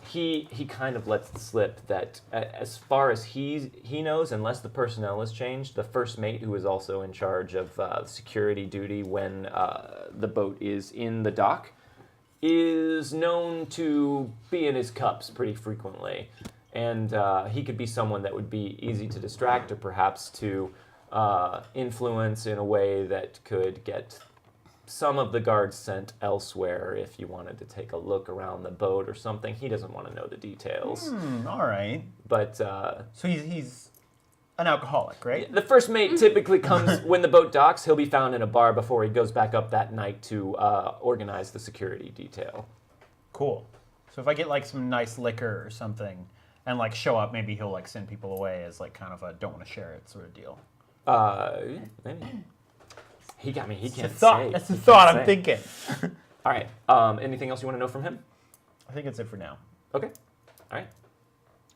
He kind of lets it slip that as far as he knows, unless the personnel has changed, the first mate, who is also in charge of security duty when the boat is in the dock, is known to be in his cups pretty frequently. And he could be someone that would be easy to distract or perhaps to influence in a way that could get some of the guards sent elsewhere if you wanted to take a look around the boat or something. He doesn't want to know the details. All right. But So he's an alcoholic, right? the first mate typically comes when the boat docks. He'll be found in a bar before he goes back up that night to organize the security detail. Cool. So if I get like some nice liquor or something and like show up, maybe he'll like send people away as like kind of a don't want to share it sort of deal. Yeah, maybe. He can't say. That's the He thought can't I'm say. thinking. All right. Anything else you want to know from him? I think that's it for now. Okay. All right.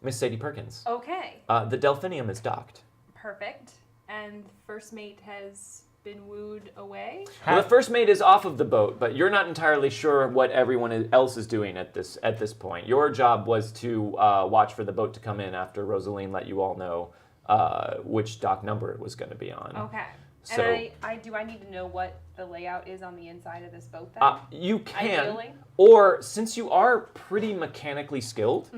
Miss Sadie Perkins. Okay, The Delphinium is docked. perfect. And first mate has been wooed away. Well, the first mate is off of the boat, but you're not entirely sure what everyone else is doing at this point. Your job was to watch for the boat to come in after Rosaleen let you all know which dock number it was going to be on. Okay. So- And I need to know what the layout is on the inside of this boat then? You can, Ideally. or since you are pretty mechanically skilled,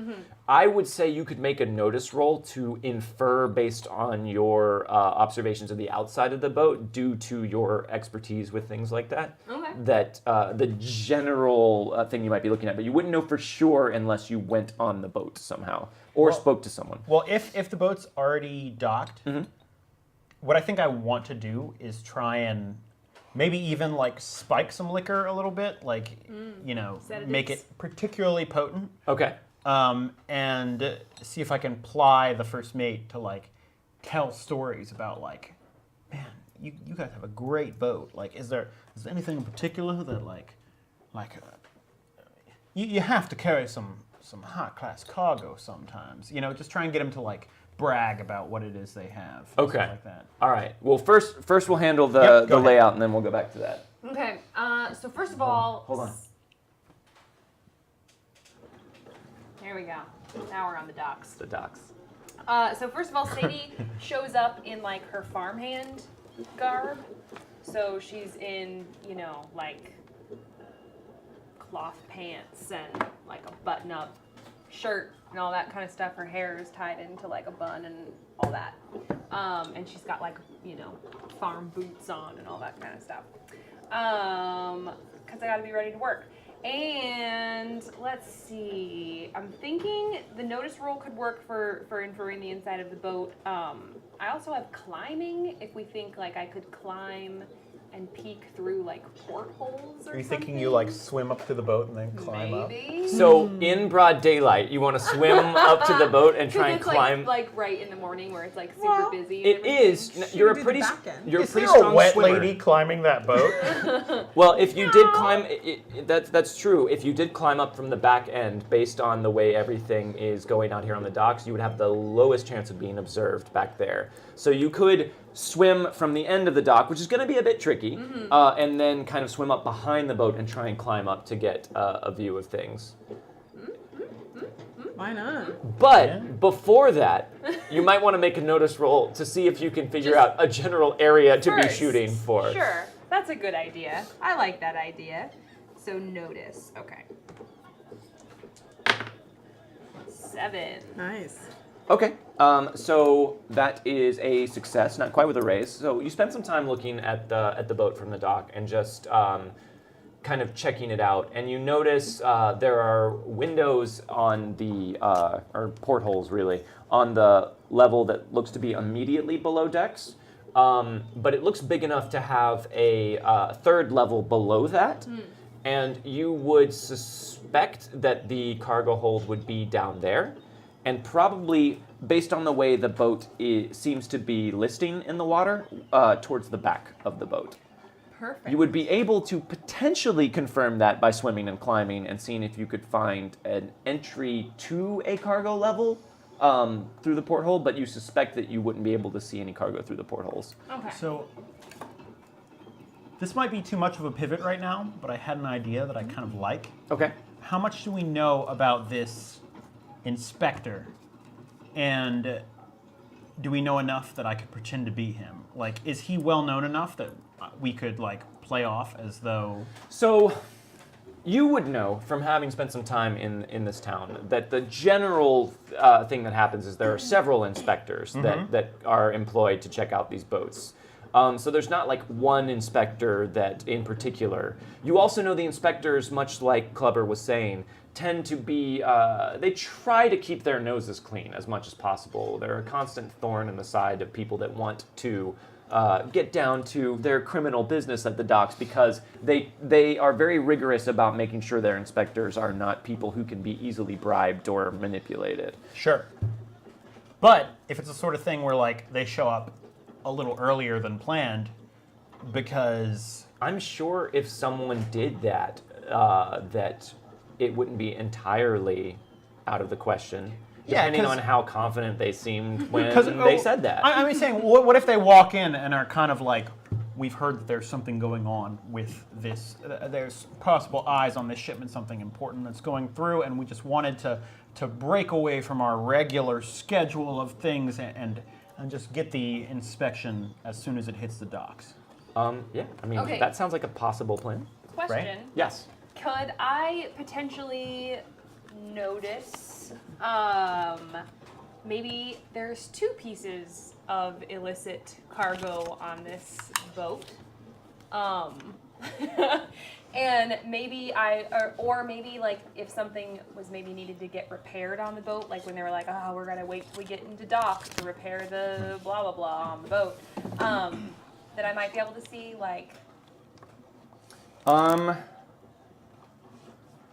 I would say you could make a notice roll to infer based on your observations of the outside of the boat, due to your expertise with things like that. Okay. That the general thing you might be looking at, but you wouldn't know for sure unless you went on the boat somehow or spoke to someone. Well, if the boat's already docked, what I think I want to do is try and maybe even like spike some liquor a little bit, like Sedatives. make it particularly potent, Okay. and see if I can ply the first mate to like tell stories about like, man, you guys have a great boat. Like, is there anything in particular that you have to carry some high class cargo sometimes? Just try and get them to like brag about what it is they have. and Okay. stuff like that. All right. Well, first we'll handle the, Yep, go the ahead. layout, and then we'll go back to that. Okay. So first of all, Hold on. Here we go. Now we're on the docks. The docks. So first of all, Sadie shows up in like her farmhand garb. So she's in, like cloth pants and like a button-up shirt and all that kind of stuff. Her hair is tied into like a bun and all that. And she's got like, farm boots on and all that kind of stuff. Because I got to be ready to work. And let's see. I'm thinking the notice roll could work for inferring the inside of the boat. I also have climbing. If we think like I could climb and peek through like portholes or Are you something. thinking you like swim up to the boat and then climb up? Maybe. So in broad daylight, you want to swim up to the boat and try and It's climb. like right in the morning where it's like super Well, busy. It and everything. is. You're a do the pretty. back end. You're a Is pretty there strong a wet swimmer. lady climbing that boat? Well, if you did climb, that's true. If you did climb up from the back end, based on the way everything is going out here on the docks, you would have the lowest chance of being observed back there. So you could swim from the end of the dock, which is going to be a bit tricky, and then kind of swim up behind the boat and try and climb up to get a view of things. Why not? But before that, you might want to make a notice roll to see if you can figure out a general area to be First. shooting for. Sure, that's a good idea. I like that idea. So notice. Okay. 7. Nice. Okay, so that is a success, not quite with a raise. So you spend some time looking at the boat from the dock and just kind of checking it out, and you notice there are windows on the or portholes really on the level that looks to be immediately below decks, but it looks big enough to have a third level below that, and you would suspect that the cargo hold would be down there. And probably, based on the way the boat seems to be listing in the water, towards the back of the boat. Perfect. You would be able to potentially confirm that by swimming and climbing and seeing if you could find an entry to a cargo level through the porthole, but you suspect that you wouldn't be able to see any cargo through the portholes. Okay. So this might be too much of a pivot right now, but I had an idea that I kind of like. Okay. How much do we know about this inspector, and do we know enough that I could pretend to be him? Like, is he well known enough that we could like play off as though? So, you would know from having spent some time in this town that the general thing that happens is there are several inspectors that are employed to check out these boats. So there's not like one inspector that in particular. You also know the inspectors, much like Clubber was saying, tend to be, they try to keep their noses clean as much as possible. They're a constant thorn in the side of people that want to get down to their criminal business at the docks because they are very rigorous about making sure their inspectors are not people who can be easily bribed or manipulated. Sure. But if it's the sort of thing where like they show up a little earlier than planned because... I'm sure if someone did that, that it wouldn't be entirely out of the question, depending on how confident they seemed when they said that. I'm saying, what if they walk in and are kind of like, we've heard that there's something going on with this, there's possible eyes on this shipment, something important that's going through, and we just wanted to break away from our regular schedule of things and just get the inspection as soon as it hits the docks. Yeah, I mean, Okay. that sounds like a possible plan. Question. Yes. Could I potentially notice maybe there's 2 pieces of illicit cargo on this boat? And maybe or maybe like if something was maybe needed to get repaired on the boat, like when they were like, oh, we're gonna wait till we get into dock to repair the blah blah blah on the boat, that I might be able to see like.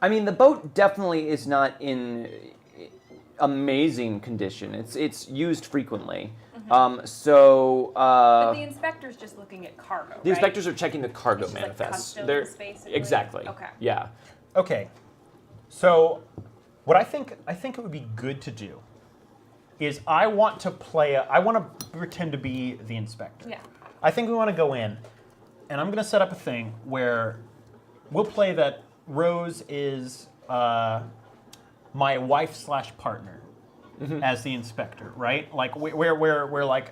I mean, the boat definitely is not in amazing condition. It's used frequently. But the inspector's just looking at cargo. The inspectors are checking the cargo It's just like manifests. customs, basically? Exactly. Okay. Yeah. Okay, so what I think it would be good to do is I want to pretend to be the inspector. Yeah. I think we want to go in, and I'm going to set up a thing where we'll play that Rose is my wife/partner as the inspector, right? Like we're like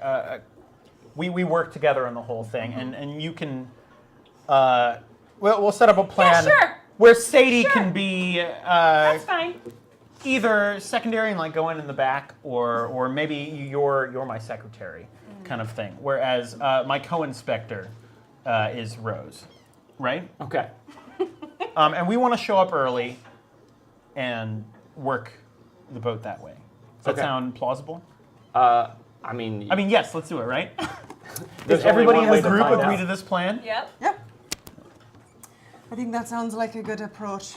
we work together on the whole thing, and you can we'll set up a plan sure. where Sadie can be That's fine. either secondary and like go in the back, or maybe you're my secretary kind of thing. Whereas my co-inspector is Rose, right? Okay. And we want to show up early and work the boat that way. Does that Okay. sound plausible? I mean, Yes, let's do it, right? there's Does everybody only in one the way to group find agree out. to this plan? Yep. Yep. I think that sounds like a good approach.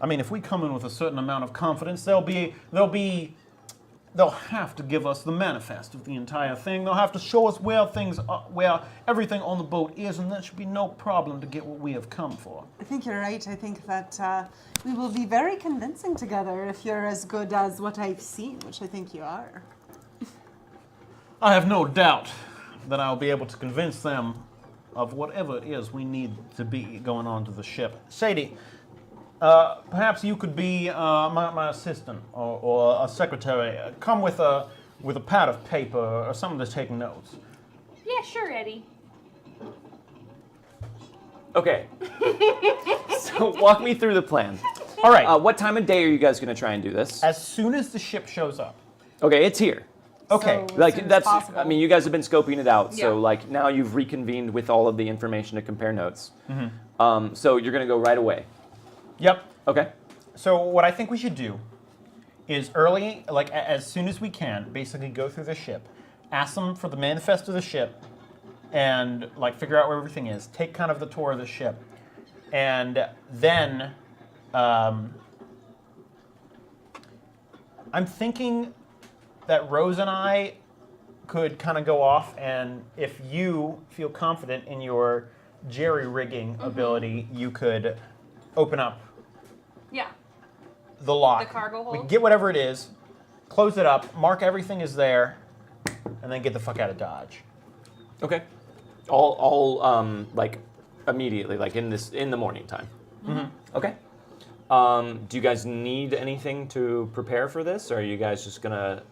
I mean, if we come in with a certain amount of confidence, they'll have to give us the manifest of the entire thing. They'll have to show us where everything on the boat is, and that should be no problem to get what we have come for. I think you're right. I think that we will be very convincing together if you're as good as what I've seen, which I think you are. I have no doubt that I'll be able to convince them of whatever it is we need to be going on to the ship. Sadie, perhaps you could be my assistant or a secretary. Come with a pad of paper or something to take notes. Yeah, sure, Eddie. Okay. So walk me through the plan. All right. What time of day are you guys going to try and do this? As soon as the ship shows up. Okay, it's here. Okay. So, Like as soon as that's. possible. I mean, you guys have been scoping it out, so Yeah. like now you've reconvened with all of the information to compare notes. So you're going to go right away. Yep. Okay. So what I think we should do is early, like as soon as we can, basically go through the ship, ask them for the manifest of the ship, and like figure out where everything is. Take kind of the tour of the ship, and then I'm thinking that Rose and I could kind of go off, and if you feel confident in your jerry-rigging ability, you could open up Yeah. the lock. The cargo We hold? can get whatever it is, close it up, mark everything is there, and then get the fuck out of Dodge. Okay. All like immediately, like in the morning time. Okay. Do you guys need anything to prepare for this, or are you guys just gonna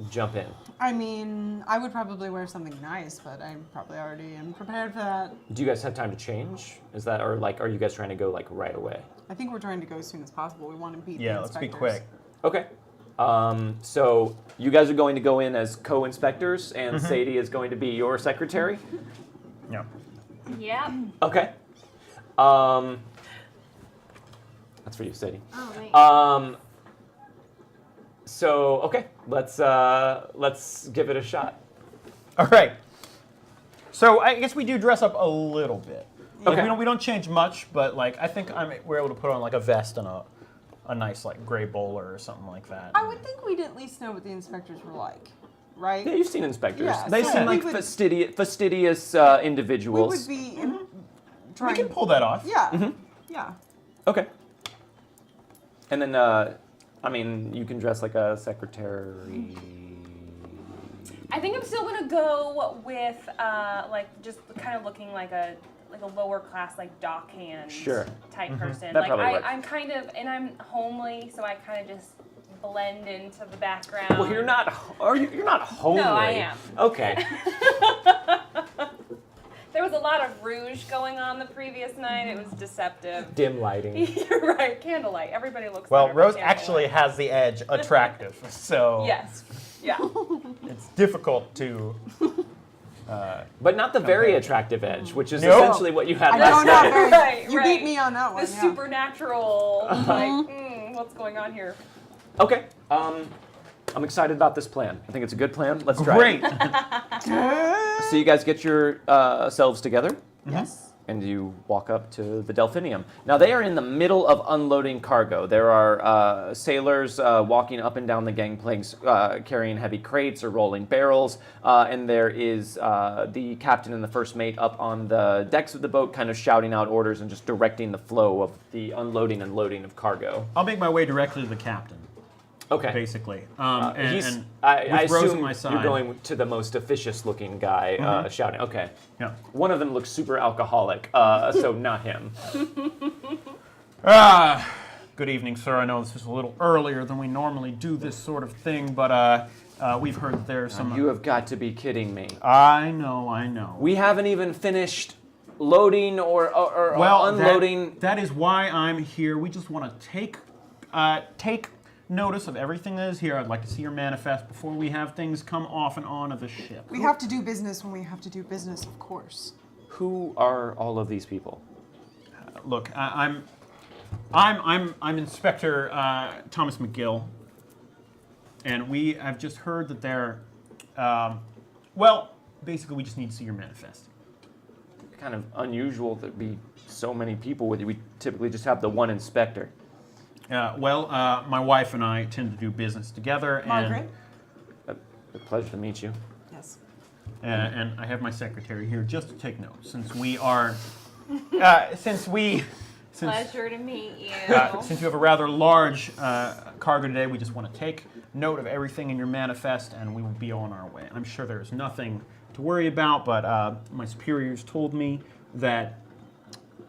jump in? I mean, I would probably wear something nice, but I probably already am prepared for that. Do you guys have time to change? Is that, or like, are you guys trying to go like right away? I think we're trying to go as soon as possible. We want to beat Yeah, the let's be inspectors. quick. Okay. So you guys are going to go in as co-inspectors, and Sadie is going to be your secretary. Yeah. Yeah. Okay. That's for you, Sadie. Oh, wait. So okay, let's give it a shot. All right. So I guess we do dress up a little bit. Like, Okay. we don't change much, but like I think we're able to put on like a vest and a nice like gray bowler or something like that. I would think we'd at least know what the inspectors were like, right? Yeah, you've seen inspectors. Yeah, They so seem we like would- fastidious we individuals. would be we trying. can pull that off. Yeah. Yeah. Okay. And then, I mean, you can dress like a secretary. I think I'm still gonna go with like just kind of looking like a lower class like dockhand Sure. type person. That Like probably works. I'm kind of, and I'm homely, so I kind of just blend into the background. Well, you're not. Are you? You're not homely. No, I am. Okay. There was a lot of rouge going on the previous night. It was deceptive. Dim lighting. You're right, candlelight. Everybody looks Well, better with Rose actually candlelight. has the edge attractive, so Yes. Yeah. it's difficult to. But not the very attractive edge, which is No. essentially what you had I last know, not night. very. Right, You right. beat me on that one. The yeah. supernatural, like, what's going on here? Okay. I'm excited about this plan. I think it's a good plan. Let's try Great. it. So you guys get your selves together. Yes. And you walk up to the Delphinium. Now they are in the middle of unloading cargo. There are sailors walking up and down the gangplanks carrying heavy crates or rolling barrels. And there is the captain and the first mate up on the decks of the boat kind of shouting out orders and just directing the flow of the unloading and loading of cargo. I'll make my way directly to the captain, Okay. basically. I With Rose assume on my side. you're going to the most officious looking guy shouting. Okay. Yeah. One of them looks super alcoholic, so not him. Good evening, sir. I know this is a little earlier than we normally do this sort of thing, but we've heard that there's some. You have got to be kidding me. I know. We haven't even finished loading or well, unloading. That is why I'm here. We just want to take notice of everything that is here. I'd like to see your manifest before we have things come off and on of the ship. We have to do business when we have to do business, of course. Who are all of these people? Look, I'm Inspector Thomas McGill, and I've just heard that they're, well, basically we just need to see your manifest. Kind of unusual that be so many people with you. We typically just have the one inspector. My wife and I tend to do business together, Margaret? A pleasure to meet you. Yes. and I have my secretary here just to take notes, since we are, since Pleasure to meet you. since you have a rather large cargo today, we just want to take note of everything in your manifest, and we will be on our way. I'm sure there's nothing to worry about, but my superiors told me that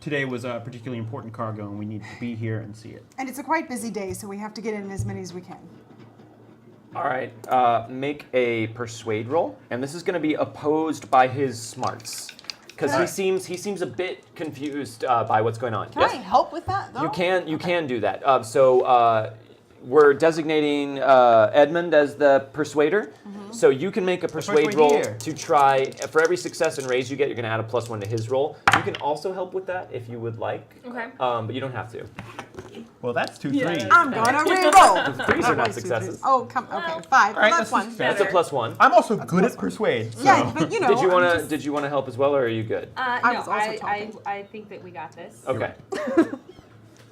today was a particularly important cargo, and we need to be here and see it. And it's a quite busy day, so we have to get in as many as we can. All right, make a persuade roll, and this is going to be opposed by his smarts, because he seems a bit confused by what's going on. Can I help with that, though? You can do that. So we're designating Edmund as the persuader. So you can make a persuade roll Persuadeer. to try. For every success and raise you get, you're going to add a +1 to his roll. You can also help with that if you would like. Okay. But you don't have to. Well, that's 2 3s. I'm gonna re-roll. Threes are not successes. Oh, come. Okay, 5. All right, That's that's one. That's a +1. I'm also good at persuade. So. Yeah, but you know. Did you want I'm to? just- Did you want to help as well, or are you good? No, was also talking. I think that we got this. Okay.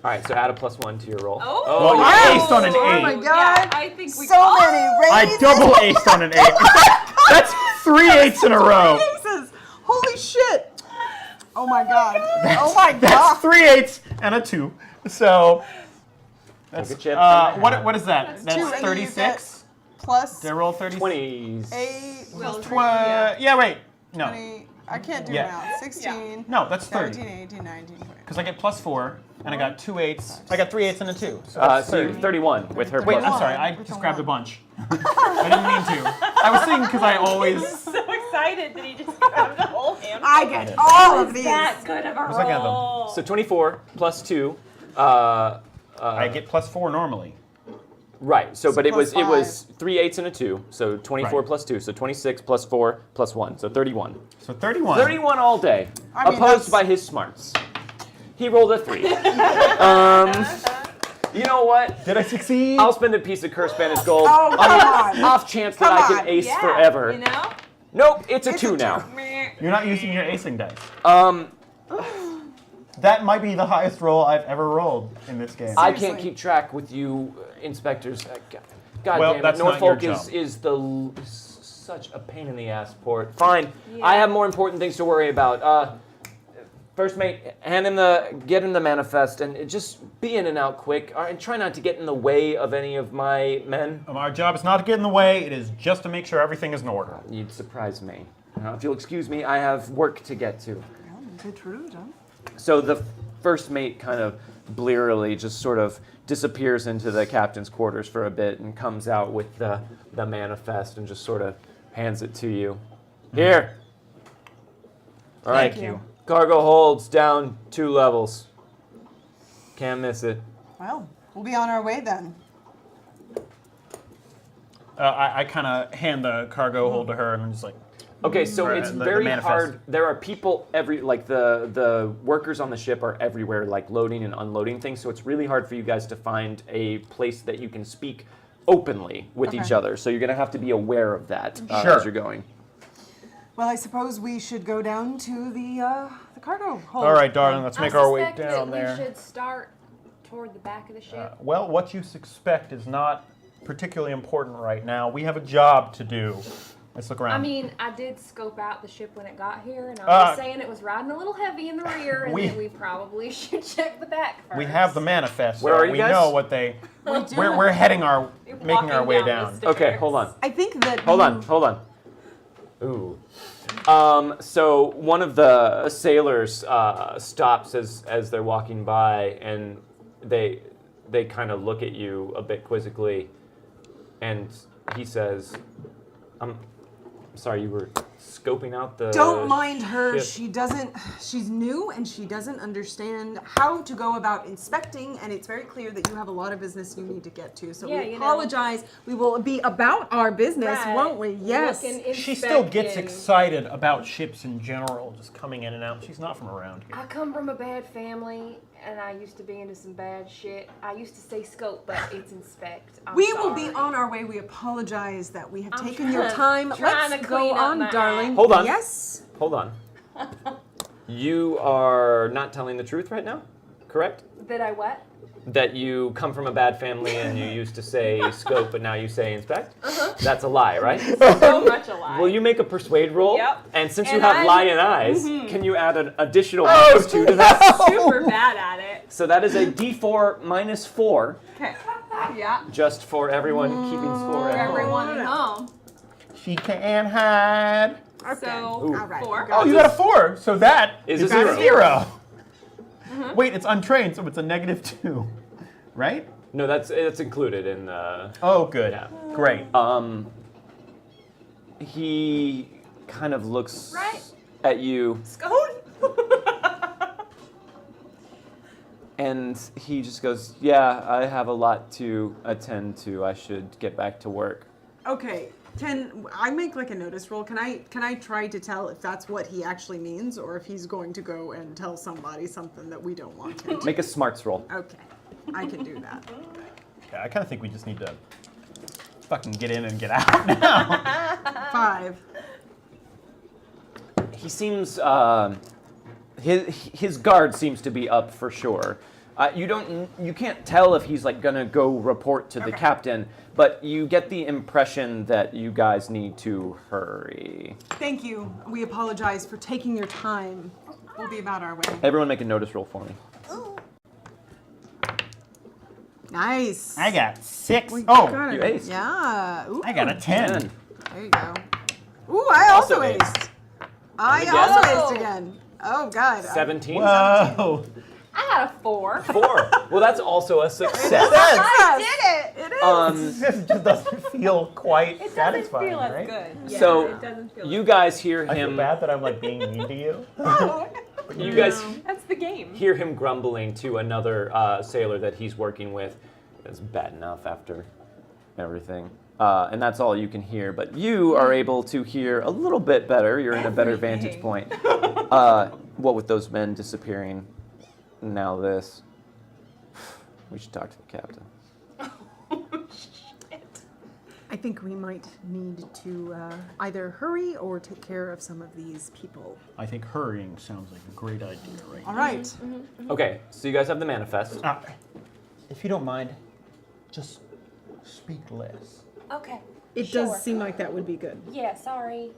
All right, so add a +1 to your roll. Oh, Well, you Wow. aced on an 8. Oh my Yeah, God. I think we So many I raises. double aced on an 8. That's 3 8s in a row. Raises. Holy shit. Oh my God. Oh my That's God. 3 8s and a 2. So that's Take a chip and a what is that? Two, That's and then you 36. Plus Did I roll 30? 20s. 8 Well, plus Yeah, wait. No. 20. I can't do Yeah. math. 16. No, that's 30. 17, 18, 19, 20. Because I get +4, and I got 2 8s. I got 3 8s and a 2. So So that's you're 30. 31 with her Wait, plus. I'm sorry. I With just a grabbed a one. bunch. I didn't mean to. I was thinking because I always. so excited that he just grabbed a whole handful. I get all of these. That good of a Because I got them. roll. So 24 plus 2. I get +4 normally. Right. So, but it plus was 3 8s and a 2. So 24 Right. plus 2. So 26 plus 4 plus 1. So 31. So 31. 31 all day. I mean, opposed that's- by his smarts. He rolled a 3. You know what? Did I succeed? I'll spend a piece of cursed Spanish gold Oh, on come the on. off chance that Come I can on. ace Yeah, forever. You know? Nope, it's a It's 2 a now. You're not using your acing dice. That might be the highest roll I've ever rolled in this game. I can't Seriously. keep track with you, inspectors. God Well, damn it. that's not Norfolk your is such a pain in the ass port. Fine. Yeah. I have more important things to worry about. First mate, get him the manifest and just be in and out quick. And try not to get in the way of any of my men. Our job is not to get in the way. It is just to make sure everything is in order. You'd surprise me. If you'll excuse me, I have work to get to. So the first mate kind of blearily just sort of disappears into the captain's quarters for a bit and comes out with the manifest and just sort of hands it to you. Here. All right. Thank you. Cargo holds down 2 levels. Can't miss it. Well, we'll be on our way then. I kind of hand the cargo hold to her and I'm just like, Okay, so Right, it's the very manifest. hard. There are people the workers on the ship are everywhere, like loading and unloading things. So it's really hard for you guys to find a place that you can speak openly with each Okay. other. So you're gonna have to be aware of that Sure. as you're going. Well, I suppose we should go down to the cargo hold. all right, darling, let's make our way I suspect down that there. we should start toward the back of the ship. Well, what you suspect is not particularly important right now. We have a job to do. Let's look around. I mean, I did scope out the ship when it got here, and I was just saying it was riding a little heavy in the rear, and we- that we probably should check the back first. we have the manifest. Where so are you we guys? know what they. We do. We're heading our, You're making our walking way down down. the Okay, stairs. hold on. I think that Hold on. Ooh. So one of the sailors stops as they're walking by, and they kind of look at you a bit quizzically, and he says, "I'm sorry, you were scoping out the Don't mind her. ship." She's new and she doesn't understand how to go about inspecting, and it's very clear that you have a lot of business you need to get to. So Yeah, we you know. apologize. We will be about our business, Right. won't we? Yes. Looking, She still gets inspecting. excited about ships in general, just coming in and out. She's not from around here. I come from a bad family, and I used to be into some bad shit. I used to say scope, but it's inspect. I'm We will be sorry. on our way. We apologize that we have I'm taken your trying- time. trying Let's to go clean up on, my darling. act. Hold on. Yes. Hold on. You are not telling the truth right now, correct? That I what? That you come from a bad family and you used to say scope, but now you say inspect? That's a lie, right? So much a lie. Will you make a persuade roll? Yep. And since you And have I'm- lion eyes, can you add an additional +2 to that? Super bad at it. So that is a D4 minus 4. Okay. Yeah. Just for everyone keeping score For at home. everyone at home. She can't hide. So, Ooh. All right, 4. Oh, you got a 4. So that Is is a a zero. 0. Wait, it's untrained, so it's a -2, right? No, it's included in the. Oh, good. Yeah. Great. He kind of looks Right. at you, Scone? and he just goes, "Yeah, I have a lot to attend to. I should get back to work." Okay, can I make like a notice roll? Can I try to tell if that's what he actually means, or if he's going to go and tell somebody something that we don't want him to? Make a smarts roll. Okay, I can do that. Yeah, I kind of think we just need to fucking get in and get out now. 5. He seems his guard seems to be up for sure. You can't tell if he's like gonna go report to the Okay. captain, but you get the impression that you guys need to hurry. Thank you. We apologize for taking your time. We'll be about our way. Everyone, make a notice roll for me. Nice. I got 6. We Oh, got you it. aced. Yeah. Ooh, I got a 10. There you go. Ooh, I also Also aced. I again? also Oh. aced again. Oh God. 17. Whoa. I got a 4. 4. Well, that's also a success. I did it! It is. This just doesn't feel quite It doesn't satisfying, feel as right? good. Yeah, So, it doesn't feel you as guys hear I feel him. bad that I'm like being mean to you. You guys good. That's the game. hear him grumbling to another sailor that he's working with. It's bad enough after everything. And that's all you can hear. But you are able to hear a little bit better. You're in a better vantage point. What with those men disappearing, now this. We should talk to the captain. I think we might need to either hurry or take care of some of these people. I think hurrying sounds like a great idea right All right. Okay, so you guys have the manifest. now. If you don't mind, just speak less. Okay. It Sure. does seem like that would be good. Yeah, sorry.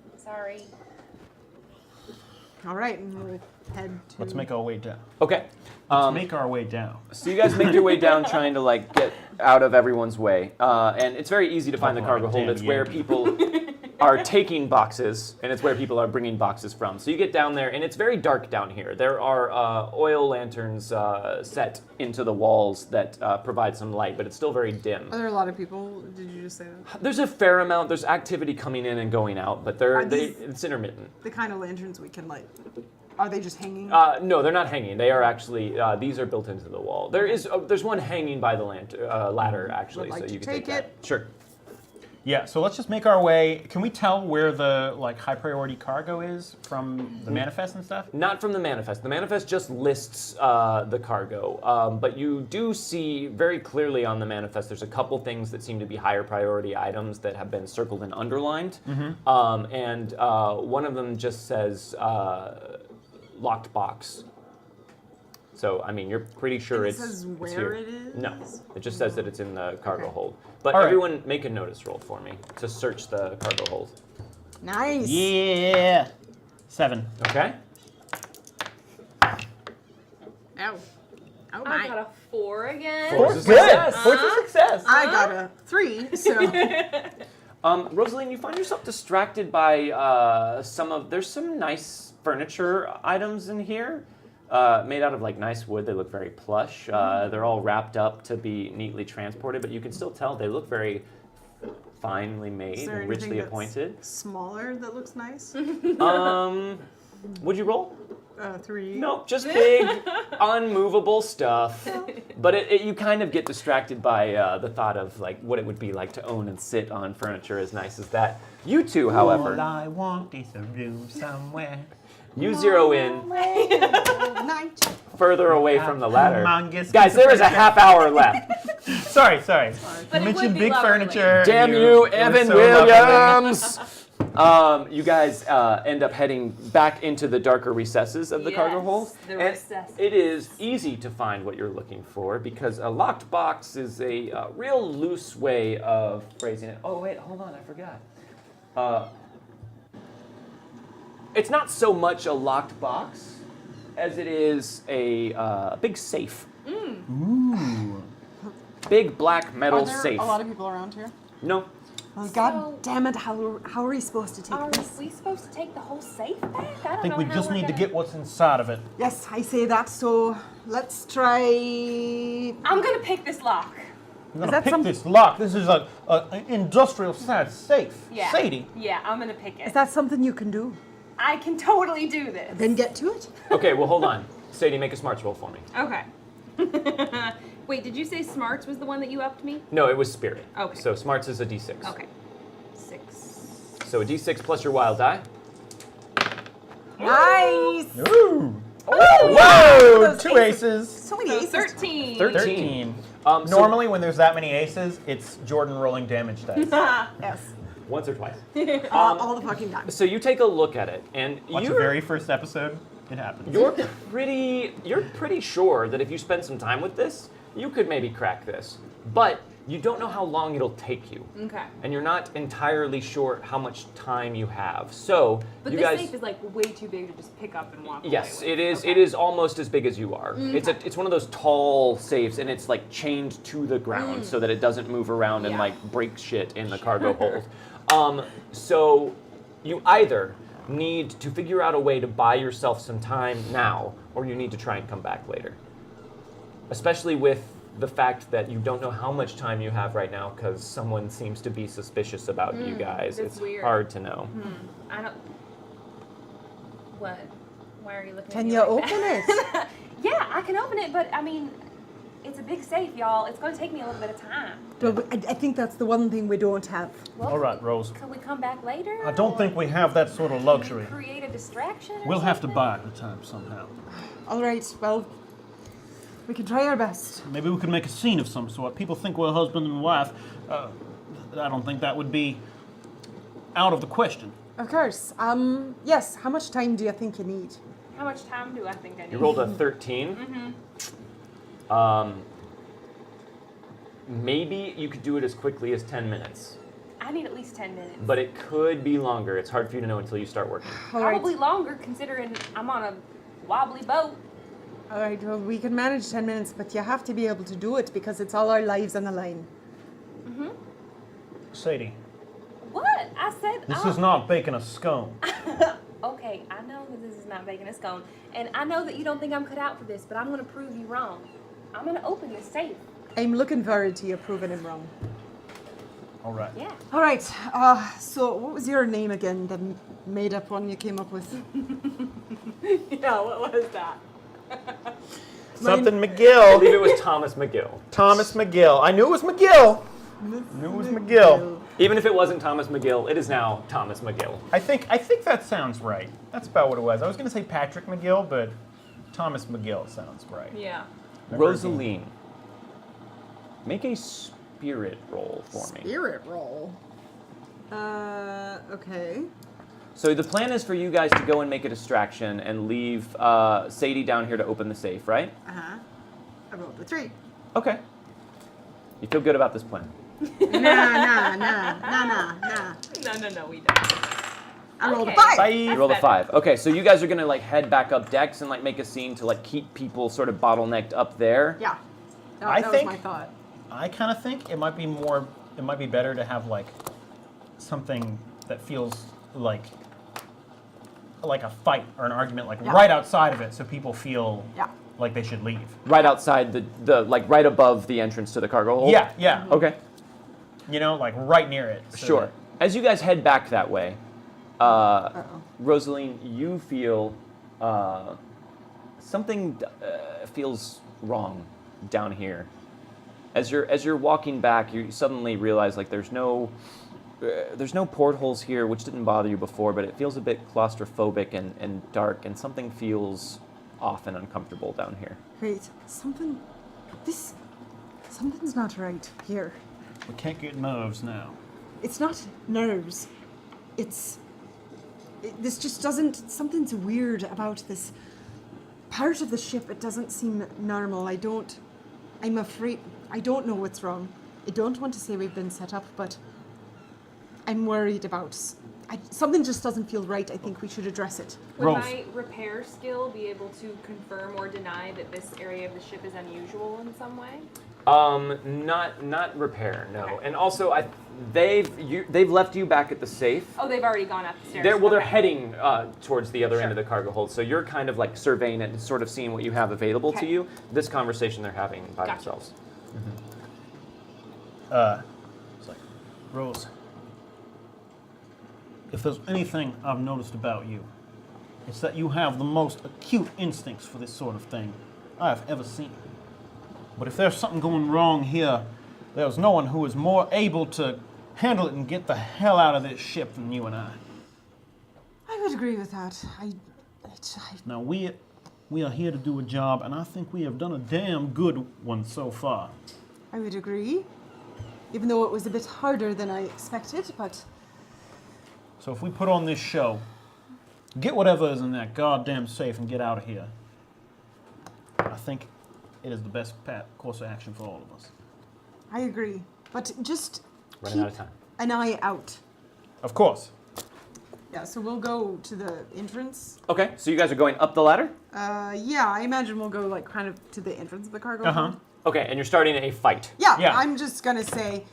All right, and we'll head to. Let's make our way down. Okay. Let's make our way down. So you guys make your way down, trying to like get out of everyone's way, and it's very easy to find the cargo hold. damn It's where Yankee. people are taking boxes, and it's where people are bringing boxes from. So you get down there, and it's very dark down here. There are oil lanterns set into the walls that provide some light, but it's still very dim. Are there a lot of people? Did you just say that? There's a fair amount. There's activity coming in and going out, but Are these- it's intermittent. The kind of lanterns we can light. Are they just hanging? No, they're not hanging. They are actually these are built into the wall. There's one hanging by the ladder actually, Would like so you to can take take that. Sure. Yeah, so let's just make our way. Can we tell where the like high priority cargo is from the manifest and stuff? Not from the manifest. The manifest just lists the cargo, but you do see very clearly on the manifest. There's a couple things that seem to be higher priority items that have been circled and underlined, and one of them just says locked box. So I mean, you're pretty sure It it's says it's where here. it is? No, it just says that it's in the cargo Okay. hold. But All right. everyone, make a notice roll for me to search the cargo hold. Nice. Yeah. 7. Okay. Ow. Oh I my. got a 4 again. Four's a Good. success. What's a success? I got a 3, so. Rosaleen, you find yourself distracted by there's some nice furniture items in here, made out of like nice wood. They look very plush. They're all wrapped up to be neatly transported, but you can still tell they look very finely made Is there and richly anything that's appointed. smaller that looks nice? Would you roll? 3. Nope, just big, unmovable stuff. But you kind of get distracted by the thought of like what it would be like to own and sit on furniture as nice as that. You two, All however, I want is a room somewhere. you zero in Night. further away from the ladder. Humongous Guys, there is a half hour left. Sorry. But You it would mentioned be big lovely. furniture. Damn and you, it was Evan so lovely. Williams! You guys end up heading back into the darker recesses of the cargo Yes, hold. the And recesses. it is easy to find what you're looking for because a locked box is a real loose way of phrasing it. Oh, wait, hold on, I forgot. It's not so much a locked box as it is a big safe. Ooh. big black metal Are there safe. a lot of people around here? No. Oh, God damn it! How are we supposed to take Are this? we supposed to take the whole safe back? I don't I think know we how just we're need to gonna- get what's inside of it. Yes, I say that. So let's try. I'm gonna pick this lock. I'm gonna that pick some- this lock. This is an industrial size safe. Yeah. Sadie. Yeah, I'm gonna pick it. Is that something you can do? I can totally do this. Then get to it. Okay, well, hold on. Sadie, make a smarts roll for me. Okay. Wait, did you say smarts was the one that you upped me? No, it was spirit. Okay. So smarts is a d6. Okay. 6. So a d6 plus your wild die. Nice. Ooh. Whoa! Whoa! 2 aces. So many So aces. 13. 13. So Normally, when there's that many aces, it's Jordan rolling damage dice. Yes. once or twice. All the fucking time. So you take a look at it, and Watch the you're, very first episode. It happens. you're pretty sure that if you spend some time with this, you could maybe crack this. But you don't know how long it'll take you. Okay. And you're not entirely sure how much time you have. So But you this guys safe is like way too big to just pick up and walk Yes, away with. it is. Okay. It is almost as big as you are. It's one of those tall safes, and it's like chained to the ground so that it doesn't move around and Yeah. like break shit in the cargo hold. So you either need to figure out a way to buy yourself some time now, or you need to try and come back later. Especially with the fact that you don't know how much time you have right now because someone seems to be suspicious about you guys. that's It's weird. hard to know. I don't. What? Why are you looking Can at me you like open that? Yeah, I can open it, but I mean, it's a big safe, y'all. It's going to take me a little bit of time. But I think that's the one thing we don't have. Well, All right, Rose. Could we come back later? I don't think we have that sort of luxury. Create a distraction. Or We'll have to something? buy the time somehow. All right. Well, we can try our best. Maybe we could make a scene of some sort. People think we're husband and wife. I don't think that would be out of the question. Of course. Yes. How much time do you think you need? How much time do I think I need? You rolled a 13. Maybe you could do it as quickly as 10 minutes, I need at least 10 minutes. but it could be longer. It's hard for you to know until you start working. All right. Probably longer, considering I'm on a wobbly boat. All right. Well, we can manage 10 minutes, but you have to be able to do it because it's all our lives on the line. Sadie, What? I said. this oh. is not baking a scone. Okay, I know that this is not baking a scone, and I know that you don't think I'm cut out for this, but I'm going to prove you wrong. I'm going to open this safe. I'm looking forward to you proving him wrong. All right. Yeah. All right. So what was your name again? The made-up one you came up with? Yeah, what was that? Something I McGill. believe it was Thomas McGill. Thomas McGill. I knew it was McGill. Knew it was McGill. Even if it wasn't Thomas McGill, it is now Thomas McGill. I think that sounds right. That's about what it was. I was going to say Patrick McGill, but Thomas McGill sounds right. Yeah. Rosaleen, make a spirit roll for me. Spirit roll. Okay. So the plan is for you guys to go and make a distraction and leave Sadie down here to open the safe, right? Uh-huh. I rolled a 3. Okay. You feel good about this plan? Nah. No, we don't. I rolled a Okay. 5. Bye. You rolled a 5. Okay, so you guys are gonna like head back up decks and like make a scene to like keep people sort of bottlenecked up there. Yeah. I That think- was my thought. I kind of think it might be better to have like something that feels like a fight or an argument like Yeah. right outside of it so people feel Yeah. like they should leave. Right outside the like right above the entrance to the cargo hold. Yeah. Okay. You know, like right near it. so Sure. that- As you guys head back that way, Uh-oh. Rosaleen, you feel something feels wrong down here. As you're walking back, you suddenly realize like there's no portholes here, which didn't bother you before, but it feels a bit claustrophobic and dark, and something feels off and uncomfortable down here. Wait. Something's not right here. We can't get nerves now. It's not nerves. This just doesn't, something's weird about this part of the ship. It doesn't seem normal. I'm afraid, I don't know what's wrong. I don't want to say we've been set up, but I'm worried about something just doesn't feel right. I think we should address it. Would Rose. my repair skill be able to confirm or deny that this area of the ship is unusual in some way? Not repair, no. And also, they've left you back at the safe. Oh, they've already gone up the stairs. They're Okay. heading towards the other end Sure. of the cargo hold, so you're kind of like surveying it and sort of seeing what you have available to Okay. you. This conversation they're having by Gotcha. themselves. It's like, Rose, if there's anything I've noticed about you, it's that you have the most acute instincts for this sort of thing I have ever seen. But if there's something going wrong here, there's no one who is more able to handle it and get the hell out of this ship than you and I. I would agree with that. Now, we are here to do a job, and I think we have done a damn good one so far. I would agree. Even though it was a bit harder than I expected, but So if we put on this show, get whatever is in that goddamn safe and get out of here, I think it is the best course of action for all of us. I agree. But just Running out of time. an eye out. Of course. Yeah, so we'll go to the entrance. Okay, so you guys are going up the ladder? Yeah, I imagine we'll go like kind of to the entrance of the cargo Uh-huh. hold. Okay, and you're starting a fight. Yeah, Yeah. I'm just gonna say,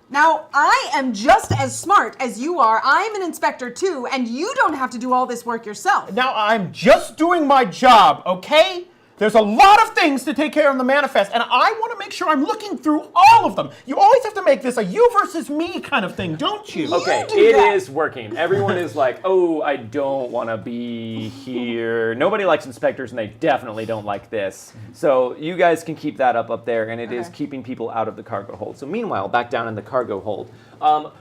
now I am just as smart as you are. I'm an inspector too, and you don't have to do all this work yourself. Now, I'm just doing my job, okay? There's a lot of things to take care of in the manifest, and I want to make sure I'm looking through all of them. You always have to make this a you versus me kind of thing, don't you? Okay, do it that. is working. Everyone is like, oh, I don't want to be here. Nobody likes inspectors, and they definitely don't like this. So you guys can keep that up there, and it is Okay. keeping people out of the cargo hold. So meanwhile, back down in the cargo hold,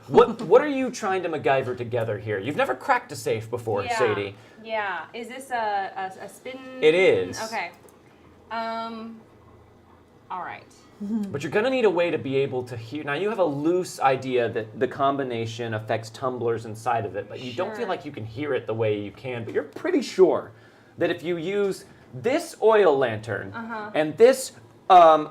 what are you trying to MacGyver together here? You've never cracked a safe before, Yeah. Sadie. Yeah. Is this a spin? It is. Okay. All right. But you're going to need a way to be able to hear. Now, you have a loose idea that the combination affects tumblers inside of it, but you don't feel Sure. like you can hear it the way you can. But you're pretty sure that if you use this oil lantern and this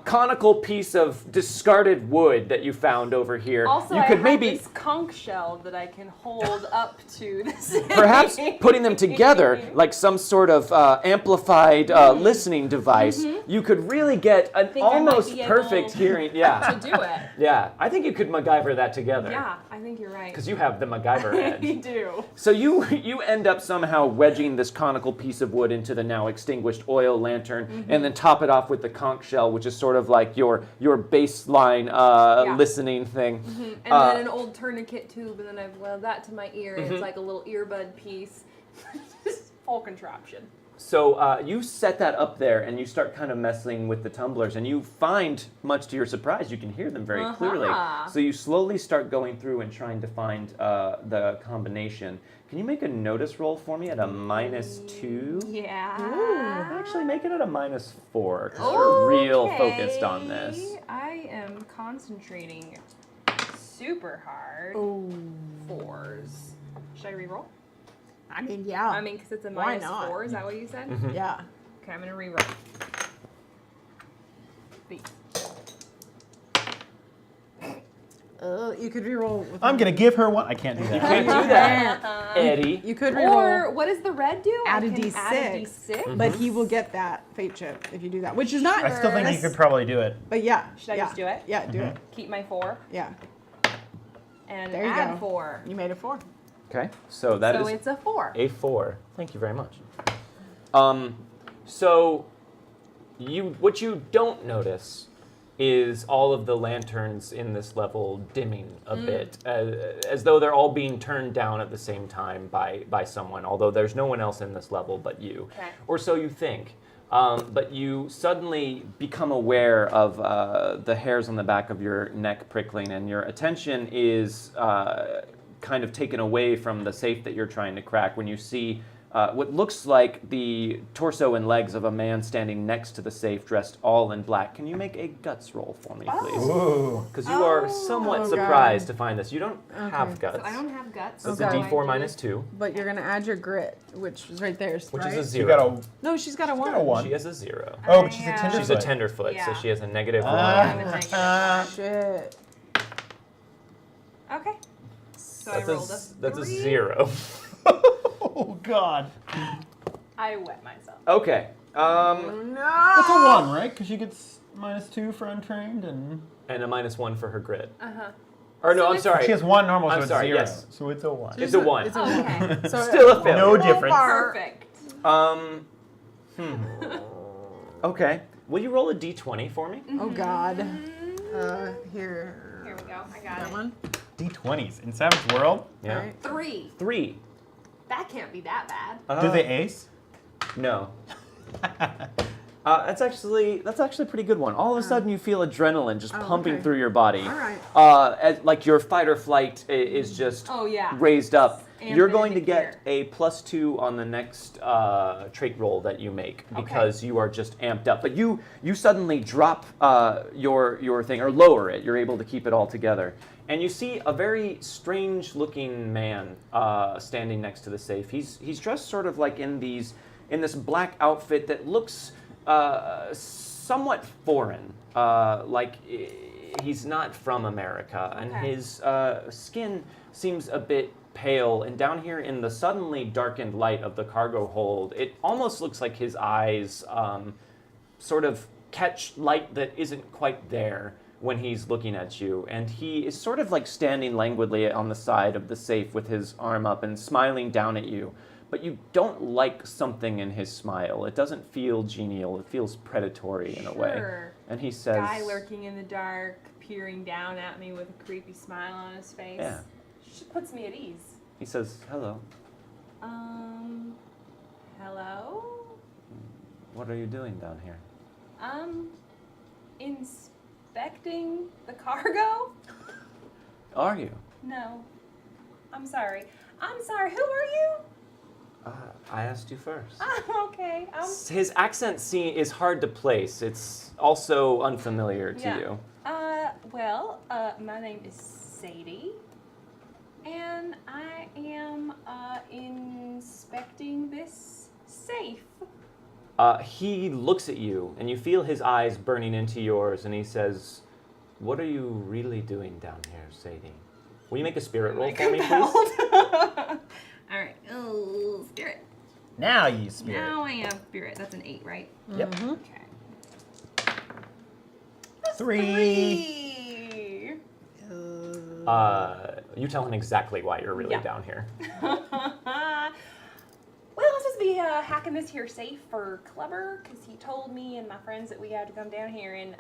conical piece of discarded wood that you found over here, Also, you I could have maybe this conch shell that I can hold up to the city. perhaps putting them together like some sort of amplified listening device, you could really get an think I might almost be perfect able hearing. Yeah. to do it. Yeah, I think you could MacGyver that together. Yeah, I think you're right. Because you have the MacGyver I edge. do. So you end up somehow wedging this conical piece of wood into the now extinguished oil lantern, and then top it off with the conch shell, which is sort of like your baseline listening thing. And then an old tourniquet tube, and then I've weld that to my ear. And it's like a little earbud piece. Just full contraption. So you set that up there, and you start kind of messing with the tumblers, and you find, much to your surprise, you can hear them very clearly. So you slowly start going through and trying to find the combination. Can you make a notice roll for me at a -2? Yeah. Actually, make it at a -4, because you're real focused on this. I am concentrating super hard. 4s. Should I reroll? I mean, yeah. I mean, because it's a Why -4. not? Is that what you said? Yeah. Okay, I'm gonna reroll. These. You could reroll with I'm going to give her one. I can't do that. Can't do that, Eddie. You could reroll, Or what does the red do? Add I a can D6. Add a D6. but he will get that fate chip if you do that, which is not. I still think you could probably do it. But yeah. Should I yeah. just do it? Yeah, do it. Keep my 4 Yeah. and There you add go. 4. You made a 4. Okay, so that is So it's a 4. a 4. Thank you very much. So what you don't notice is all of the lanterns in this level dimming a bit, as though they're all being turned down at the same time by someone, although there's no one else in this level but you. Okay. Or so you think. But you suddenly become aware of the hairs on the back of your neck prickling, and your attention is kind of taken away from the safe that you're trying to crack when you see what looks like the torso and legs of a man standing next to the safe, dressed all in black. Can you make a guts roll for me, please? Ooh. Because you are somewhat Oh, surprised to find this. You don't have guts. So I don't have guts. It's so a I D4 do- minus 2, But you're gonna add your grit, which is right there, which right? is a 0. You got a, No, she's got a 1. got a 1. She has a 0. Oh, but she's a Yeah. tenderfoot. She's a tenderfoot, so Yeah. she has a -1. I'm a negative. Shit. Okay. So I rolled That's a three. 0. Oh God. I wet myself. Okay. That's a 1, right? Because she gets -2 for untrained, and And a -1 for her grit. Uh-huh. Or no, So I'm it's- sorry. she has 1 normal, so I'm it's sorry, 0. yes. So it's a 1. It's a 1. It's a Oh, okay. So Still a failure. No difference. Perfect. Okay. Will you roll a d20 for me? Oh God. Here Here. we go. I got That it. one. D20s in Savage World. Yeah. Right. 3. 3. That can't be that bad. Do they ace? No. That's actually a pretty good one. All of a sudden, you feel adrenaline just pumping okay. through your body. All right. Like your fight or flight is just Oh, yeah. raised up. Amp You're it going to into get gear. a +2 on the next trait roll that you make because you are just amped up. But you suddenly drop your thing or lower it. You're able to keep it all together. And you see a very strange-looking man standing next to the safe. He's dressed sort of like in this black outfit that looks somewhat foreign. Like he's not from America, and Okay. his skin seems a bit pale. And down here in the suddenly darkened light of the cargo hold, it almost looks like his eyes sort of catch light that isn't quite there when he's looking at you. And he is sort of like standing languidly on the side of the safe with his arm up and smiling down at you. But you don't like something in his smile. It doesn't feel genial. It feels predatory in a way. Sure. And he says, Guy lurking in the dark, peering down at me with a creepy smile on his face. Yeah. Puts me at ease. he says, hello. Hello? What are you doing down here? Inspecting the cargo? Are you? No. I'm sorry. I'm sorry. Who are you? I asked you first. Okay. His accent is hard to place. It's also unfamiliar to you. My name is Sadie. And I am inspecting this safe. He looks at you, and you feel his eyes burning into yours, and he says, what are you really doing down here, Sadie? Will you make a spirit roll for me, please? All right. Oh, spirit. Now you spirit. Now I am spirit. That's an 8, right? Yep. Okay. 3. You tell him exactly why you're really Yeah. down here. Well, I'm supposed to be hacking this here safe for Clubber because he told me and my friends that we had to come down here and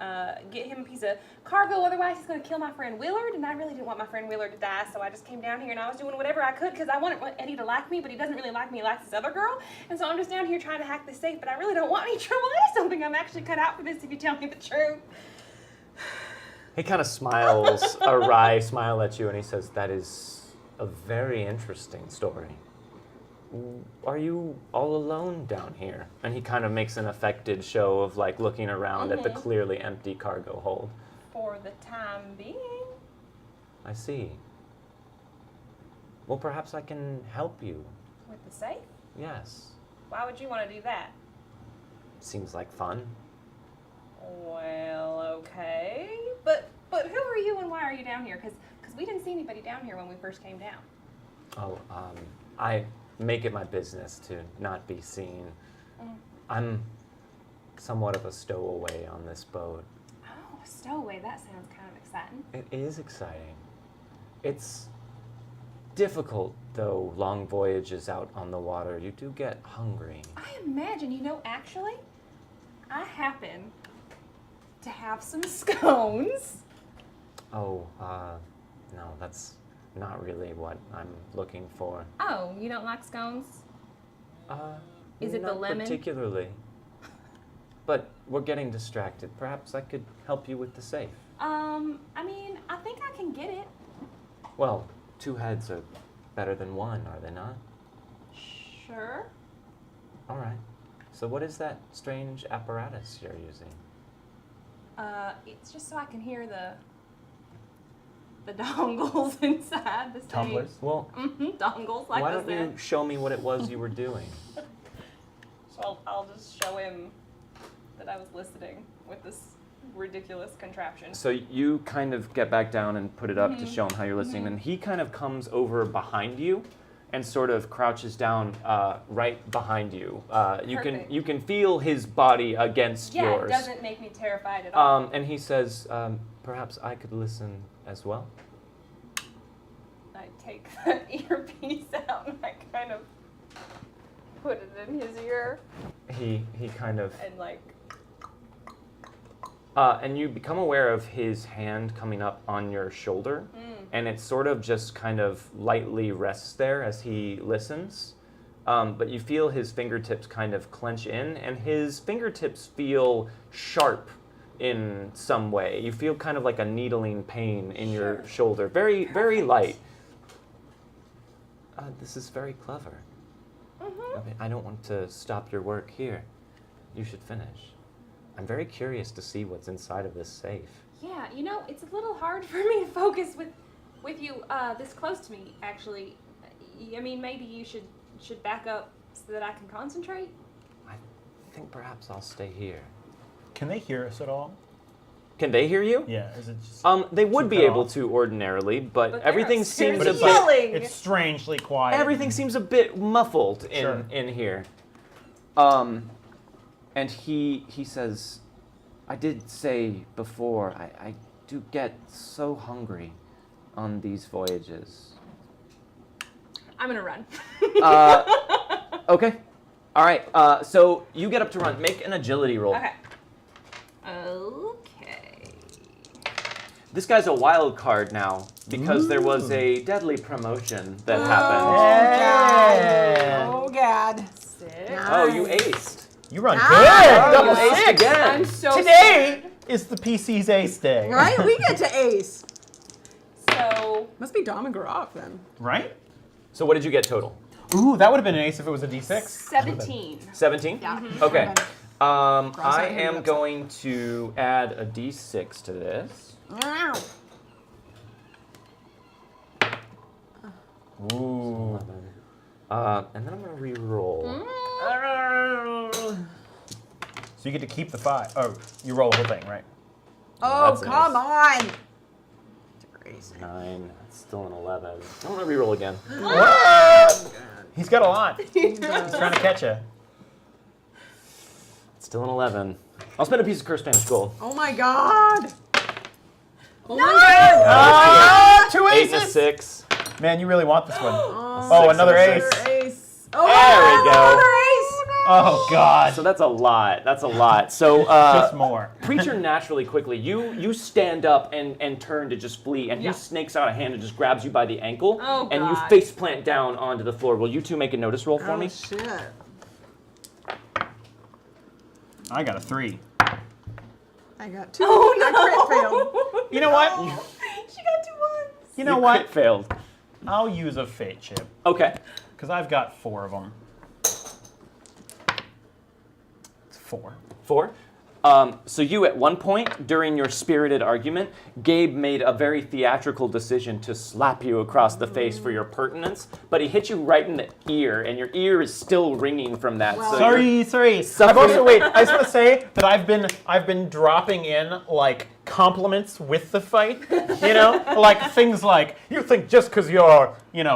get him a piece of cargo. Otherwise, he's going to kill my friend Willard, and I really didn't want my friend Willard to die, so I just came down here and I was doing whatever I could because I wanted Eddie to like me, but he doesn't really like me. He likes this other girl, and so I'm just down here trying to hack this safe, but I really don't want any trouble. I just don't think I'm actually cut out for this if you tell me the truth. He kind of smiles, a wry smile at you, and he says, that is a very interesting story. Are you all alone down here? And he kind of makes an affected show of like looking around at the clearly empty cargo hold. For the time being. I see. Well, perhaps I can help you. With the safe? Yes. Why would you want to do that? Seems like fun. Well, okay. But who are you and why are you down here? Because we didn't see anybody down here when we first came down. Oh, I make it my business to not be seen. I'm somewhat of a stowaway on this boat. Oh, a stowaway. That sounds kind of exciting. It is exciting. It's difficult, though, long voyages out on the water. You do get hungry. I imagine, actually, I happen to have some scones. Oh, no, that's not really what I'm looking for. Oh, you don't like scones? Is it the not lemon? particularly. But we're getting distracted. Perhaps I could help you with the safe. I think I can get it. Well, 2 heads are better than 1, are they not? Sure. All right. So what is that strange apparatus you're using? It's just so I can hear the dongles inside the safe. Tumblers? Well, Dongles like why this. don't you show me what it was you were doing? So I'll just show him that I was listening with this ridiculous contraption. So you kind of get back down and put it up to show him how you're listening, and he kind of comes over behind you and sort of crouches down right behind you. Perfect. You can feel his body against Yeah, yours. it doesn't make me terrified at all. And he says, perhaps I could listen as well. I take the earpiece out and I kind of put it in his ear He kind of and like. and you become aware of his hand coming up on your shoulder, and it sort of just kind of lightly rests there as he listens. But you feel his fingertips kind of clench in, and his fingertips feel sharp in some way. You feel kind of like a needling pain in your shoulder, very, very light. This is very clever. I mean, I don't want to stop your work here. You should finish. I'm very curious to see what's inside of this safe. Yeah, you know, it's a little hard for me to focus with you this close to me, actually. I mean, maybe you should back up so that I can concentrate. I think perhaps I'll stay here. Can they hear us at all? Can they hear you? Yeah, is it just... They would be cut able off? to ordinarily, but they're everything upstairs seems But a it's bit yelling. it's strangely quiet. everything seems a bit muffled Sure. in here. And he says, I did say before, I do get so hungry on these voyages. I'm gonna run. Okay. All right. So you get up to run. Make an agility roll. Okay. Okay. This guy's a wild card now because there was a deadly promotion that happened. Yeah. Oh, God. 6. Oh, you aced. You run Ah. good. Double Double aced six. again. I'm so Today is the PC's ace day. Right? We get to ace. So Must be Dom and Garoff then. Right? So what did you get total? Ooh, that would have been an ace if it was a D6. 17. 17? Yeah. Okay. I out here, am upset. going to add a d6 to this. Wow. Ooh. And then I'm going to re-roll. So you get to keep the 5. Oh, you roll the whole thing, right? Oh, that's come nice. on. Crazy. 9. That's still an 11. I'm going to re-roll again. He's got a lot. He's trying to catch you. It's still an 11. I'll spend a piece of cursed Spanish gold. Oh my God. Oh No! my God. Ah, 2 8 and a aces. 6. Man, you really want this one. Oh, Another and a ace. six. ace. Oh, There we go. another ace. Oh, God. So that's a lot. That's a lot. So Just more. Preacher naturally quickly, you stand up and turn to just flee, and Yeah. he snakes out a hand and just grabs you by the ankle, Oh, and you God. face plant down onto the floor. Will you two make a notice roll for Oh, me? shit. I got a 3. I got 2. Oh, no. I crit failed. You know what? She got 2 ones. You know You what? crit failed. I'll use a fate chip Okay. because I've got 4 of them. It's 4. 4. So you, at one point during your spirited argument, Gabe made a very theatrical decision to slap you across the face for your pertinence, but he hit you right in the ear, and your ear is still ringing from that. Well- so you're- Sorry. I've suffering- also wait. I just want to say that I've been dropping in like compliments with the fight. You know, like things like you think just because you're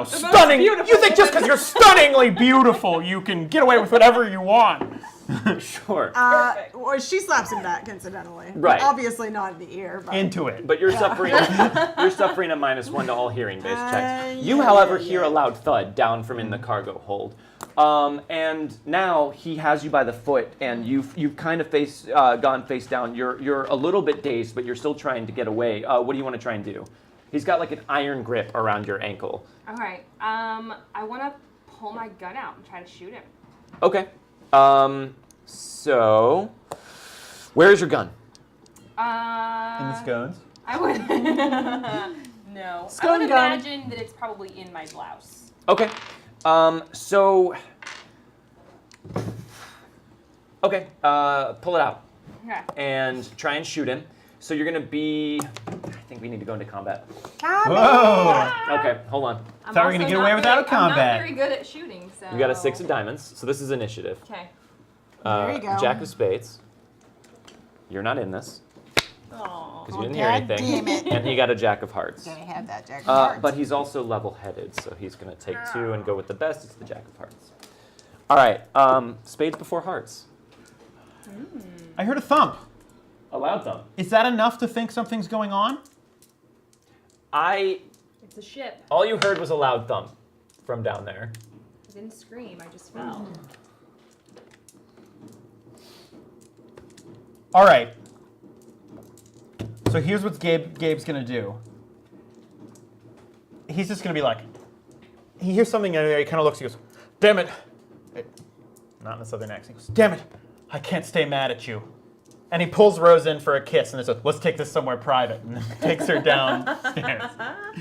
stunning, beautiful you think just because you're stunningly beautiful, you can get away with whatever you want. Sure. Perfect. Or she slaps him back, incidentally. Right. Obviously not in the ear, but. Into it. But you're suffering you're suffering a -1 to all hearing-based checks. You, yeah, however, yeah, hear yeah. a loud thud down from in the cargo hold. And now he has you by the foot, and you've kind of gone face down. You're a little bit dazed, but you're still trying to get away. What do you want to try and do? He's got like an iron grip around your ankle. All right. I want to pull my gun out and try to shoot him. Okay. So where's your gun? In the scones. I would. No. I Scone would gun. imagine that it's probably in my blouse. Okay. So. Okay. Pull it out Okay. and try and shoot him. So you're gonna be. I think we need to go into combat. Whoa! Okay, hold on. I'm Thought we were gonna also get not away without a very- I'm combat. not very good at shooting, so. You got a 6 of diamonds, so this is initiative. Okay. There you go. Jack of spades. You're not in this. Aw. because you didn't hear anything. Damn it. And he got a jack of hearts. Gotta have that Jack of Hearts. But he's also level-headed, so he's going to take 2 and go with the best. It's the jack of hearts. All right, spades before hearts. I heard a thump. A loud thump. Is that enough to think something's going on? It's a ship. All you heard was a loud thump from down there. I didn't scream, I just fell. All right. So here's what Gabe's gonna do. He's just gonna be like, he hears something in there. He kind of looks. He goes, "Damn it!" Not in a southern accent. He goes, "Damn it! I can't stay mad at you." And he pulls Rose in for a kiss, and says, "Let's take this somewhere private," and takes her downstairs.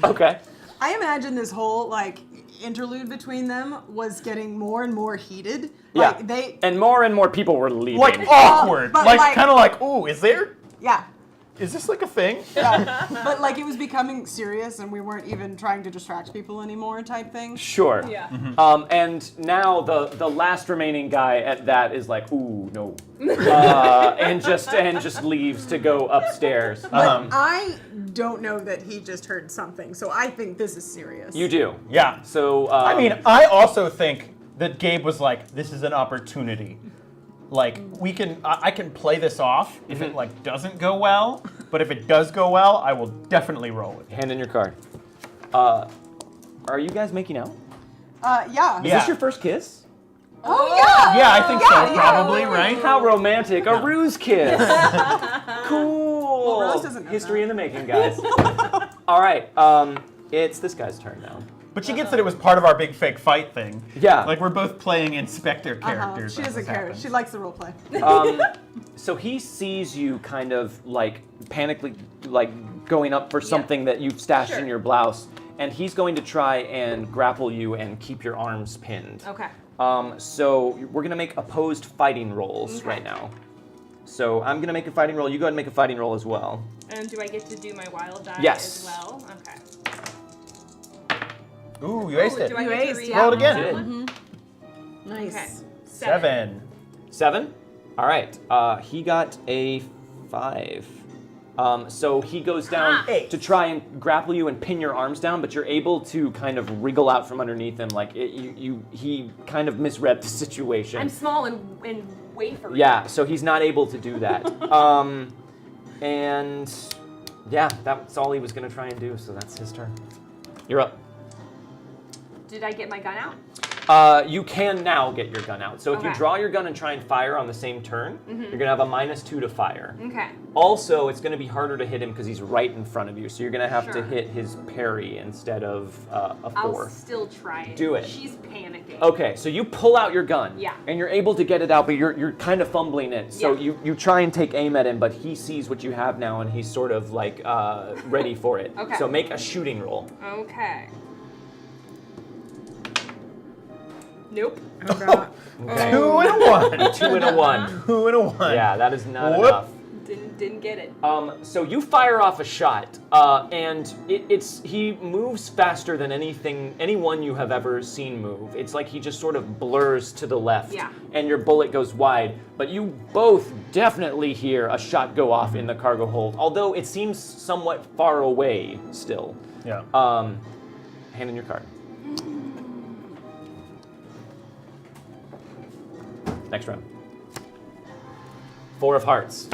Okay. I imagine this whole like interlude between them was getting more and more heated. Like, Yeah. And more people were leaving. Like awkward, but like like- kind of like, "Ooh, is this like a thing?" Yeah. But like it was becoming serious, and we weren't even trying to distract people anymore, type thing. Sure. Yeah. And now the last remaining guy at that is like, ooh, no, and just leaves to go upstairs. I don't know that he just heard something, so I think this is serious. You do. Yeah. So I mean, I also think that Gabe was like, "This is an opportunity. Like, I can play this off if it like doesn't go well, but if it does go well, I will definitely roll it." hand in your card. Are you guys making out? Yeah. Is this your first kiss? Oh yeah. Yeah, I think so. yeah, Probably, yeah. right? How romantic! A ruse kiss. Cool. Well, Rose doesn't know History that. in the making, guys. All right. It's this guy's turn now. But she gets that it was part of our big fake fight thing. Yeah. Like we're both playing Inspector characters. She is as a this character. happens. She likes the role play. So he sees you kind of like panically like going up for something that you've stashed in Sure. your blouse, and he's going to try and grapple you and keep your arms pinned. Okay. So we're gonna make opposed fighting rolls Okay. right now. So I'm gonna make a fighting roll. You go ahead and make a fighting roll as well. And do I get to do my wild die Yes. as well? Okay. Ooh, you aced it. Do I You get to aced, read yeah. Roll it again. You did. one? Nice. Okay. 7. 7? All right. He got a 5. So he goes down to try and grapple you and pin your arms down, but you're able to kind of wriggle out from underneath him. Like he kind of misread the situation. I'm small and wafery. Yeah, so he's not able to do that. And yeah, that's all he was gonna try and do. So that's his turn. You're up. Did I get my gun out? You can now get your gun out. So if you Okay. draw your gun and try and fire on the same turn, you're gonna have a -2 to fire. Okay. Also, it's gonna be harder to hit him because he's right in front of you. So you're gonna have to Sure. hit his parry instead of a I'll 4. still try it. Do it. She's panicking. Okay, so you pull out your gun. Yeah. And you're able to get it out, but you're kind of fumbling it. So Yeah. you try and take aim at him, but he sees what you have now and he's sort of like ready for it. Okay. So make a shooting roll. Okay. Nope. Okay. 2 and a 1. 2 and a 1. 2 and a 1. Yeah, that is not Whoop. enough. Didn't get it. So you fire off a shot, and he moves faster than anyone you have ever seen move. It's like he just sort of blurs to the left, Yeah. and your bullet goes wide. But you both definitely hear a shot go off in the cargo hold, although it seems somewhat far away still. Yeah. Hand in your card. Next round. 4 of hearts.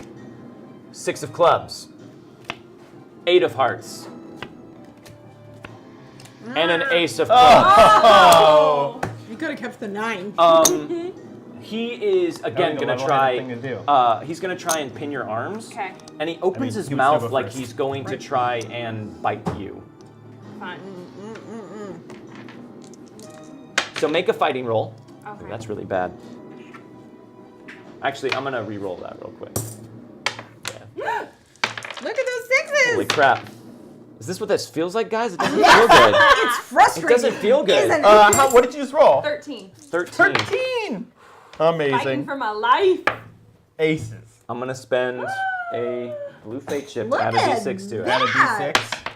6 of clubs. 8 of hearts. And an ace of clubs. Oh. You could have kept the 9. He is again Having a gonna try. level-headed thing to do. He's gonna try and pin your arms. Okay. And he opens his he would mouth still go like first. he's going to try and bite you. Fine. So make a fighting roll. Okay. That's really bad. Actually, I'm gonna re-roll that real quick. Yeah. Look at those 6s. Holy crap! Is this what this feels like, guys? It doesn't feel good. It's It frustrating. doesn't feel good. Isn't it? What did you just roll? 13. 13. 13. Fighting Amazing. for my life. Aces. I'm gonna spend a blue fate chip to Look add a at d6 to it. that. Add a D6.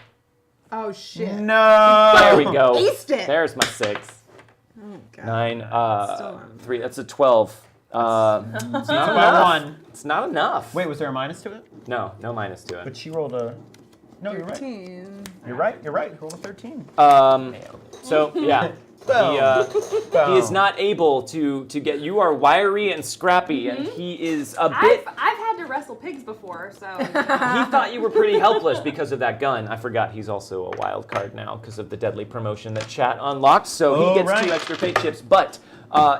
Oh shit. No. There we go. Aced it. There's my 6. Oh, God. 9, Still on. 3. That's a 12. Not not by enough. one. It's not enough. Wait, was there a minus to it? No minus to it. But she rolled a. No, you're right. 13. You're right. You're right. Roll a 13. So yeah, he is not able to get. You are wiry and scrappy, and he is a bit. I've had to wrestle pigs before, so. He thought you were pretty helpless because of that gun. I forgot he's also a wild card now because of the deadly promotion that chat unlocked. So he gets 2 extra fate chips, but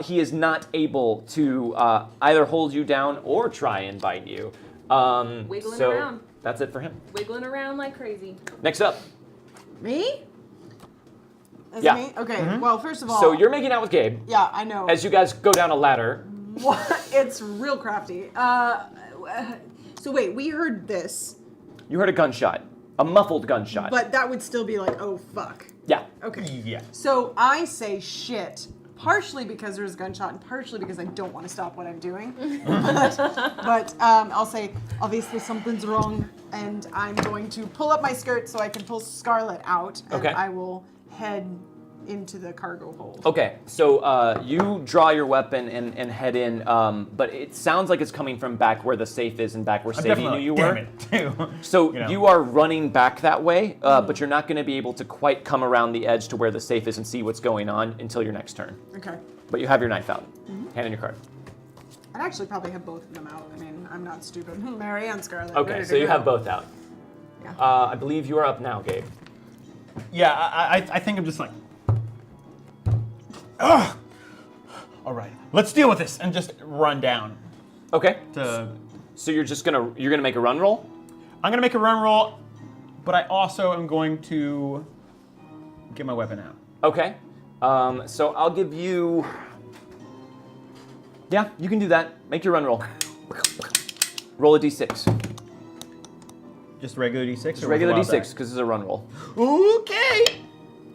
he is not able to either hold you down or try and bite you. Wiggling so around. That's it for him. Wiggling around like crazy. Next up. Me? Is Yeah. it me? Okay. Well, first of all. So you're making out with Gabe Yeah, I know. as you guys go down a ladder. It's real crafty. So wait, we heard this, You heard a gunshot, a muffled gunshot. but that would still be like, oh fuck. Yeah. Okay. Yeah. So I say shit, partially because there's a gunshot and partially because I don't want to stop what I'm doing. but I'll say, obviously something's wrong, and I'm going to pull up my skirt so I can pull Scarlet out, and Okay. I will head into the cargo hold. Okay, so you draw your weapon and head in, but it sounds like it's coming from back where the safe is and back where Sadie knew you were. Damn it, too. So You know. you are running back that way, but you're not going to be able to quite come around the edge to where the safe is and see what's going on until your next turn. Okay. But you have your knife out. Hand in your card. I'd actually probably have both of them out. I mean, I'm not stupid. Mary and Scarlet. Okay, ready so to you go. have both out. Yeah. I believe you are up now, Gabe. Yeah, I think I'm just like. Ugh. All right, let's deal with this and just run down. Okay. To, So you're gonna make a run roll? I'm gonna make a run roll, but I also am going to get my weapon out. Okay. So I'll give you. Yeah, you can do that. Make your run roll. Roll a d6. Just regular d6. Just regular d6 because it's a run roll. Okay.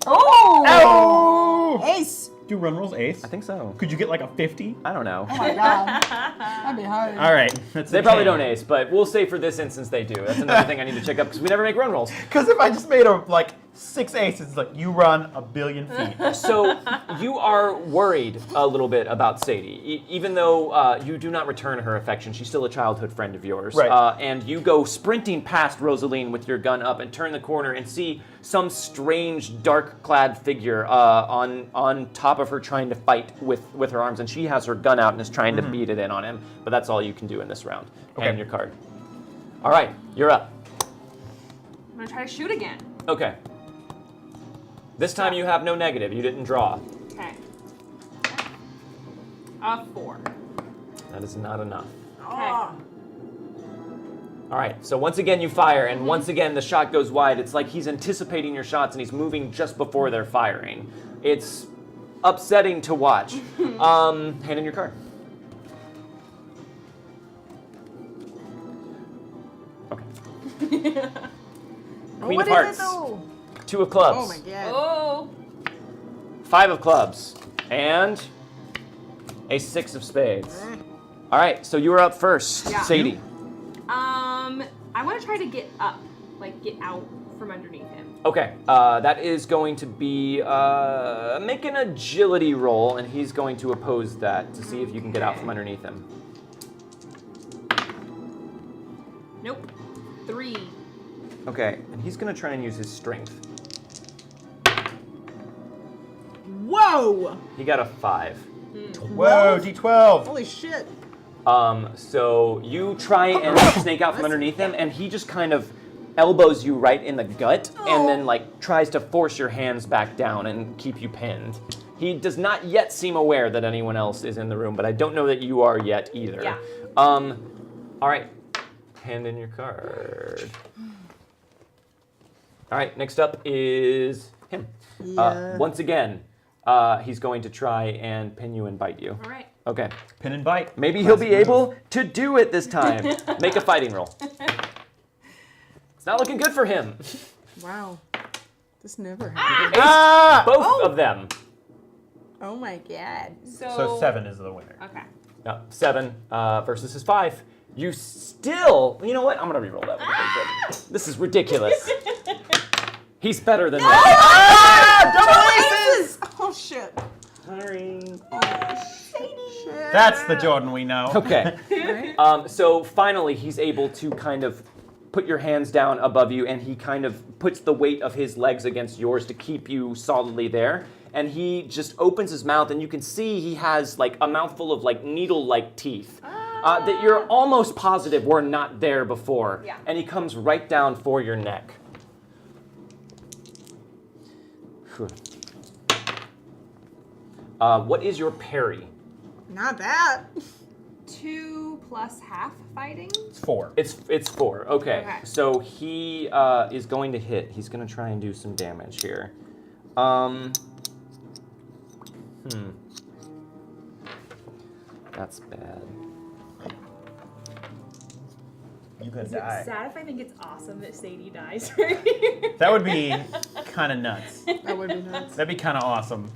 Oh! Oh! Ace! Do run rolls ace? I think so. Could you get like a 50? I don't know. Oh my god. That'd be hard. All right. That's They probably don't ace, but we'll say for this instance they do. That's another thing I need to check up because we never make run rolls. Because if I just made a like 6 aces, it's like you run a billion feet. So you are worried a little bit about Sadie, even though you do not return her affection. She's still a childhood friend of yours. Right. And you go sprinting past Rosaleen with your gun up and turn the corner and see some strange dark-clad figure on top of her trying to fight with her arms, and she has her gun out and is trying to beat it in on him. But that's all you can do in this round. Okay. Hand your card. All right, you're up. I'm gonna try to shoot again. Okay. This time you have no negative. You didn't draw. Okay. 4. That is not enough. Ah. All right, so once again you fire, and once again the shot goes wide. It's like he's anticipating your shots, and he's moving just before they're firing. It's upsetting to watch. Hand in your card. Okay. Queen What of Hearts. is it though? 2 of clubs. Oh my god. Oh. 5 of clubs. And a 6 of spades. All right, so you are up first, Yeah. Sadie. I want to try to get up, like get out from underneath him. Okay, that is going to be make an agility roll, and he's going to oppose that to see if you can get out from underneath him. Nope. 3. Okay, and he's going to try and use his strength. Whoa! He got a 5. Whoa, D12. Holy shit. So you try and snake out from underneath him, and he just kind of elbows you right in the gut, and then like tries to force your hands back down and keep you pinned. He does not yet seem aware that anyone else is in the room, but I don't know that you are yet either. Yeah. All right, hand in your card. All right, next up is him. Yeah. Once again, he's going to try and pin you and bite you. All right. Okay. Pin and bite. Maybe he'll be able to do it this time. Make a fighting roll. It's not looking good for him. Wow. This never happened. Ah! Both of them. Oh my god. So 7 is the winner. Okay. 7 versus his 5. You still, you know what? I'm gonna re-roll that one. This is ridiculous. He's better than that. Double aces! Oh shit. Sorry. Sadie. shit. That's the Jordan we know. Okay. Right? So finally, he's able to kind of put your hands down above you, and he kind of puts the weight of his legs against yours to keep you solidly there. And he just opens his mouth, and you can see he has like a mouthful of like needle-like teeth that you're almost positive were not there before. Yeah. And he comes right down for your neck. Phew. What is your parry? Not bad. 2 plus half fighting. It's 4. It's 4. Okay. Okay. So he is going to hit. He's going to try and do some damage here. That's bad. You could Is it die. sad if I think it's awesome that Sadie dies right here? That would be kind of nuts. That would be nuts. That'd be kind of awesome.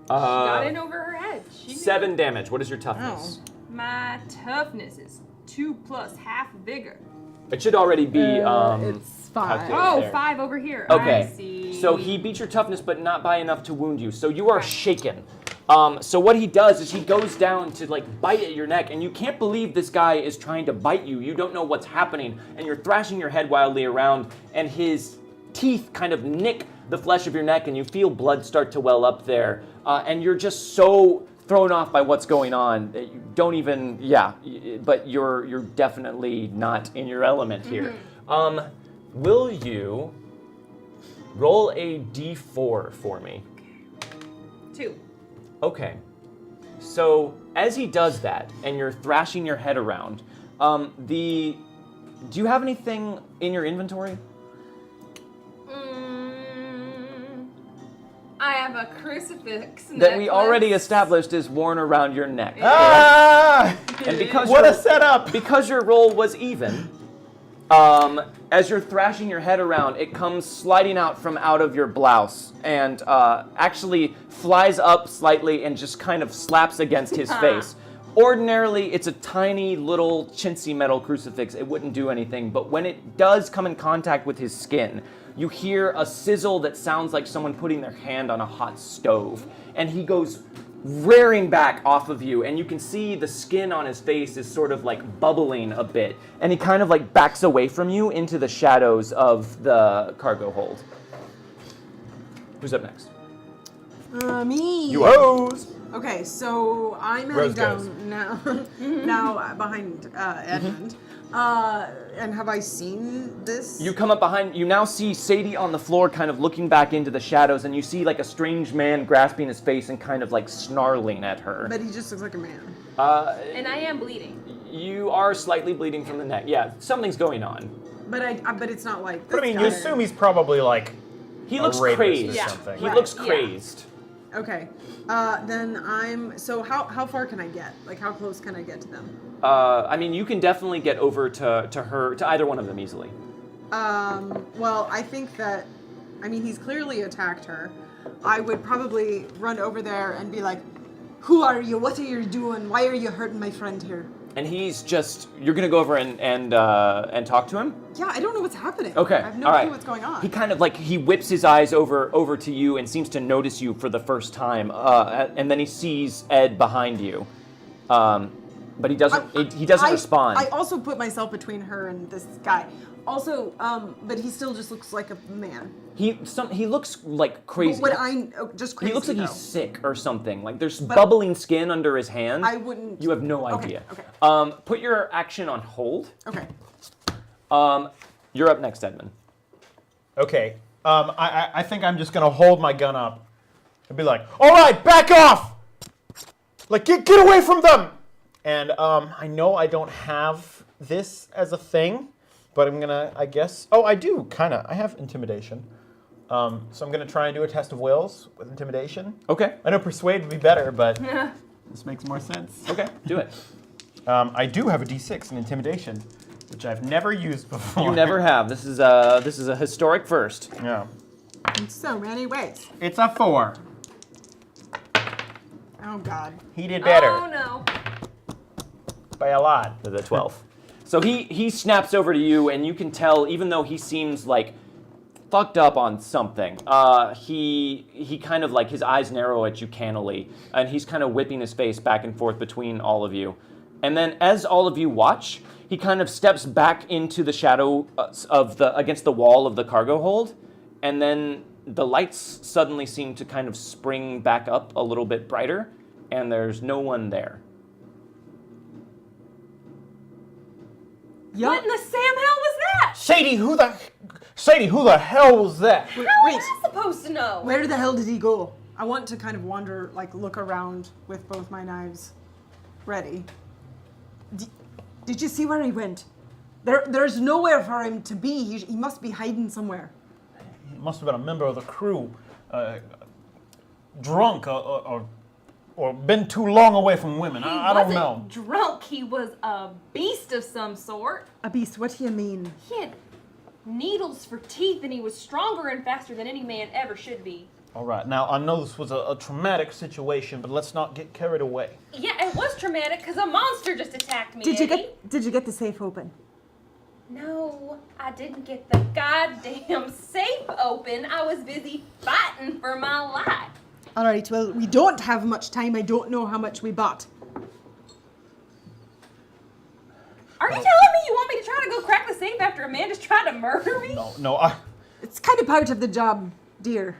Got in over her head. She knew. 7 damage. What is your toughness? My toughness is 2 plus half vigor. It should already be. It's 5. calculated. Oh, there. 5 over here. Okay. I see. So he beat your toughness, but not by enough to wound you. So you are shaken. So what he does is he goes down to like bite at your neck, and you can't believe this guy is trying to bite you. You don't know what's happening, and you're thrashing your head wildly around, and his teeth kind of nick the flesh of your neck, and you feel blood start to well up there, and you're just so thrown off by what's going on that you don't even, but you're definitely not in your element here. Will you roll a d4 for me? 2. Okay. So as he does that, and you're thrashing your head around, do you have anything in your inventory? I have a crucifix That we already established is worn around your neck. Ah! And because What your- a setup! Because your roll was even, as you're thrashing your head around, it comes sliding out from out of your blouse and actually flies up slightly and just kind of slaps against his face. Ordinarily, it's a tiny little chintzy metal crucifix. It wouldn't do anything, but when it does come in contact with his skin, you hear a sizzle that sounds like someone putting their hand on a hot stove. And he goes rearing back off of you, and you can see the skin on his face is sort of like bubbling a bit. And he kind of like backs away from you into the shadows of the cargo hold. Who's up next? Me. You are. Okay, so I'm Rose heading goes. down now behind Edmund. And have I seen this? You come up behind, you now see Sadie on the floor kind of looking back into the shadows, and you see like a strange man grasping his face and kind of like snarling at her. But he just looks like a man. And I am bleeding. You are slightly bleeding from the neck. Yeah, something's going on. But it's not like. But I this mean, you guy. assume he's probably like He a looks rapist crazed. or Yeah. something. He Right. looks Yeah. crazed. Okay. Then I'm. So how far can I get? Like how close can I get to them? I mean, you can definitely get over to either one of them easily. Well, I think that. I mean, he's clearly attacked her. I would probably run over there and be like, "Who are you? What are you doing? Why are you hurting my friend here?" And he's just, you're gonna go over and talk to him? Yeah, I don't know what's happening. Okay, I have no all clue right. what's going on. He kind of like, he whips his eyes over to you and seems to notice you for the first time. And then he sees Ed behind you. But he doesn't, he doesn't respond. I also put myself between her and this guy. Also, but he still just looks like a man. He looks like crazy. Just crazy. He looks like though. he's sick or something. Like there's bubbling skin under his hand. I wouldn't. You have no Okay, idea. okay. Put your action on hold. Okay. You're up next, Edmund. Okay. I think I'm just gonna hold my gun up and be like, "All right, back off! Like, get away from them!" And I know I don't have this as a thing, but I'm gonna, I guess. Oh, I do kind of. I have intimidation. So I'm gonna try and do a test of wills with intimidation. Okay. I know persuade would be better, but this makes more sense. Okay. Do it. I do have a D6 in intimidation, which I've never used before. You never have. This is a historic first. Yeah. In so many ways. It's a 4. Oh God. He did better Oh no. by a lot. The 12. So he snaps over to you, and you can tell, even though he seems like fucked up on something. He kind of like, his eyes narrow at you cannily, and he's kind of whipping his face back and forth between all of you. And then as all of you watch, he kind of steps back into the shadow against the wall of the cargo hold, and then the lights suddenly seem to kind of spring back up a little bit brighter, and there's no one there. What in the Sam hell was that? Sadie, who the hell was that? How Wait. am I supposed to know? Where the hell did he go? I want to kind of wander, like look around with both my knives ready. Did you see where he went? There's nowhere for him to be. He must be hiding somewhere. He must have been a member of the crew, drunk or been too long away from women. I don't know. He wasn't drunk. He was a beast of some sort. A beast, what do you mean? He had needles for teeth, and he was stronger and faster than any man ever should be. All right, now I know this was a traumatic situation, but let's not get carried away. Yeah, it was traumatic because a monster just attacked me. Did you Eddie. get the safe open? No, I didn't get the goddamn safe open. I was busy fighting for my life. All right, well, we don't have much time. I don't know how much we bought. Are you telling me you want me to try to go crack the safe after a man just tried to murder me? No, It's kind of part of the job, dear.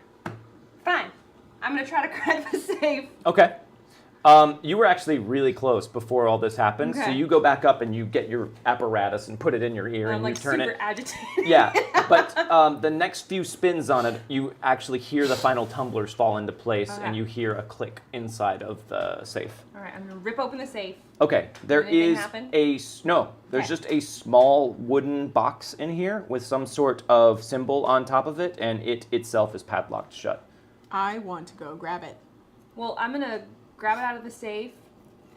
Fine. I'm gonna try to crack the safe. Okay. You were actually really close before all this happened, so Okay. you go back up and you get your apparatus and put it in your ear I'm and like you turn super it. agitated. Yeah, but the next few spins on it, you actually hear the final tumblers fall into place, Okay. and you hear a click inside of the safe. All right, I'm gonna rip open the safe. Okay, there Anything is happen? there's Okay. just a small wooden box in here with some sort of symbol on top of it, and it itself is padlocked shut. I want to go grab it. Well, I'm gonna grab it out of the safe.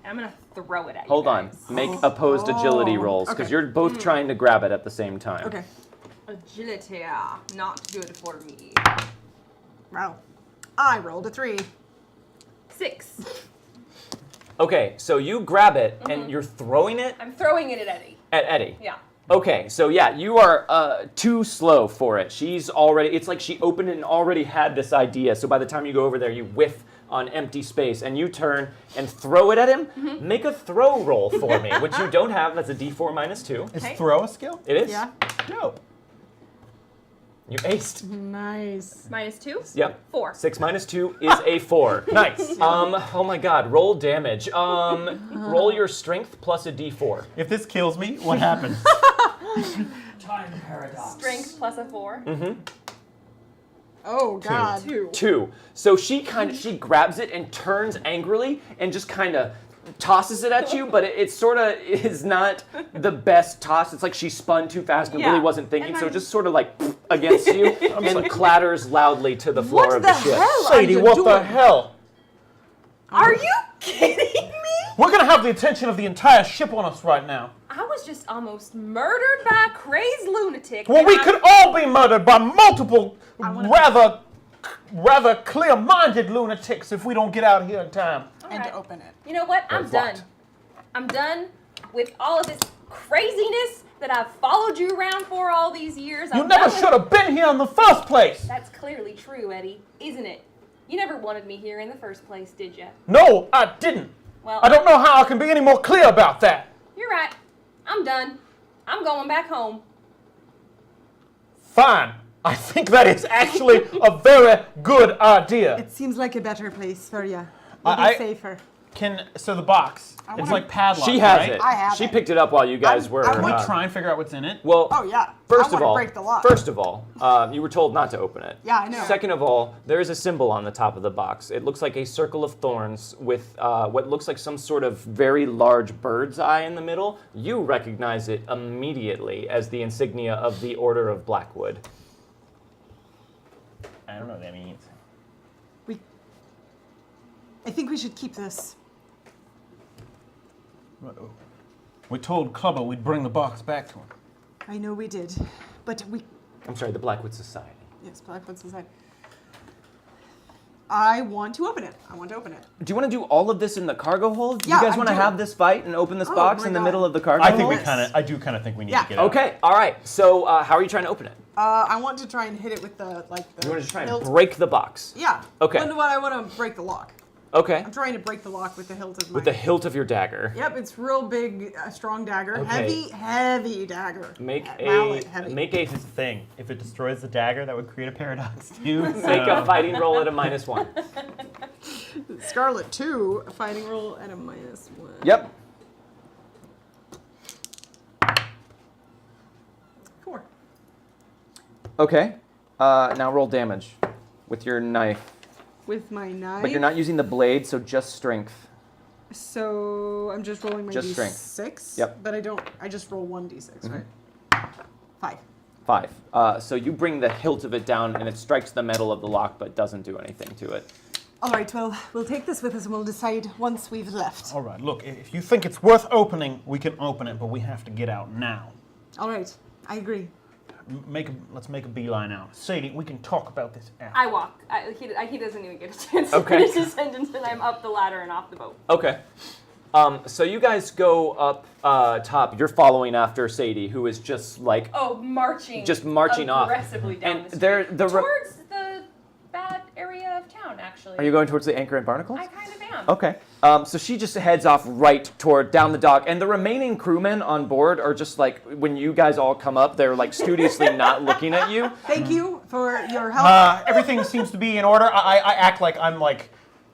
And I'm gonna throw it at you. Hold on, guys. make opposed agility rolls, because okay. you're both trying to grab it at the same time. Okay. Agility, not good for me. Wow. I rolled a 3. 6. Okay, so you grab it, and you're throwing it I'm throwing it at Eddie. at Eddie. Yeah. Okay, so yeah, you are too slow for it. It's like she opened it and already had this idea, so by the time you go over there, you whiff on empty space, and you turn and throw it at him. Make a throw roll for me, which you don't have. That's a d4 minus 2. is Okay. throw a skill? It is? Yeah. Dope. You aced. Nice. -2? Yep. 4. 6 minus 2 is a 4. Nice. Oh my god, roll damage. Roll your strength plus a d4. If this kills me, what happens? Time paradox. Strength plus a 4. Oh, God. 2. So she grabs it and turns angrily and just kind of tosses it at you, but it sort of is not the best toss. It's like she spun too fast and Yeah. really wasn't thinking, And so it I'm- just sort of like against you and clatters loudly to the floor What of the the ship. hell are Sadie, you what the doing? hell? Are you kidding me? We're gonna have the attention of the entire ship on us right now. I was just almost murdered by a crazed lunatic. Well, and we I'm- could all be murdered by multiple rather clear-minded lunatics if we don't get out here in time. All And right. to open it. You know what? I'm It's done. locked. I'm done with all of this craziness that I've followed you around for all these years. You I'm never done with- should have been here in the first place. That's clearly true, Eddie, isn't it? You never wanted me here in the first place, did you? No, I didn't. Well, I don't know how I can be any more clear about that. You're right. I'm done. I'm going back home. Fine. I think that is actually a very good idea. It seems like a better place for you. I- Be safer. So the box, it's wanna- like padlock, She has right? it. I have she it. picked it up while you guys were. I Can we want- try and figure out what's in it? Well, Oh, yeah. First I of wanna all, break the lock. you were told not to open it. Yeah, I know. Second of all, there is a symbol on the top of the box. It looks like a circle of thorns with what looks like some sort of very large bird's eye in the middle. You recognize it immediately as the insignia of the Order of Blackwood. I don't know what that means. I think we should keep this. We told Clubber we'd bring the box back to him. I know we did. But we... I'm sorry, the Blackwood Society. Yes, Blackwood Society. I want to open it. Do you want to do all of this in the cargo hold? Do Yeah, you guys I want to do. have this fight and open this Oh box my in the God. middle of the cargo I hold? think I do kind of think we need Yeah. to get out. Okay, all right. So how are you trying to open it? I want to try and hit it with the You want to just try and hilt. break the box? Yeah. Okay. I want to break the lock. Okay. I'm trying to break the lock with the hilt of my. With the hilt of your dagger. Yep, it's real big, strong dagger. Okay. Heavy dagger. Make Mallet, a heavy. make a Here's the thing. If it destroys the dagger, that would create a paradox too. make a fighting roll at a -1. Scarlet 2, a fighting roll at a -1. Yep. 4. Okay. Now roll damage with your knife. With my knife. But you're not using the blade, so just strength. So I'm just rolling my Just d6. strength. Yep. But I just roll 1d6, right? 5. 5. So you bring the hilt of it down, and it strikes the metal of the lock, but doesn't do anything to it. All right, well, we'll take this with us and we'll decide once we've left. All right, look, if you think it's worth opening, we can open it, but we have to get out now. All right, I agree. Let's make a beeline out. Sadie, we can talk about this after. I walk. He doesn't even get a chance to Okay. finish his sentence, and I'm up the ladder and off the boat. Okay. So you guys go up top. You're following after Sadie, who is just like Marching. Just marching off. aggressively down And the street. they're- the re- towards the bad area of town, actually. Are you going towards the Anchor and Barnacles? I kind of am. Okay. So she just heads off right toward down the dock, and the remaining crewmen on board are just like, when you guys all come up, they're like studiously not looking at you. Thank you for your help. Everything seems to be in order. I act like I'm like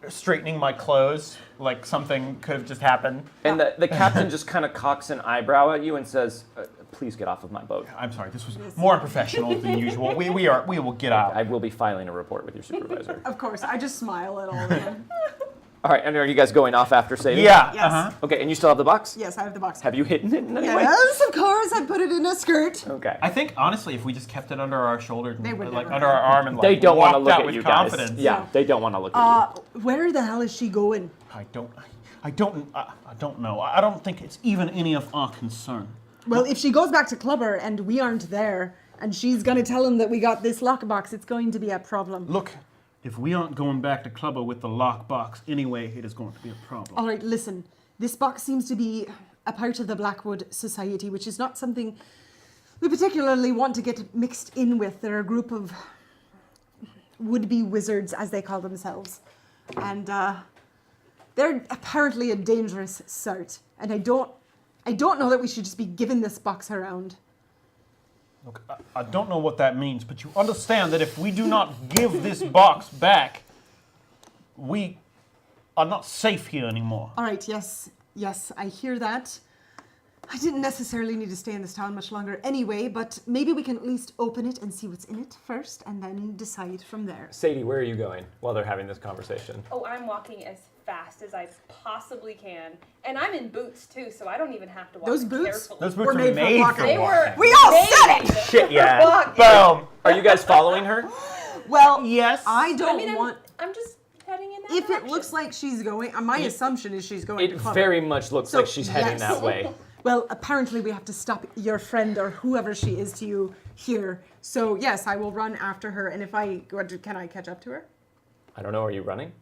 straightening my clothes, like something could have just happened. And the captain just kind of cocks an eyebrow at you and says, please get off of my boat. I'm sorry, this was more unprofessional than usual. We will get out. I will be filing a report with your supervisor. Of course, I just smile at all of them. All right, and are you guys going off after Sadie? Yeah. Yes. Uh-huh. Okay, and you still have the box? Yes, I have the box. Have you hidden it in any way? Yes, of course, I put it in a skirt. Okay. I think honestly, if we just kept it under our shoulder, They would like never under our arm, and like They don't want to walked look out at with you confidence. guys. Yeah, they don't want to look at you. Where the hell is she going? I don't know. I don't think it's even any of our concern. Well, if she goes back to Clubber and we aren't there, and she's gonna tell him that we got this lockbox, it's going to be a problem. Look, if we aren't going back to Clubber with the lockbox anyway, it is going to be a problem. All right, listen. This box seems to be a part of the Blackwood Society, which is not something we particularly want to get mixed in with. They're a group of would-be wizards, as they call themselves. And they're apparently a dangerous sort. And I don't know that we should just be giving this box around. Look, I don't know what that means, but you understand that if we do not give this box back, we are not safe here anymore. All right, yes, I hear that. I didn't necessarily need to stay in this town much longer anyway, but maybe we can at least open it and see what's in it first, and then decide from there. Sadie, where are you going while they're having this conversation? Oh, I'm walking as fast as I possibly can. And I'm in boots, too, so I don't even have to walk Those boots? carefully. Those boots We're are made for made walking. for They were We all said made it! Shit, yeah. Walking. Boom. Are you guys following her? Well, Yes. I don't I'm want. I'm just heading in that If it direction. looks like she's going, my assumption is she's going It to Clubber. very much looks So, like she's heading yes. that way. Well, apparently we have to stop your friend or whoever she is to you here. So yes, I will run after her, and can I catch up to her? I don't know, are you running?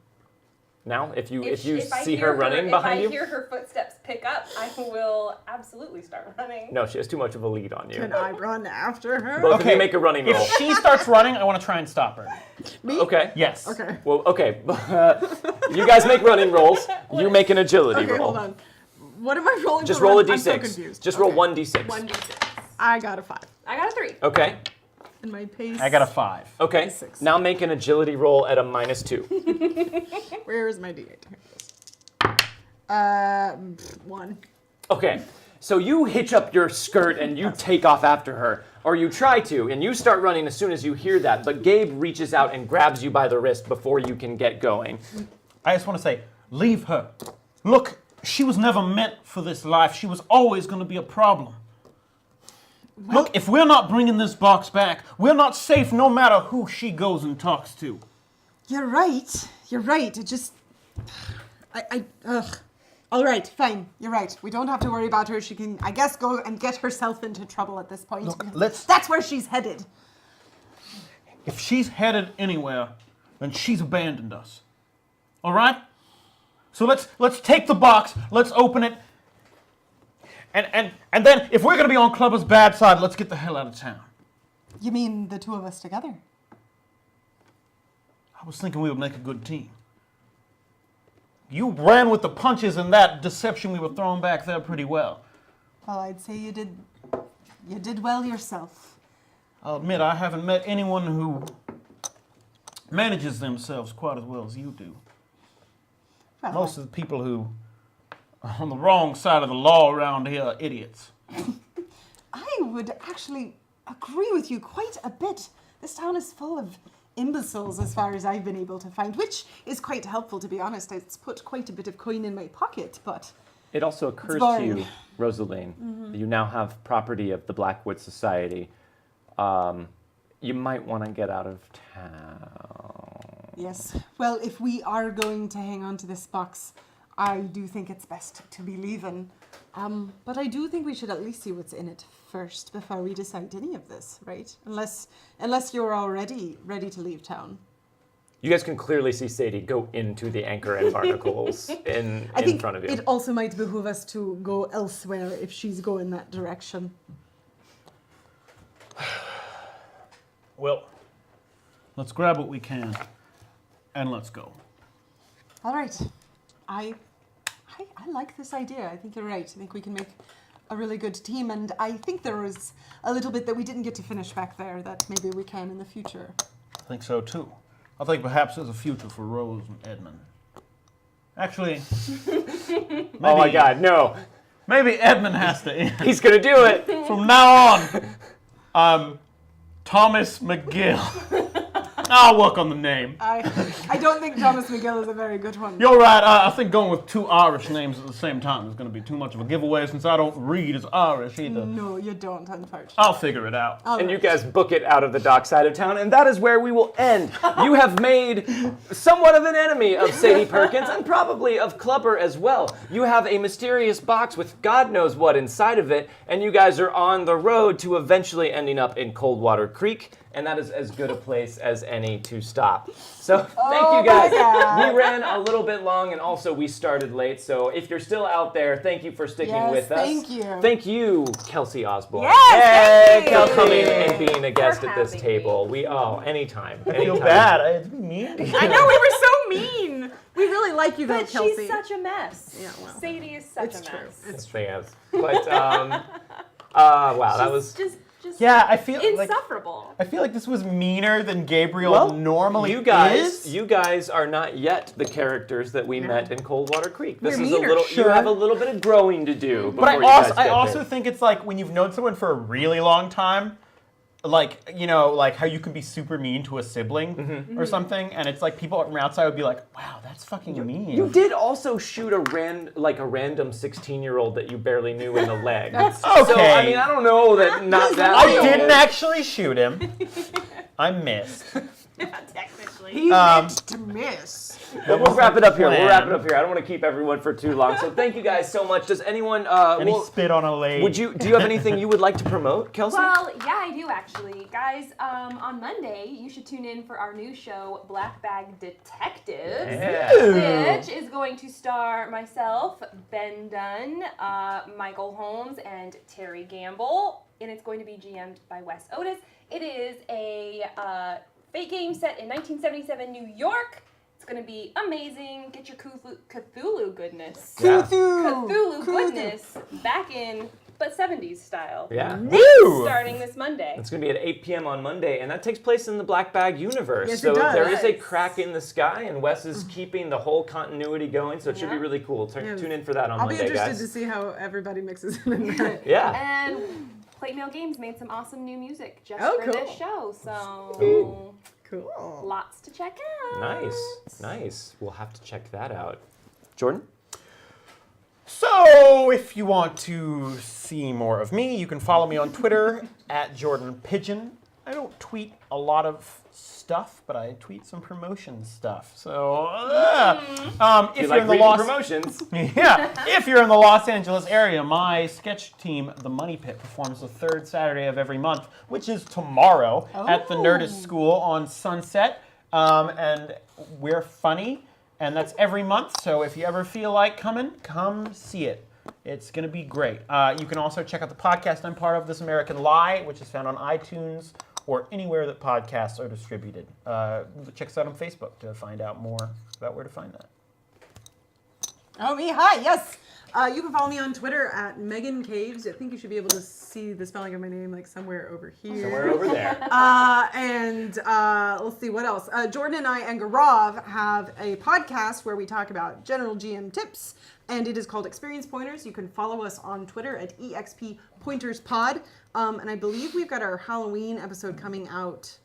Now? If you If I see hear her running behind If you? I hear her footsteps pick up, I will absolutely start running. No, she has too much of a lead on you. Can I run after her? Both of you make a running roll. If she starts running, I want to try and stop her. Me? Okay. Yes. Okay. Well, okay. You guys make running rolls. You make an agility Okay, roll. hold on. What am I rolling Just for? roll a I'm d6. so confused. Just roll Okay. 1d6. 1d6. I got a 5. I got a 3. Okay. And my pace. I got a 5. Okay. D6. Now make an agility roll at a -2. Where is my D8? Here it is. 1. Okay. So you hitch up your skirt and you take off after her, or you try to, and you start running as soon as you hear that, but Gabe reaches out and grabs you by the wrist before you can get going. I just want to say, leave her. Look, she was never meant for this life. She was always going to be a problem. Look, if we're not bringing this box back, we're not safe no matter who she goes and talks to. You're right. You're right. It just. Ugh. All right, fine. You're right. We don't have to worry about her. She can, I guess, go and get herself into trouble at this point. Look, let's... That's where she's headed. If she's headed anywhere, then she's abandoned us. All right? So let's take the box, let's open it, and then if we're gonna be on Clubber's bad side, let's get the hell out of town. You mean the two of us together? I was thinking we would make a good team. You ran with the punches in that deception we were throwing back there pretty well. Well, I'd say you did well yourself. I'll admit I haven't met anyone who manages themselves quite as well as you do. Well, Most of the people who are on the wrong side of the law around here are idiots. I would actually agree with you quite a bit. This town is full of imbeciles as far as I've been able to find, which is quite helpful, to be honest. It's put quite a bit of coin in my pocket, but It also occurs to boring. you, Rosaleen, that you now have property of the Blackwood Society. You might want to get out of town. yes. Well, if we are going to hang on to this box, I do think it's best to be leaving. But I do think we should at least see what's in it first before we decide any of this, right? Unless you're already ready to leave town. You guys can clearly see Sadie go into the anchor and barnacles in I think front of you. it also might behoove us to go elsewhere if she's going that direction. Well, let's grab what we can and let's go. All right. I like this idea. I think you're right. I think we can make a really good team, and I think there was a little bit that we didn't get to finish back there that maybe we can in the future. I think so too. I think perhaps there's a future for Rose and Edmund. Actually, Oh my God, no! maybe Edmund has to end. He's gonna do it. From now on, Thomas McGill. I'll work on the name. I don't think Thomas McGill is a very good one. You're right. I think going with two Irish names at the same time is going to be too much of a giveaway since I don't read as Irish either. No, you don't, unfortunately. I'll figure it out. All And you right. guys book it out of the dock side of town, and that is where we will end. You have made somewhat of an enemy of Sadie Perkins, and probably of Clubber as well. You have a mysterious box with God knows what inside of it, and you guys are on the road to eventually ending up in Coldwater Creek, and that is as good a place as any to stop. So thank you guys. We ran a little bit long, and also we started late, so if you're still out there, thank you for sticking Yes, with us. thank you. Thank you, Kelsey Osborne. Yes, Hey, thank Kel, you. coming and being a guest For at this having table. Anytime. I feel bad. I had to be mean. I know, we were so mean. We really like you though, But Kelsey. she's such a mess. Yeah, well, Sadie is such it's a true. mess. It's Thing is. But wow, that was. Just Yeah, I feel like insufferable. this was meaner than Gabriel Well, normally you guys, is. you guys are not yet the characters that we met in Coldwater Creek. This We're is meaner, a little. sure. You have a little bit of growing to do. But before you guys I get also there. think it's like when you've known someone for a really long time, like, you know, like how you can be super mean to a sibling or something, and it's like people from outside would be like, wow, that's fucking mean. You did also shoot a random 16-year-old that you barely knew in the leg. okay. So I mean, I don't know that not that. I long. didn't actually shoot him. I missed. Technically. He meant to miss. But we'll wrap it up here. We'll plan. wrap it up here. I don't want to keep everyone for too long. So thank you guys so much. Does anyone? And he spit on a lady. Do you have anything you would like to promote, Kelsey? Well, yeah, I do actually. Guys, on Monday, you should tune in for our new show, Black Bag Detectives, Yeah. which is going to star myself, Ben Dunn, Michael Holmes, and Terry Gamble. And it's going to be GM'd by Wes Otis. It is a fake game set in 1977 New York. It's going to be amazing. Get your Cthulhu goodness. Yeah. Cthulhu goodness back in, but 70s style. Yeah. Starting this Monday. It's going to be at 8 p.m. on Monday, and that takes place in the Black Bag universe. Yes, it so does. there is a crack in the sky, and Wes is keeping the whole continuity going, so it should be Yeah. really cool. Yeah. Tune in for that on I'll be Monday, interested guys. to see how everybody mixes in that. Yeah. And Plate Mail Games made some awesome new music just Oh, for this cool. show, so Cool. lots to check out. Nice. We'll have to check that out. Jordan? So, if you want to see more of me, you can follow me on Twitter at Jordan Pigeon. I don't tweet a lot of stuff, but I tweet some promotion stuff. So, if You you're like in the reading Los promotions? if you're in the Los Angeles area, my sketch team, The Money Pit, performs the third Saturday of every month, which is tomorrow at the Nerdist School on Sunset. And we're funny, and that's every month. So if you ever feel like coming, come see it. It's going to be great. You can also check out the podcast I'm part of, This American Lie, which is found on iTunes or anywhere that podcasts are distributed. Check us out on Facebook to find out more about where to find that. Oh, me, hi, yes. You can follow me on Twitter at Meghan Caves. I think you should be able to see the spelling of my name like somewhere over here. Somewhere over there. And let's see, what else? Jordan and I and Gaurav have a podcast where we talk about general GM tips, and it is called Experience Pointers. You can follow us on Twitter at EXPPointersPod. And I believe we've got our Halloween episode coming out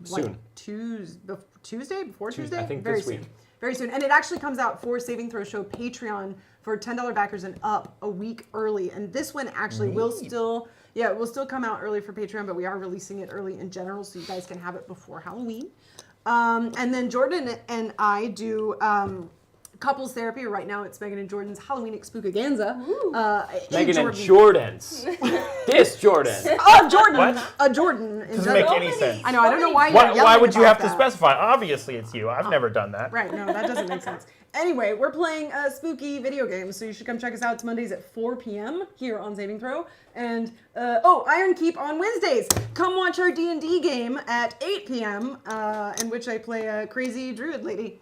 Soon. Tuesday? Before Tuesday? I think Very this soon. week. Very soon. And it actually comes out for Saving Throw Show Patreon for $10 backers and up a week early. And this one actually will still come out early for Patreon, but we are releasing it early in general so you guys can have it before Halloween. And then Jordan and I do couples therapy. Right now it's Megan and Jordan's Halloween Spookaganza. Megan and Jordan's. This Jordan. Jordan. What? Jordan. in Doesn't make general. any sense. I know, I don't know why you're Why yelling would you about have to that. specify? Obviously it's you. I've never done that. Right, no, that doesn't make sense. Anyway, we're playing spooky video games, so you should come check us out. It's Mondays at 4 p.m. here on Saving Throw. And, Iron Keep on Wednesdays. Come watch our D&D game at 8 p.m., in which I play a crazy druid lady.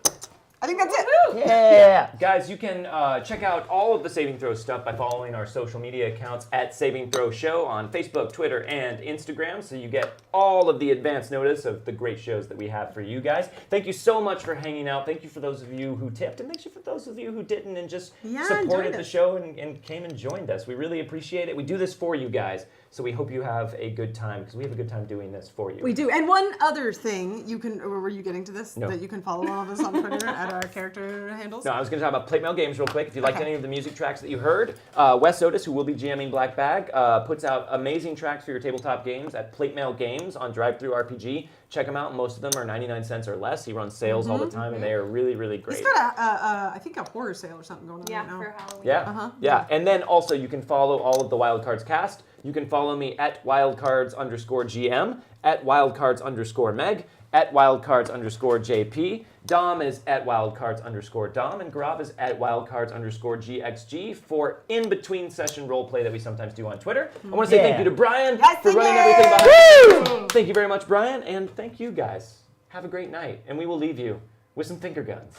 I think that's it. Yeah. Guys, you can check out all of the Saving Throw stuff by following our social media accounts at Saving Throw Show on Facebook, Twitter, and Instagram, so you get all of the advance notice of the great shows that we have for you guys. Thank you so much for hanging out. Thank you for those of you who tipped, and thank you for those of you who didn't and just supported enjoyed the it. show and came and joined us. We really appreciate it. We do this for you guys, so we hope you have a good time, because we have a good time doing this for you. We do. And one other thing, were you getting to this? No. That you can follow all of us on Twitter at our character handles? No, I was going to talk about Plate Mail Games real quick. If you liked any of the music tracks that you heard, Wes Otis, who will be GMing Black Bag, puts out amazing tracks for your tabletop games at Plate Mail Games on Drive-Thru RPG. Check them out. Most of them are 99 cents or less. He runs sales all the time, and they are really, really great. He's got I think a horror sale or something going on Yeah, right now. for Halloween. Yeah, yeah. And then also you can follow all of the Wildcards cast. You can follow me at wildcards_GM, at wildcards_Meg, at wildcards_JP. Dom is at wildcards_Dom, and Gaurav is at wildcards_GXG for in-between session roleplay that we sometimes do on Twitter. I want to say thank you to Brian for running everything behind the scenes. Thank you very much, Brian, and thank you guys. Have a great night, and we will leave you with some finger guns.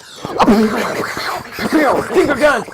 Finger guns!